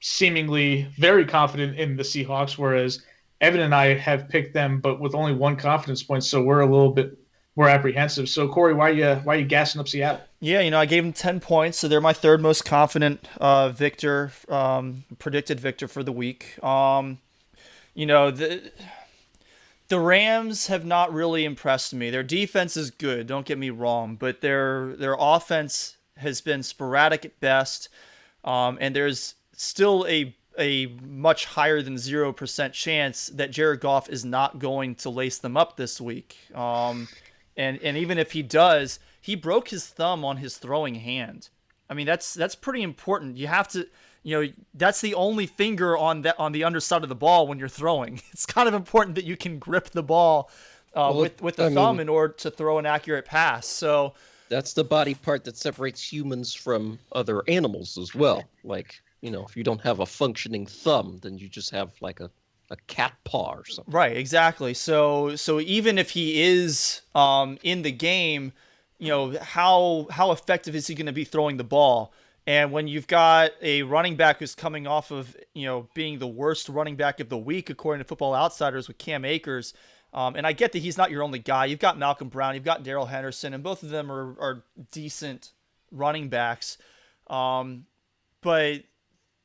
seemingly very confident in the Seahawks, whereas Evan and I have picked them, but with only 1 confidence point, so we're a little bit more apprehensive. So, Corey, why are you gassing up Seattle? Yeah, I gave them 10 points, so they're my 3rd most confident victor, predicted victor for the week. The Rams have not really impressed me. Their defense is good, don't get me wrong, but their offense has been sporadic at best, and there's still a much higher than 0% chance that Jared Goff is not going to lace them up this week. And even if he does, he broke his thumb on his throwing hand. I mean, that's pretty important. You have to. That's the only finger on the underside of the ball when you're throwing. It's kind of important that you can grip the ball with the thumb in order to throw an accurate pass. So that's the body part that separates humans from other animals as well. Like, if you don't have a functioning thumb, then you just have like a cat paw or something. Right, exactly. So even if he is in the game, how effective is he going to be throwing the ball? And when you've got a running back who's coming off of, being the worst running back of the week, according to Football Outsiders, with Cam Akers, and I get that he's not your only guy. You've got Malcolm Brown, you've got Darrell Henderson, and both of them are decent running backs. But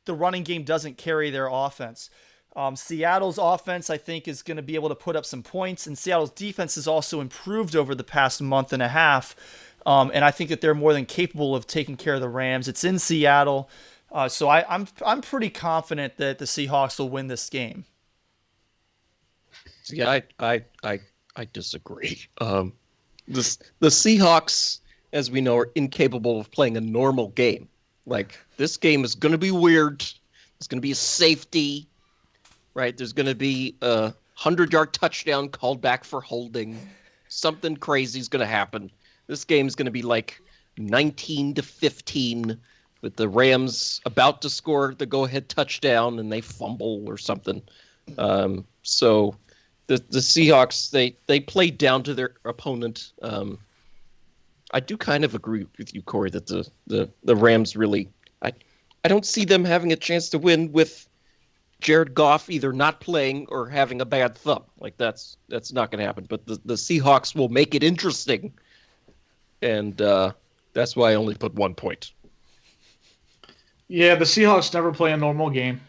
the running game doesn't carry their offense. Seattle's offense, I think, is going to be able to put up some points, and Seattle's defense has also improved over the past month and a half. And I think that they're more than capable of taking care of the Rams. It's in Seattle, so I'm pretty confident that the Seahawks will win this game. Yeah, I disagree. The Seahawks, as we know, are incapable of playing a normal game. Like, this game is going to be weird. It's going to be a safety, right? There's going to be a 100-yard touchdown called back for holding. Something crazy is going to happen. This game is going to be like 19-15 with the Rams about to score the go-ahead touchdown and they fumble or something. So the Seahawks, they play down to their opponent. I do kind of agree with you, Corey, that the Rams really I don't see them having a chance to win with Jared Goff either not playing or having a bad thumb. Like that's not going to happen. But the Seahawks will make it interesting. And that's why I only put 1 point. Yeah, the Seahawks never play a normal game.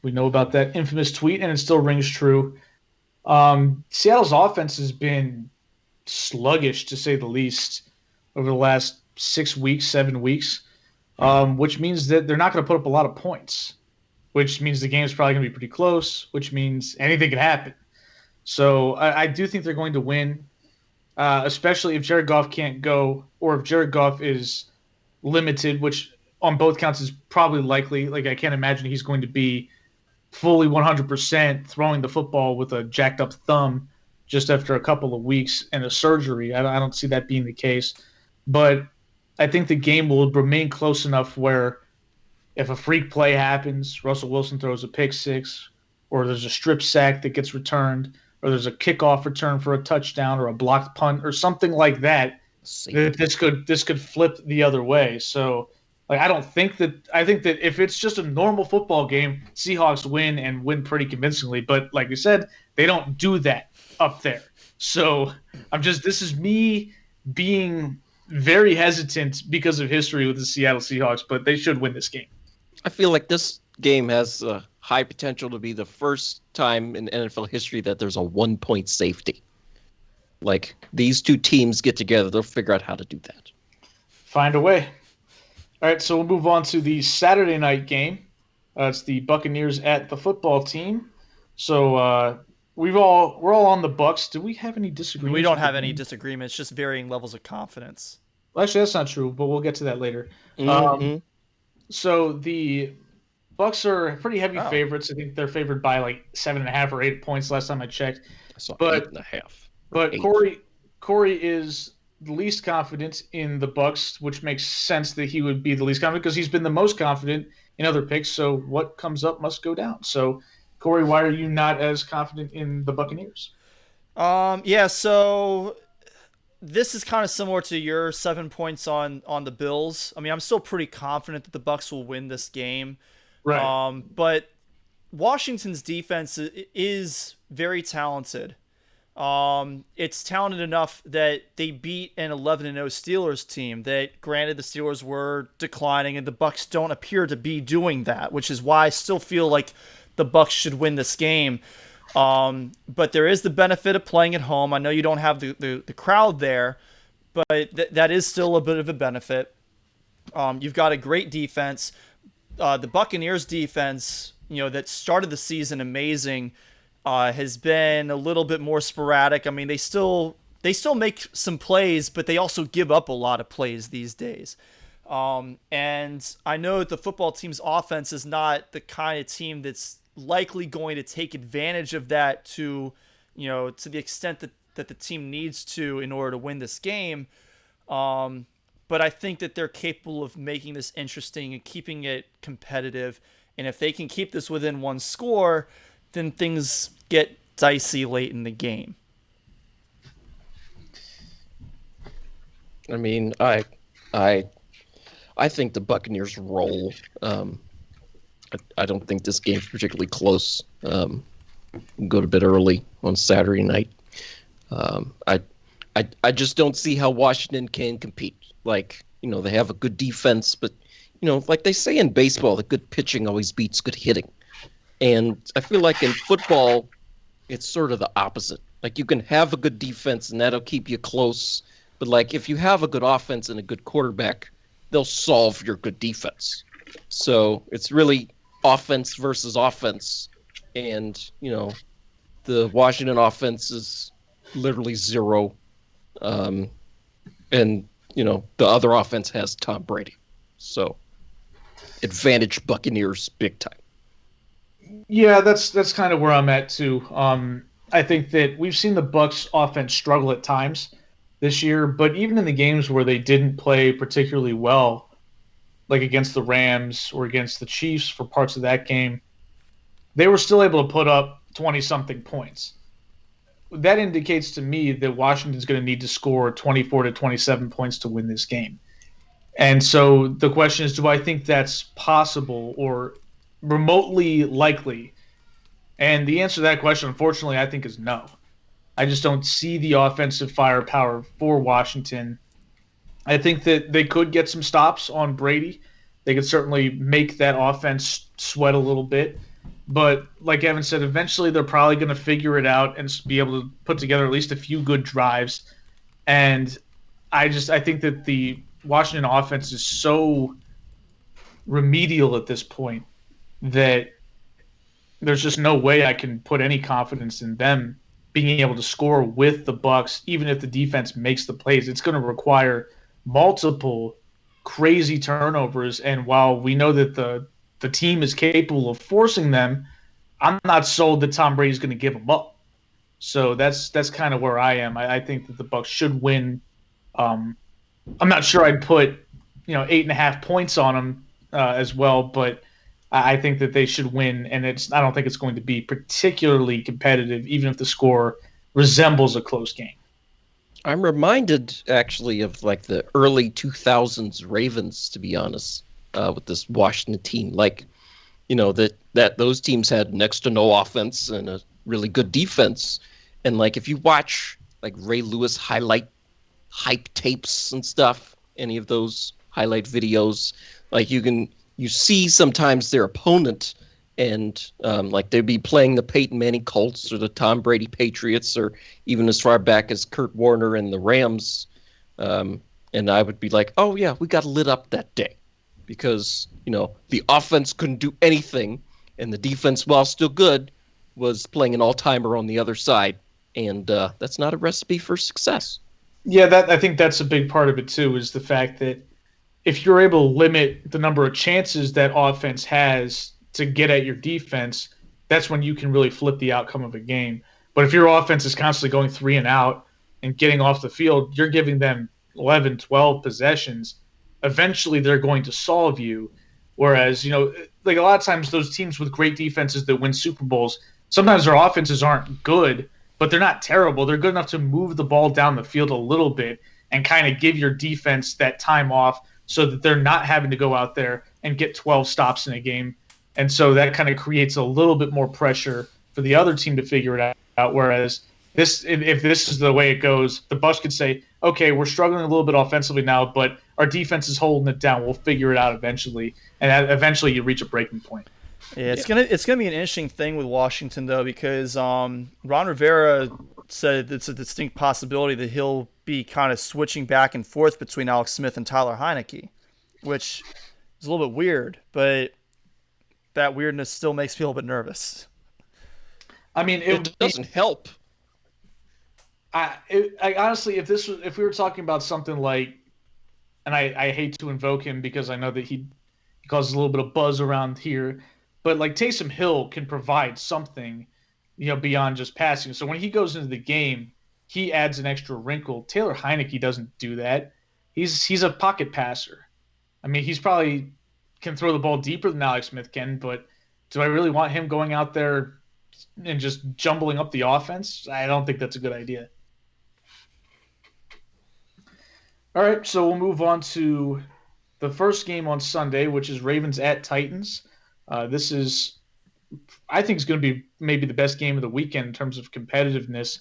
We know about that infamous tweet, and it still rings true. Seattle's offense has been sluggish, to say the least, over the last 6 weeks, 7 weeks, which means that they're not going to put up a lot of points, which means the game is probably going to be pretty close, which means anything could happen. So I do think they're going to win, especially if Jared Goff can't go, or if Jared Goff is limited, which on both counts is probably likely. Like, I can't imagine he's going to be fully 100% throwing the football with a jacked up thumb just after a couple of weeks and a surgery. I don't see that being the case. But I think the game will remain close enough where if a freak play happens, Russell Wilson throws a pick six, or there's a strip sack that gets returned, or there's a kickoff return for a touchdown, or a blocked punt, or something like that, this could flip the other way. So, like, I think that if it's just a normal football game, Seahawks win and win pretty convincingly. But like you said, they don't do that up there. So this is me being very hesitant because of history with the Seattle Seahawks, but they should win this game. I feel like this game has high potential to be the first time in NFL history that there's a 1-point safety. Like, these two teams get together, they'll figure out how to do that. Find a way. All right, so we'll move on to the Saturday night game. It's the Buccaneers at the football team. So we're all on the Bucs. Do we have any disagreements? We don't have any disagreements, just varying levels of confidence. Well, actually, that's not true, but we'll get to that later. Mm-hmm. So the Bucs are pretty heavy favorites. I think they're favored by like 7.5 or 8 points last time I checked. I saw 8.5. But Corey is the least confident in the Bucs, which makes sense that he would be the least confident because he's been the most confident in other picks. So what comes up must go down. So, Corey, why are you not as confident in the Buccaneers? Yeah, so this is kind of similar to your 7 points on the Bills. I mean, I'm still pretty confident that the Bucs will win this game. Right. But Washington's defense is very talented. It's talented enough that they beat an 11-0 Steelers team that, granted, the Steelers were declining and the Bucs don't appear to be doing that, which is why I still feel like the Bucs should win this game. But there is the benefit of playing at home. I know you don't have the crowd there, but that is still a bit of a benefit. You've got a great defense. The Buccaneers defense, that started the season amazing, has been a little bit more sporadic. I mean, they still make some plays, but they also give up a lot of plays these days. And I know that the football team's offense is not the kind of team that's likely going to take advantage of that to the extent that the team needs to in order to win this game. But I think that they're capable of making this interesting and keeping it competitive. And if they can keep this within one score, then things get dicey late in the game. I mean, I think the Buccaneers roll. I don't think this game's particularly close. Go to bed early on Saturday night. I just don't see how Washington can compete. Like, they have a good defense, but, like they say in baseball, that good pitching always beats good hitting. And I feel like in football, it's sort of the opposite. Like, you can have a good defense and that'll keep you close. But, like, if you have a good offense and a good quarterback, they'll solve your good defense. So it's really offense versus offense. And, the Washington offense is literally zero. And, the other offense has Tom Brady. So advantage Buccaneers big time. Yeah, that's kind of where I'm at too. I think that we've seen the Bucs offense struggle at times this year, but even in the games where they didn't play particularly well, like against the Rams or against the Chiefs for parts of that game, they were still able to put up 20-something points. That indicates to me that Washington's going to need to score 24 to 27 points to win this game. And so the question is, do I think that's possible or remotely likely? And the answer to that question, unfortunately, I think is no. I just don't see the offensive firepower for Washington. I think that they could get some stops on Brady. They could certainly make that offense sweat a little bit. But like Evan said, eventually they're probably going to figure it out and be able to put together at least a few good drives. And I think that the Washington offense is so remedial at this point that there's just no way I can put any confidence in them being able to score with the Bucks, even if the defense makes the plays. It's going to require multiple crazy turnovers, and while we know that the team is capable of forcing them, I'm not sold that Tom Brady's going to give them up. So that's kind of where I am. I think that the Bucks should win. I'm not sure I'd put 8.5 points on them as well, but I think that they should win, and I don't think it's going to be particularly competitive, even if the score resembles a close game. I'm reminded actually of like the early 2000s Ravens, to be honest, with this Washington team. Like, that those teams had next to no offense and a really good defense. And like, if you watch like Ray Lewis hype tapes and stuff, any of those highlight videos, like you see sometimes their opponent and like they'd be playing the Peyton Manning Colts or the Tom Brady Patriots or even as far back as Kurt Warner and the Rams. And I would be like, oh, yeah, we got lit up that day because, the offense couldn't do anything and the defense, while still good, was playing an all-timer on the other side. And that's not a recipe for success. Yeah, I think that's a big part of it, too, is the fact that if you're able to limit the number of chances that offense has to get at your defense, that's when you can really flip the outcome of a game. But if your offense is constantly going 3 and out and getting off the field, you're giving them 11, 12 possessions. Eventually, they're going to solve you. Whereas, like a lot of times those teams with great defenses that win Super Bowls, sometimes their offenses aren't good, but they're not terrible. They're good enough to move the ball down the field a little bit and kind of give your defense that time off so that they're not having to go out there and get 12 stops in a game. And so that kind of creates a little bit more pressure for the other team to figure it out. Whereas if this is the way it goes, the Bucs could say, okay, we're struggling a little bit offensively now, but our defense is holding it down. We'll figure it out eventually. And eventually you reach a breaking point. Yeah, it's gonna be an interesting thing with Washington though, because Ron Rivera said it's a distinct possibility that he'll be kind of switching back and forth between Alex Smith and Tyler Heineke, which is a little bit weird, but that weirdness still makes me a little bit nervous. I mean, it doesn't help. I honestly, if we were talking about something like, and I hate to invoke him because I know that he causes a little bit of buzz around here, but like Taysom Hill can provide something, beyond just passing. So when he goes into the game, he adds an extra wrinkle. Taylor Heineke doesn't do that. He's a pocket passer. I mean, he's probably can throw the ball deeper than Alex Smith can, but do I really want him going out there and just jumbling up the offense? I don't think that's a good idea. All right, so we'll move on to the first game on Sunday, which is Ravens at Titans. This is, I think, is going to be maybe the best game of the weekend in terms of competitiveness.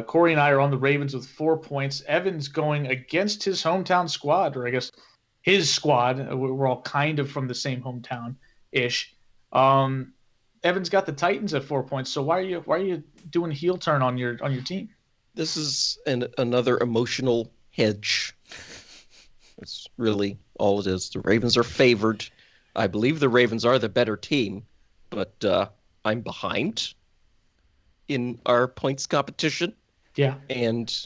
Corey and I are on the Ravens with 4 points. Evan's going against his hometown squad, or I guess his squad. We're all kind of from the same hometown-ish. Evan's got the Titans at 4 points. So why are you doing heel turn on your team? This is another emotional hedge. That's really all it is. The Ravens are favored. I believe the Ravens are the better team, but I'm behind in our points competition. Yeah. And,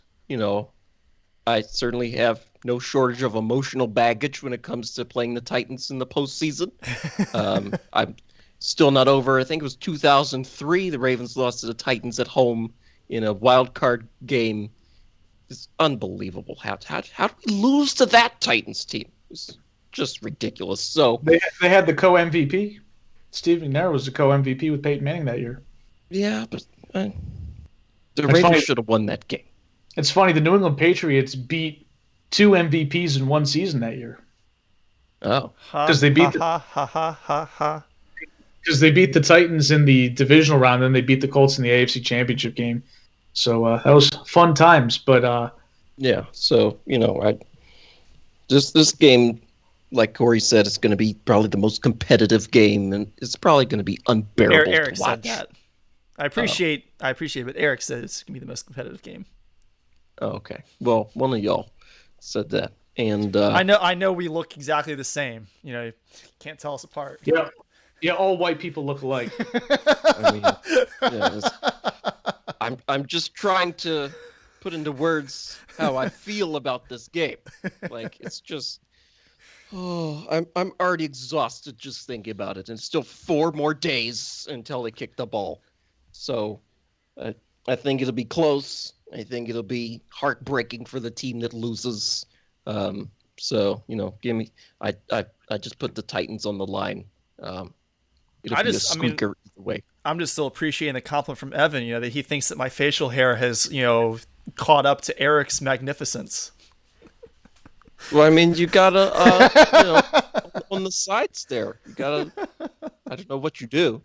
I certainly have no shortage of emotional baggage when it comes to playing the Titans in the postseason. I'm still not over. I think it was 2003. The Ravens lost to the Titans at home in a wild card game. It's unbelievable. How do we lose to that Titans team? It's just ridiculous. So they had the co-MVP. Steve McNair was the co-MVP with Peyton Manning that year. Yeah, but the Ravens should have won that game. It's funny. The New England Patriots beat 2 MVPs in one season that year. Oh, because they beat because they beat the Titans in the divisional round, and they beat the Colts in the AFC Championship game. So that was fun times. But yeah. So this game like Corey said, it's going to be probably the most competitive game, and it's probably going to be unbearable Eric to said watch. that. I appreciate, but Eric said it's gonna be the most competitive game. Oh, okay. Well, one of y'all said that, and I know we look exactly the same. You can't tell us apart. Yeah, yeah. All white people look alike. I mean, yeah, I'm just trying to put into words how I feel about this game. Like it's just, I'm already exhausted just thinking about it, and it's still 4 more days until they kick the ball. So, I think it'll be close. I think it'll be heartbreaking for the team that loses. So give me. I just put the Titans on the line. It'll be a squeaker either way. I'm just still appreciating the compliment from Evan. That he thinks that my facial hair has caught up to Eric's magnificence. Well, I mean, you gotta, on the sides there, you gotta. I don't know what you do.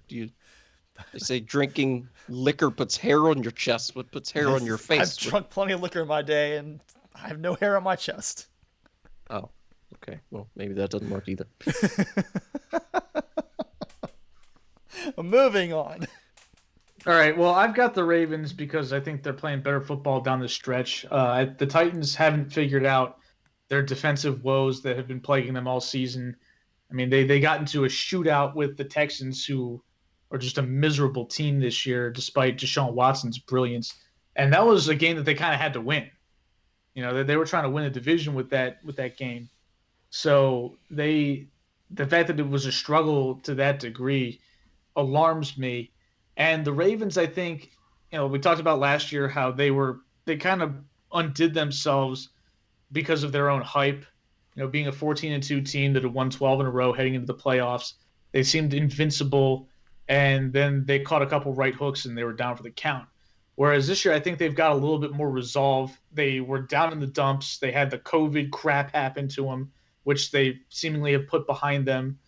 They say drinking liquor puts hair on your chest. What puts hair on your face? I've drunk plenty of liquor in my day, and I have no hair on my chest. Oh, okay. Well, maybe that doesn't work either. Moving on. All right. Well, I've got the Ravens because I think they're playing better football down the stretch. The Titans haven't figured out their defensive woes that have been plaguing them all season. I mean, they got into a shootout with the Texans, who are just a miserable team this year, despite Deshaun Watson's brilliance. And that was a game that they kind of had to win. They were trying to win a division with that game. So the fact that it was a struggle to that degree alarms me. And the Ravens, I think, we talked about last year how they kind of undid themselves because of their own hype. Being a 14-2 team that had won 12 in a row heading into the playoffs, they seemed invincible, and then they caught a couple right hooks and they were down for the count. Whereas this year, I think they've got a little bit more resolve. They were down in the dumps. They had the COVID crap happen to them, which they seemingly have put behind them.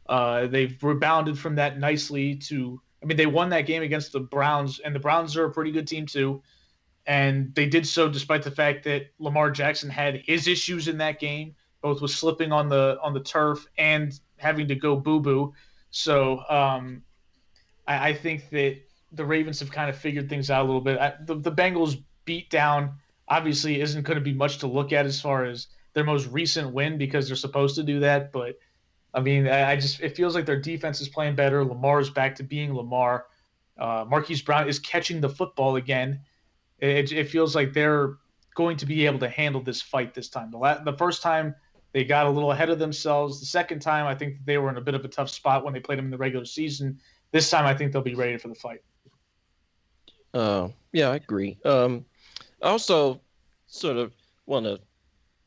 They've rebounded from that nicely they won that game against the Browns, and the Browns are a pretty good team too. And they did so despite the fact that Lamar Jackson had his issues in that game, both with slipping on the turf and having to go boo-boo. So I think that the Ravens have kind of figured things out a little bit. The Bengals beat down obviously isn't going to be much to look at as far as their most recent win, because they're supposed to do that. But I mean, it feels like their defense is playing better. Lamar's back to being Lamar. Marquise Brown is catching the football again. It feels like they're going to be able to handle this fight this time. The first time they got a little ahead of themselves. The second time, I think they were in a bit of a tough spot when they played them in the regular season. This time, I think they'll be ready for the fight. Yeah, I agree. I also sort of want to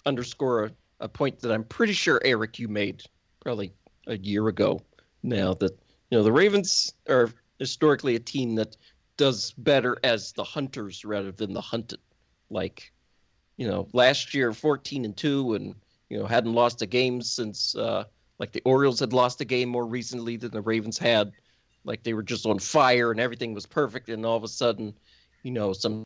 underscore a point that I'm pretty sure, Eric, you made probably a year ago now, that the Ravens are historically a team that does better as the hunters rather than the hunted. Like, last year 14-2 and hadn't lost a game since like the Orioles had lost a game more recently than the Ravens had. Like they were just on fire and everything was perfect, and all of a sudden, some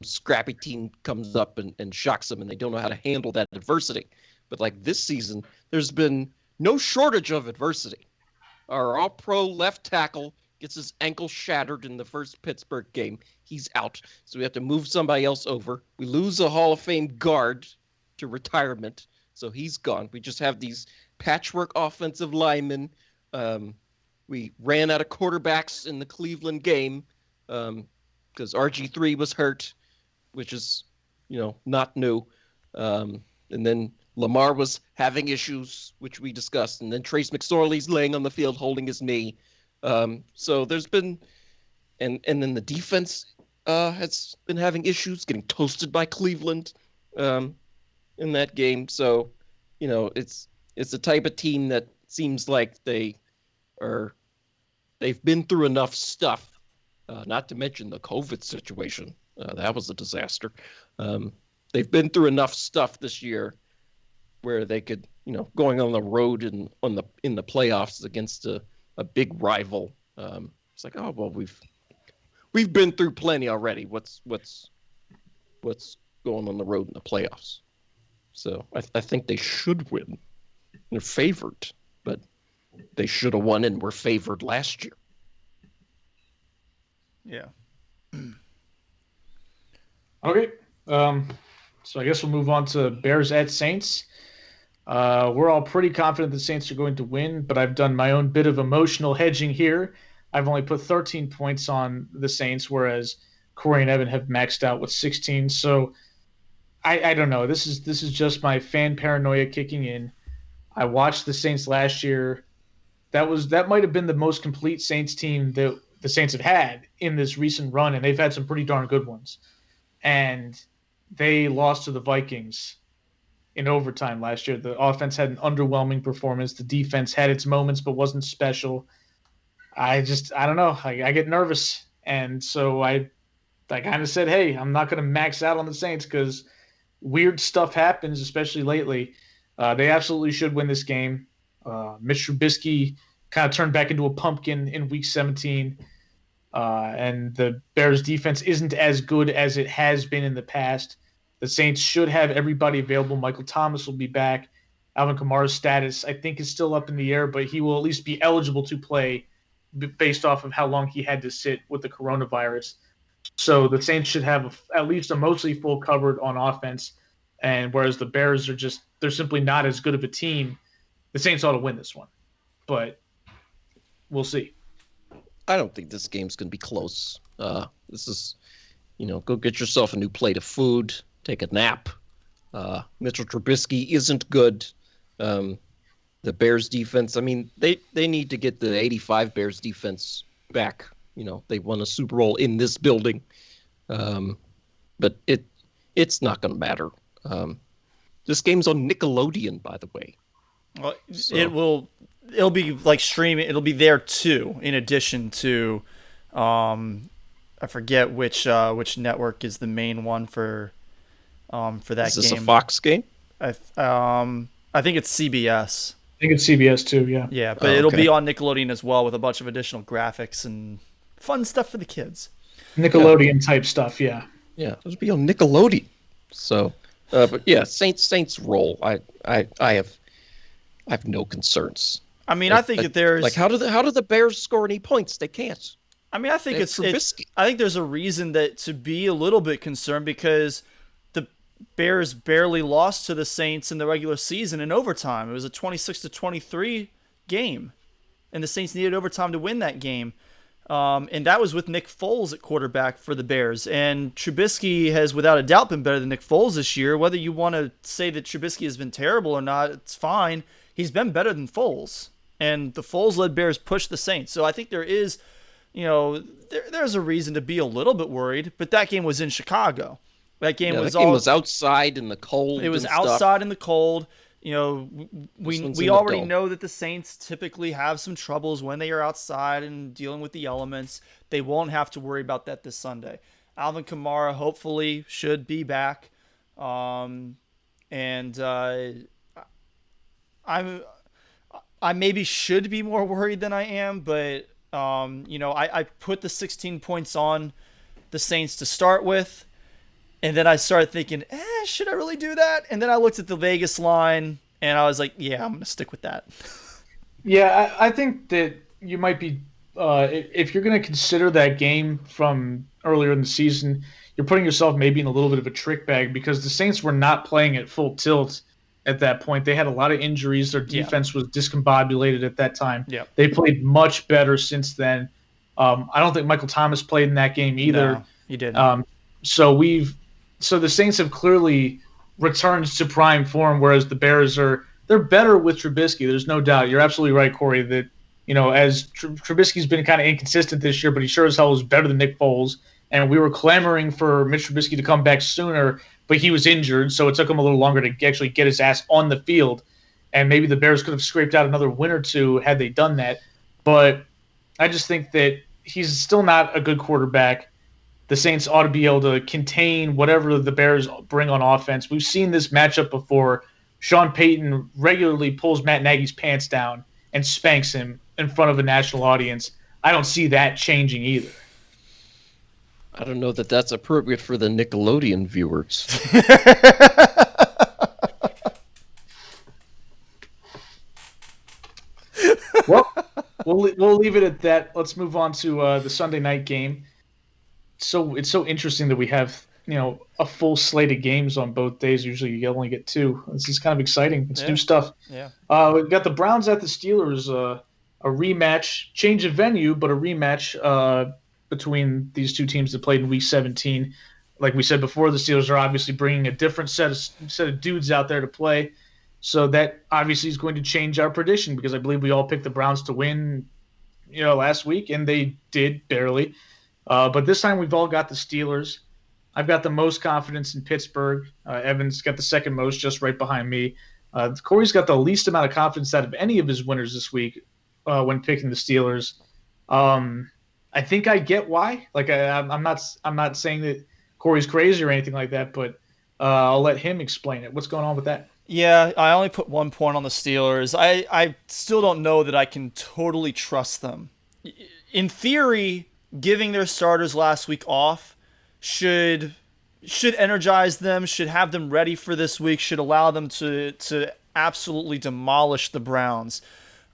scrappy team comes up and shocks them, and they don't know how to handle that adversity. But like this season, there's been no shortage of adversity. Our all-pro left tackle gets his ankle shattered in the first Pittsburgh game. He's out, so we have to move somebody else over. We lose a Hall of Fame guard to retirement, so he's gone. We just have these patchwork offensive linemen. We ran out of quarterbacks in the Cleveland game because RG3 was hurt, which is, not new. And then Lamar was having issues, which we discussed. And then Trace McSorley's laying on the field holding his knee. So there's been, and then the defense has been having issues, getting toasted by Cleveland in that game. So, it's the type of team that seems like they've been through enough stuff, not to mention the COVID situation. That was a disaster. They've been through enough stuff this year where they could, going on the road and in the playoffs against a big rival. It's like, oh well, we've been through plenty already. What's going on the road in the playoffs? So I think they should win. They're favored, but they should have won and were favored last year. Yeah. Okay. So I guess we'll move on to Bears at Saints. We're all pretty confident the Saints are going to win, but I've done my own bit of emotional hedging here. I've only put 13 points on the Saints, whereas Corey and Evan have maxed out with 16. So I don't know. This is just my fan paranoia kicking in. I watched the Saints last year. That might have been the most complete Saints team that the Saints have had in this recent run, and they've had some pretty darn good ones. And they lost to the Vikings in overtime last year. The offense had an underwhelming performance. The defense had its moments but wasn't special. I don't know. I get nervous, and so I kind of said, hey, I'm not going to max out on the Saints because weird stuff happens, especially lately. They absolutely should win this game. Mitch Trubisky kind of turned back into a pumpkin in Week 17. And the Bears defense isn't as good as it has been in the past. The Saints should have everybody available. Michael Thomas will be back. Alvin Kamara's status, I think, is still up in the air, but he will at least be eligible to play based off of how long he had to sit with the coronavirus. So the Saints should have at least a mostly full covered on offense. And whereas the Bears they're simply not as good of a team, the Saints ought to win this one. But we'll see. I don't think this game's going to be close. This is, go get yourself a new plate of food, take a nap. Mitchell Trubisky isn't good. The Bears defense, I mean, they need to get the 85 Bears defense back. They won a Super Bowl in this building. But it's not going to matter. This game's on Nickelodeon, by the way. Well, so. It'll be like streaming. It'll be there too, in addition to, I forget which network is the main one for that game. Is this a Fox game? I think it's CBS. I think it's CBS too. Yeah. Yeah, but it'll be on Nickelodeon as well with a bunch of additional graphics and fun stuff for the kids. Nickelodeon type stuff. Yeah. Yeah, it'll be on Nickelodeon. So, but yeah, Saints roll. I have no concerns. I mean, I think that there's how do the Bears score any points? They can't. I mean, I think I think there's a reason to be a little bit concerned because the Bears barely lost to the Saints in the regular season in overtime. It was a 26-23 game, and the Saints needed overtime to win that game. And that was with Nick Foles at quarterback for the Bears. And Trubisky has without a doubt been better than Nick Foles this year. Whether you want to say that Trubisky has been terrible or not, it's fine. He's been better than Foles. And the Foles-led Bears pushed the Saints. So I think there is, there's a reason to be a little bit worried. But that game was in Chicago. That game was outside in the cold. It was outside in the cold. We already know that the Saints typically have some troubles when they are outside and dealing with the elements. They won't have to worry about that this Sunday. Alvin Kamara hopefully should be back. I maybe should be more worried than I am, but I put the 16 points on the Saints to start with, and then I started thinking, should I really do that? And then I looked at the Vegas line, and I was like, yeah, I'm going to stick with that. Yeah, I think that you might be, if you're going to consider that game from earlier in the season, you're putting yourself maybe in a little bit of a trick bag because the Saints were not playing at full tilt at that point. They had a lot of injuries. Their defense was discombobulated at that time. Yeah. They played much better since then. I don't think Michael Thomas played in that game either. No, he didn't. So the Saints have clearly returned to prime form, whereas the Bears they're better with Trubisky. There's no doubt. You're absolutely right, Corey, that, as Trubisky's been kind of inconsistent this year, but he sure as hell was better than Nick Foles. And we were clamoring for Mitch Trubisky to come back sooner, but he was injured, so it took him a little longer to actually get his ass on the field. And maybe the Bears could have scraped out another win or two had they done that. But I just think that he's still not a good quarterback. The Saints ought to be able to contain whatever the Bears bring on offense. We've seen this matchup before. Sean Payton regularly pulls Matt Nagy's pants down and spanks him in front of a national audience. I don't see that changing either. I don't know that that's appropriate for the Nickelodeon viewers. we'll leave it at that. Let's move on to the Sunday night game. So it's so interesting that we have a full slate of games on both days. Usually you only get two. This is kind of exciting. It's new stuff. Yeah. We've got the Browns at the Steelers. A rematch, change of venue, but a rematch between these two teams that played in Week 17. Like we said before, the Steelers are obviously bringing a different set of dudes out there to play. So that obviously is going to change our prediction because I believe we all picked the Browns to win, last week, and they did barely. But this time we've all got the Steelers. I've got the most confidence in Pittsburgh. Evan's got the second most, just right behind me. Corey's got the least amount of confidence out of any of his winners this week when picking the Steelers. I think I get why. Like I'm not saying that Corey's crazy or anything like that, but I'll let him explain it. What's going on with that? Yeah, I only put 1 point on the Steelers. I still don't know that I can totally trust them. In theory, giving their starters last week off should energize them, should have them ready for this week, should allow them to absolutely demolish the Browns.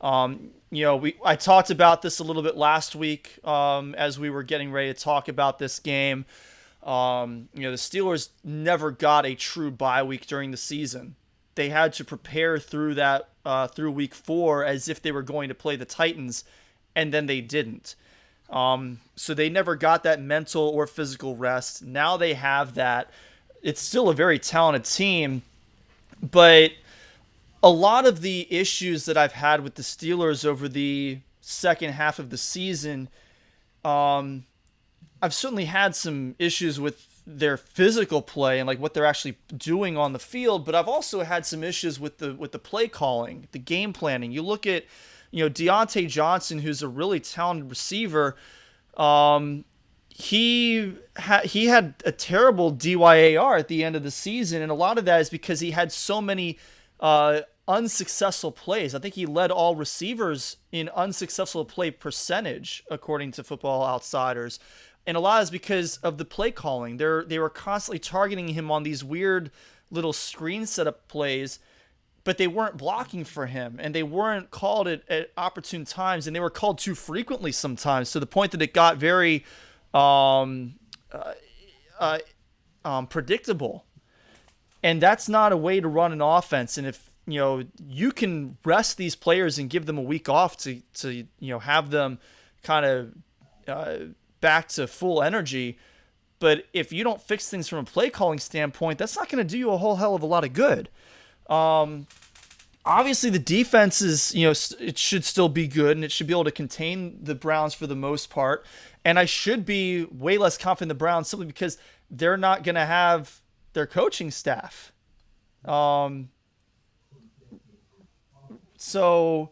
I talked about this a little bit last week as we were getting ready to talk about this game. The Steelers never got a true bye week during the season. They had to prepare through that through week 4 as if they were going to play the Titans, and then they didn't. So they never got that mental or physical rest. Now they have that. It's still a very talented team, but a lot of the issues that I've had with the Steelers over the second half of the season, I've certainly had some issues with their physical play and like what they're actually doing on the field, but I've also had some issues with the play calling, the game planning. You look at, Deontay Johnson, who's a really talented receiver. He had a terrible DYAR at the end of the season, and a lot of that is because he had so many unsuccessful plays. I think he led all receivers in unsuccessful play percentage, according to Football Outsiders. And a lot is because of the play calling. They were constantly targeting him on these weird little screen setup plays, but they weren't blocking for him, and they weren't called at opportune times, and they were called too frequently sometimes, to the point that it got very predictable. And that's not a way to run an offense. And if you can rest these players and give them a week off to have them kind of back to full energy, but if you don't fix things from a play calling standpoint, that's not going to do you a whole hell of a lot of good. Obviously the defense is, it should still be good, and it should be able to contain the Browns for the most part. And I should be way less confident in the Browns simply because they're not going to have their coaching staff. So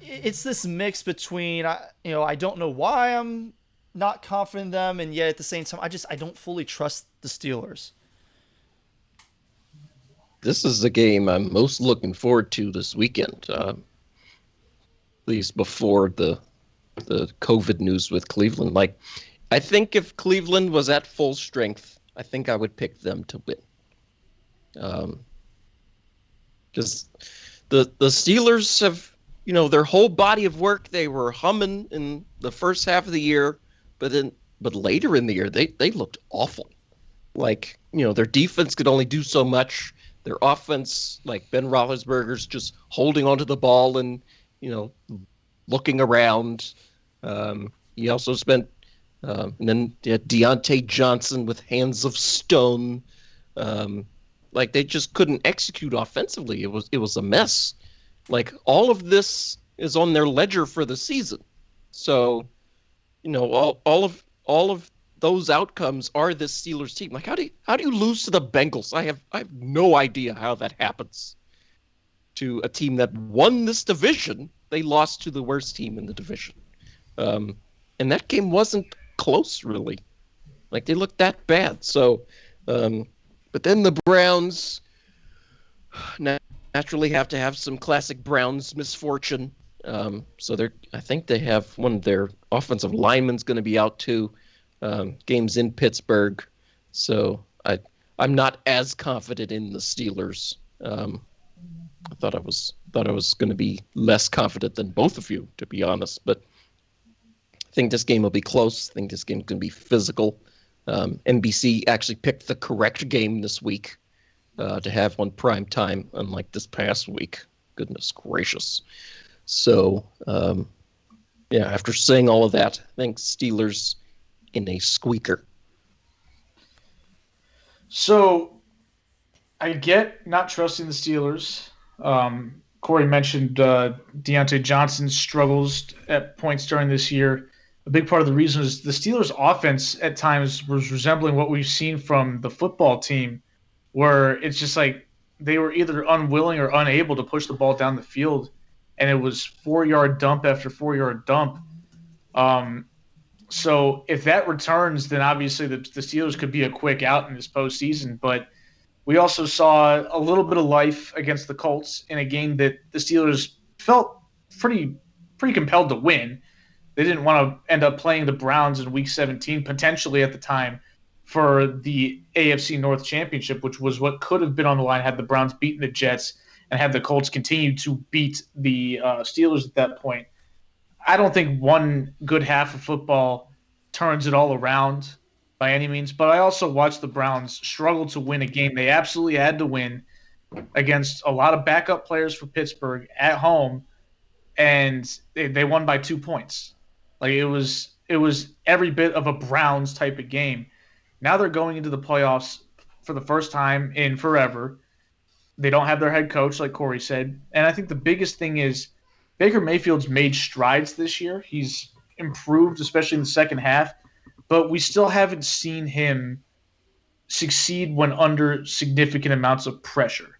it's this mix between, I don't know why I'm not confident in them, and yet at the same time, I don't fully trust the Steelers. This is the game I'm most looking forward to this weekend, at least before the COVID news with Cleveland. Like, I think if Cleveland was at full strength, I think I would pick them to win. Just the Steelers have, their whole body of work, they were humming in the first half of the year, but later in the year they looked awful. Like, their defense could only do so much. Their offense, like Ben Roethlisberger's just holding onto the ball and, looking around. He also spent, and then Deontay Johnson with hands of stone. Like, they just couldn't execute offensively. It was a mess. Like, all of this is on their ledger for the season. So, all of those outcomes are this Steelers team. Like, how do you lose to the Bengals? I have no idea how that happens. To a team that won this division, they lost to the worst team in the division. And that game wasn't close, really. Like, they looked that bad. So, but then the Browns naturally have to have some classic Browns misfortune. So I think they have one of their offensive linemen's going to be out too. Games in Pittsburgh, so I'm not as confident in the Steelers I thought I was going to be less confident than both of you, to be honest. But I think this game will be close. I think this game's going to be physical. NBC actually picked the correct game this week to have on prime time, unlike this past week. Goodness gracious. So, after saying all of that, I think Steelers in a squeaker. So I get not trusting the Steelers. Corey mentioned Deontay Johnson's struggles at points during this year. A big part of the reason is the Steelers' offense at times was resembling what we've seen from the football team, where it's just like they were either unwilling or unable to push the ball down the field, and it was 4-yard dump after 4-yard dump. So if that returns, then obviously the Steelers could be a quick out in this postseason. But we also saw a little bit of life against the Colts in a game that the Steelers felt pretty compelled to win. They didn't want to end up playing the Browns in Week 17, potentially at the time, for the AFC North Championship, which was what could have been on the line had the Browns beaten the Jets and had the Colts continued to beat the Steelers at that point. I don't think one good half of football turns it all around by any means, but I also watched the Browns struggle to win a game they absolutely had to win against a lot of backup players for Pittsburgh at home, and they won by 2 points. Like it was every bit of a Browns type of game. Now they're going into the playoffs for the first time in forever. They don't have their head coach, like Corey said, and I think the biggest thing is Baker Mayfield's made strides this year. He's improved, especially in the second half, but we still haven't seen him succeed when under significant amounts of pressure.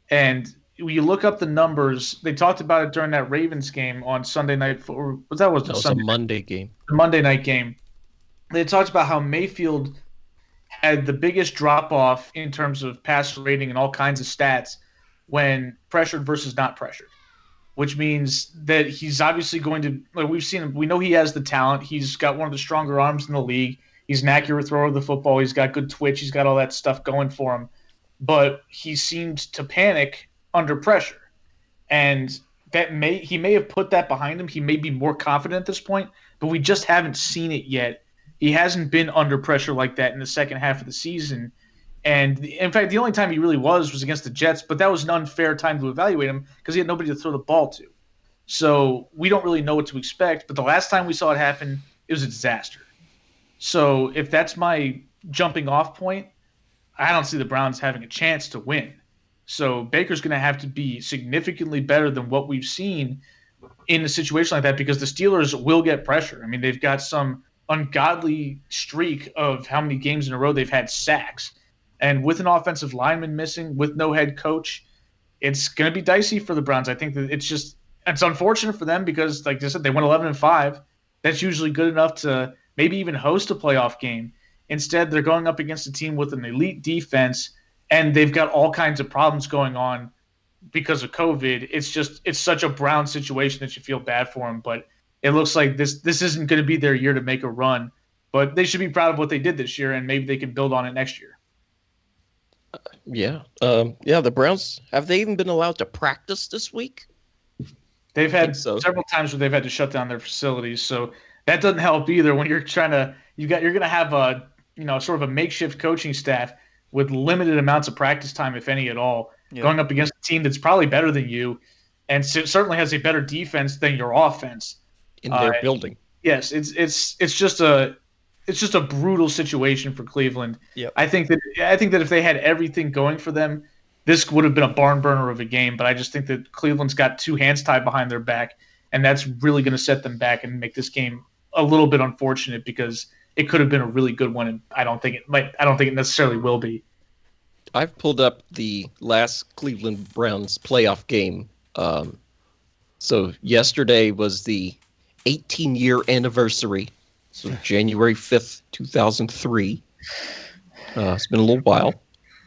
And when you look up the numbers, they talked about it during that Ravens game on Sunday night. Or that was a Monday game. The Monday night game. They talked about how Mayfield had the biggest drop off in terms of passer rating and all kinds of stats when pressured versus not pressured, which means that he's obviously going to, like we've seen him, we know he has the talent. He's got one of the stronger arms in the league. He's an accurate thrower of the football. He's got good twitch. He's got all that stuff going for him. But he seemed to panic under pressure. And he may have put that behind him. He may be more confident at this point, but we just haven't seen it yet. He hasn't been under pressure like that in the second half of the season. And in fact, the only time he really was against the Jets, but that was an unfair time to evaluate him because he had nobody to throw the ball to. So we don't really know what to expect. But the last time we saw it happen, it was a disaster. So if that's my jumping off point, I don't see the Browns having a chance to win. So Baker's going to have to be significantly better than what we've seen in a situation like that because the Steelers will get pressure. I mean, they've got some ungodly streak of how many games in a row they've had sacks. And with an offensive lineman missing, with no head coach, it's going to be dicey for the Browns. I think that it's unfortunate for them because, like I said, they went 11-5. That's usually good enough to maybe even host a playoff game. Instead, they're going up against a team with an elite defense, and they've got all kinds of problems going on because of COVID. It's such a Brown situation that you feel bad for them. But it looks like this isn't going to be their year to make a run. But they should be proud of what they did this year, and maybe they can build on it next year. The Browns, have they even been allowed to practice this week? They've had several times where they've had to shut down their facilities, so that doesn't help either. When you're you're going to have a sort of a makeshift coaching staff with limited amounts of practice time, if any at all, going up against a team that's probably better than you, and certainly has a better defense than your offense in their building. Yes, it's just a brutal situation for Cleveland. Yep. I think that if they had everything going for them, this would have been a barn burner of a game. But I just think that Cleveland's got two hands tied behind their back, and that's really going to set them back and make this game a little bit unfortunate because it could have been a really good one, and I don't think it necessarily will be. I've pulled up the last Cleveland Browns playoff game. So yesterday was the 18-year anniversary. So January 5th, 2003. It's been a little while.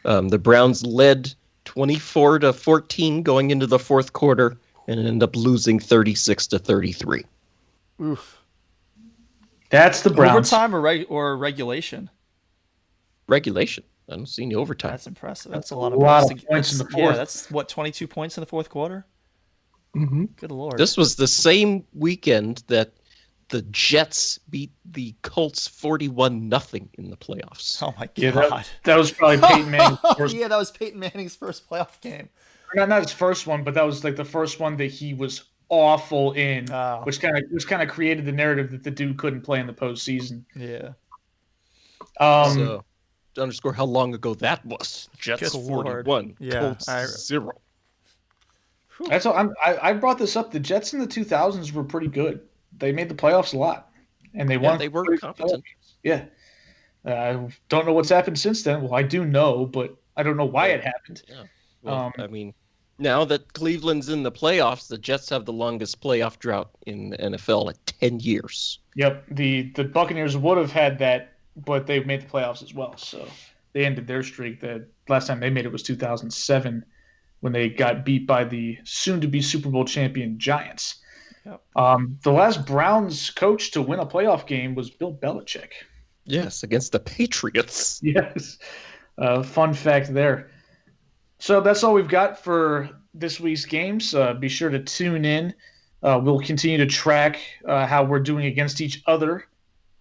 The Browns led 24-14 going into the fourth quarter and ended up losing 36-33. Oof. That's the Browns. Overtime or regulation? Regulation. I don't see any overtime. That's impressive. That's That's a lot of points in the Yeah, fourth. that's what 22 points in the fourth quarter. Mm-hmm. Good Lord. This was the same weekend that the Jets beat the Colts 41-0 in the playoffs. Oh my God. Yeah, that was probably Peyton Manning's first. Yeah, that was Peyton Manning's first playoff game. Not his first one, but that was like the first one that he was awful in, which kind of created the narrative that the dude couldn't play in the postseason. Yeah. So, to underscore how long ago that was, Jets 41, yeah, Colts 0. That's all. I brought this up. The Jets in the 2000s were pretty good. They made the playoffs a lot, and they won. They were competent. Yeah. I don't know what's happened since then. Well, I do know, but I don't know why it happened. Yeah. Well, I mean, now that Cleveland's in the playoffs, the Jets have the longest playoff drought in the NFL at 10 years. Yep. The Buccaneers would have had that, but they made the playoffs as well. So they ended their streak. The last time they made it was 2007 when they got beat by the soon-to-be Super Bowl champion Giants. Yep. The last Browns coach to win a playoff game was Bill Belichick. Yes, against the Patriots. Yes. Fun fact there. So that's all we've got for this week's games. Be sure to tune in. We'll continue to track how we're doing against each other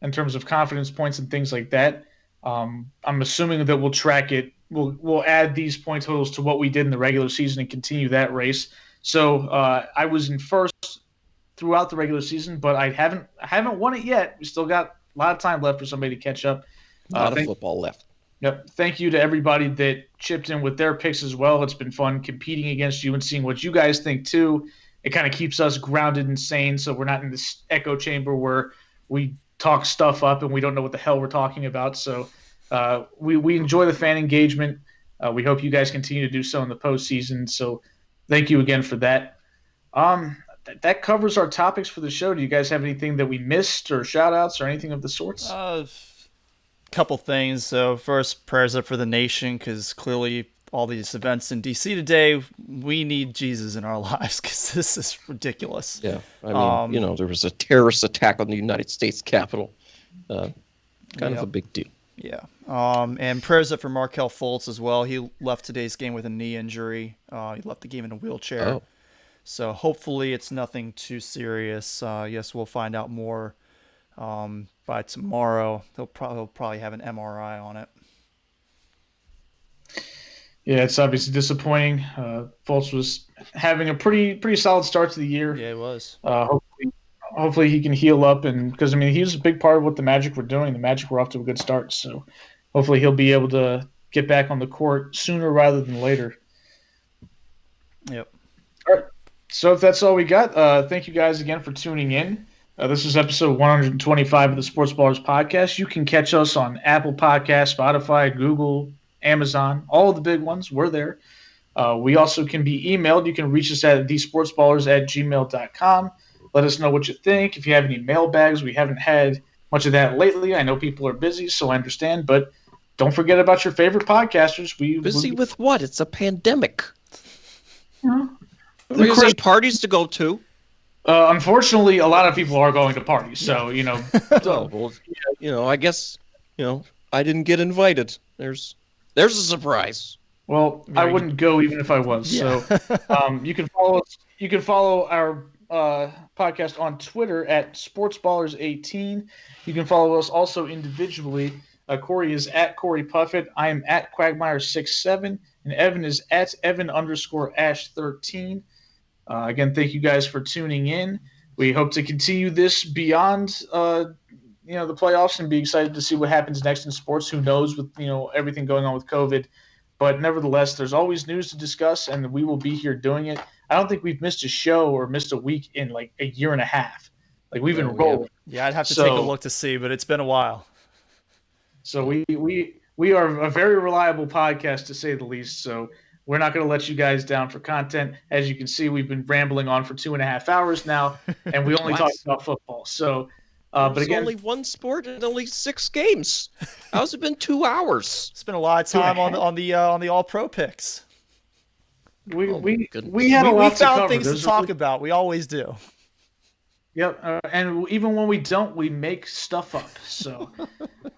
in terms of confidence points and things like that. I'm assuming that we'll track it. We'll add these point totals to what we did in the regular season and continue that race. So I was in first throughout the regular season, but I haven't won it yet. We still got a lot of time left for somebody to catch up. A lot of football left. Yep. Thank you to everybody that chipped in with their picks as well. It's been fun competing against you and seeing what you guys think too. It kind of keeps us grounded and sane, so we're not in this echo chamber where we talk stuff up and we don't know what the hell we're talking about. So we enjoy the fan engagement. We hope you guys continue to do so in the postseason. So thank you again for that. That covers our topics for the show. Do you guys have anything that we missed or shout outs or anything of the sorts? Couple things. So first, prayers up for the nation, because clearly all these events in DC today, we need Jesus in our lives, because this is ridiculous. Yeah, I mean, there was a terrorist attack on the United States Capitol. Kind of a big deal. Yeah. And prayers up for Markelle Fultz as well. He left today's game with a knee injury. He left the game in a wheelchair. Oh. So hopefully it's nothing too serious. Yes, we'll find out more by tomorrow. They'll probably have an MRI on it. Yeah, it's obviously disappointing. Fultz was having a pretty solid start to the year. Yeah, it was. Hopefully he can heal up, and because I mean he was a big part of what the Magic were doing. The Magic were off to a good start, so hopefully he'll be able to get back on the court sooner rather than later. Yep. All right. So if that's all we got, thank you guys again for tuning in. This is episode 125 of the Sportsballers podcast. You can catch us on Apple Podcasts, Spotify, Google, Amazon, all of the big ones. We're there. We also can be emailed. You can reach us at thesportsballers@gmail.com. Let us know what you think. If you have any mailbags, we haven't had much of that lately. I know people are busy, so I understand. But don't forget about your favorite podcasters. Busy with what? It's a pandemic. You know, There's any parties to go to. Unfortunately, a lot of people are going to parties. So, you know. I guess, I didn't get invited. There's a surprise. Well, I wouldn't go even if I was. Yeah. So you can follow us. You can follow our podcast on Twitter at SportsBallers18. You can follow us also individually. Corey is at Corey Puffett. I am at Quagmire67. And Evan is at Evan_Ash13. Again, thank you guys for tuning in. We hope to continue this beyond the playoffs and be excited to see what happens next in sports. Who knows with everything going on with COVID. But nevertheless, there's always news to discuss, and we will be here doing it. I don't think we've missed a show or missed a week in like a year and a half. Like we've been rolling. Yeah, I'd have to take a look to see, but it's been a while. So we are a very reliable podcast to say the least. So we're not going to let you guys down for content. As you can see, we've been rambling on for 2.5 hours now, and we only talk about football. So, but again, only one sport and only 6 games. How's it been 2 hours? Spent a lot of time on the All Pro picks. We had a lot to cover. We found things to talk about. We always do. Yep. And even when we don't, we make stuff up. So,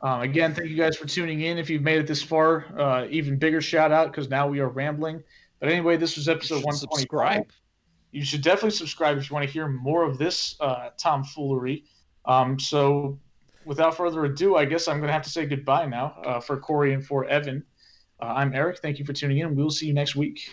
again, thank you guys for tuning in. If you've made it this far, even bigger shout out because now we are rambling. But anyway, this was episode 125. Subscribe. You should definitely subscribe if you want to hear more of this tomfoolery. So, without further ado, I guess I'm going to have to say goodbye now for Corey and for Evan. I'm Eric. Thank you for tuning in. We will see you next week.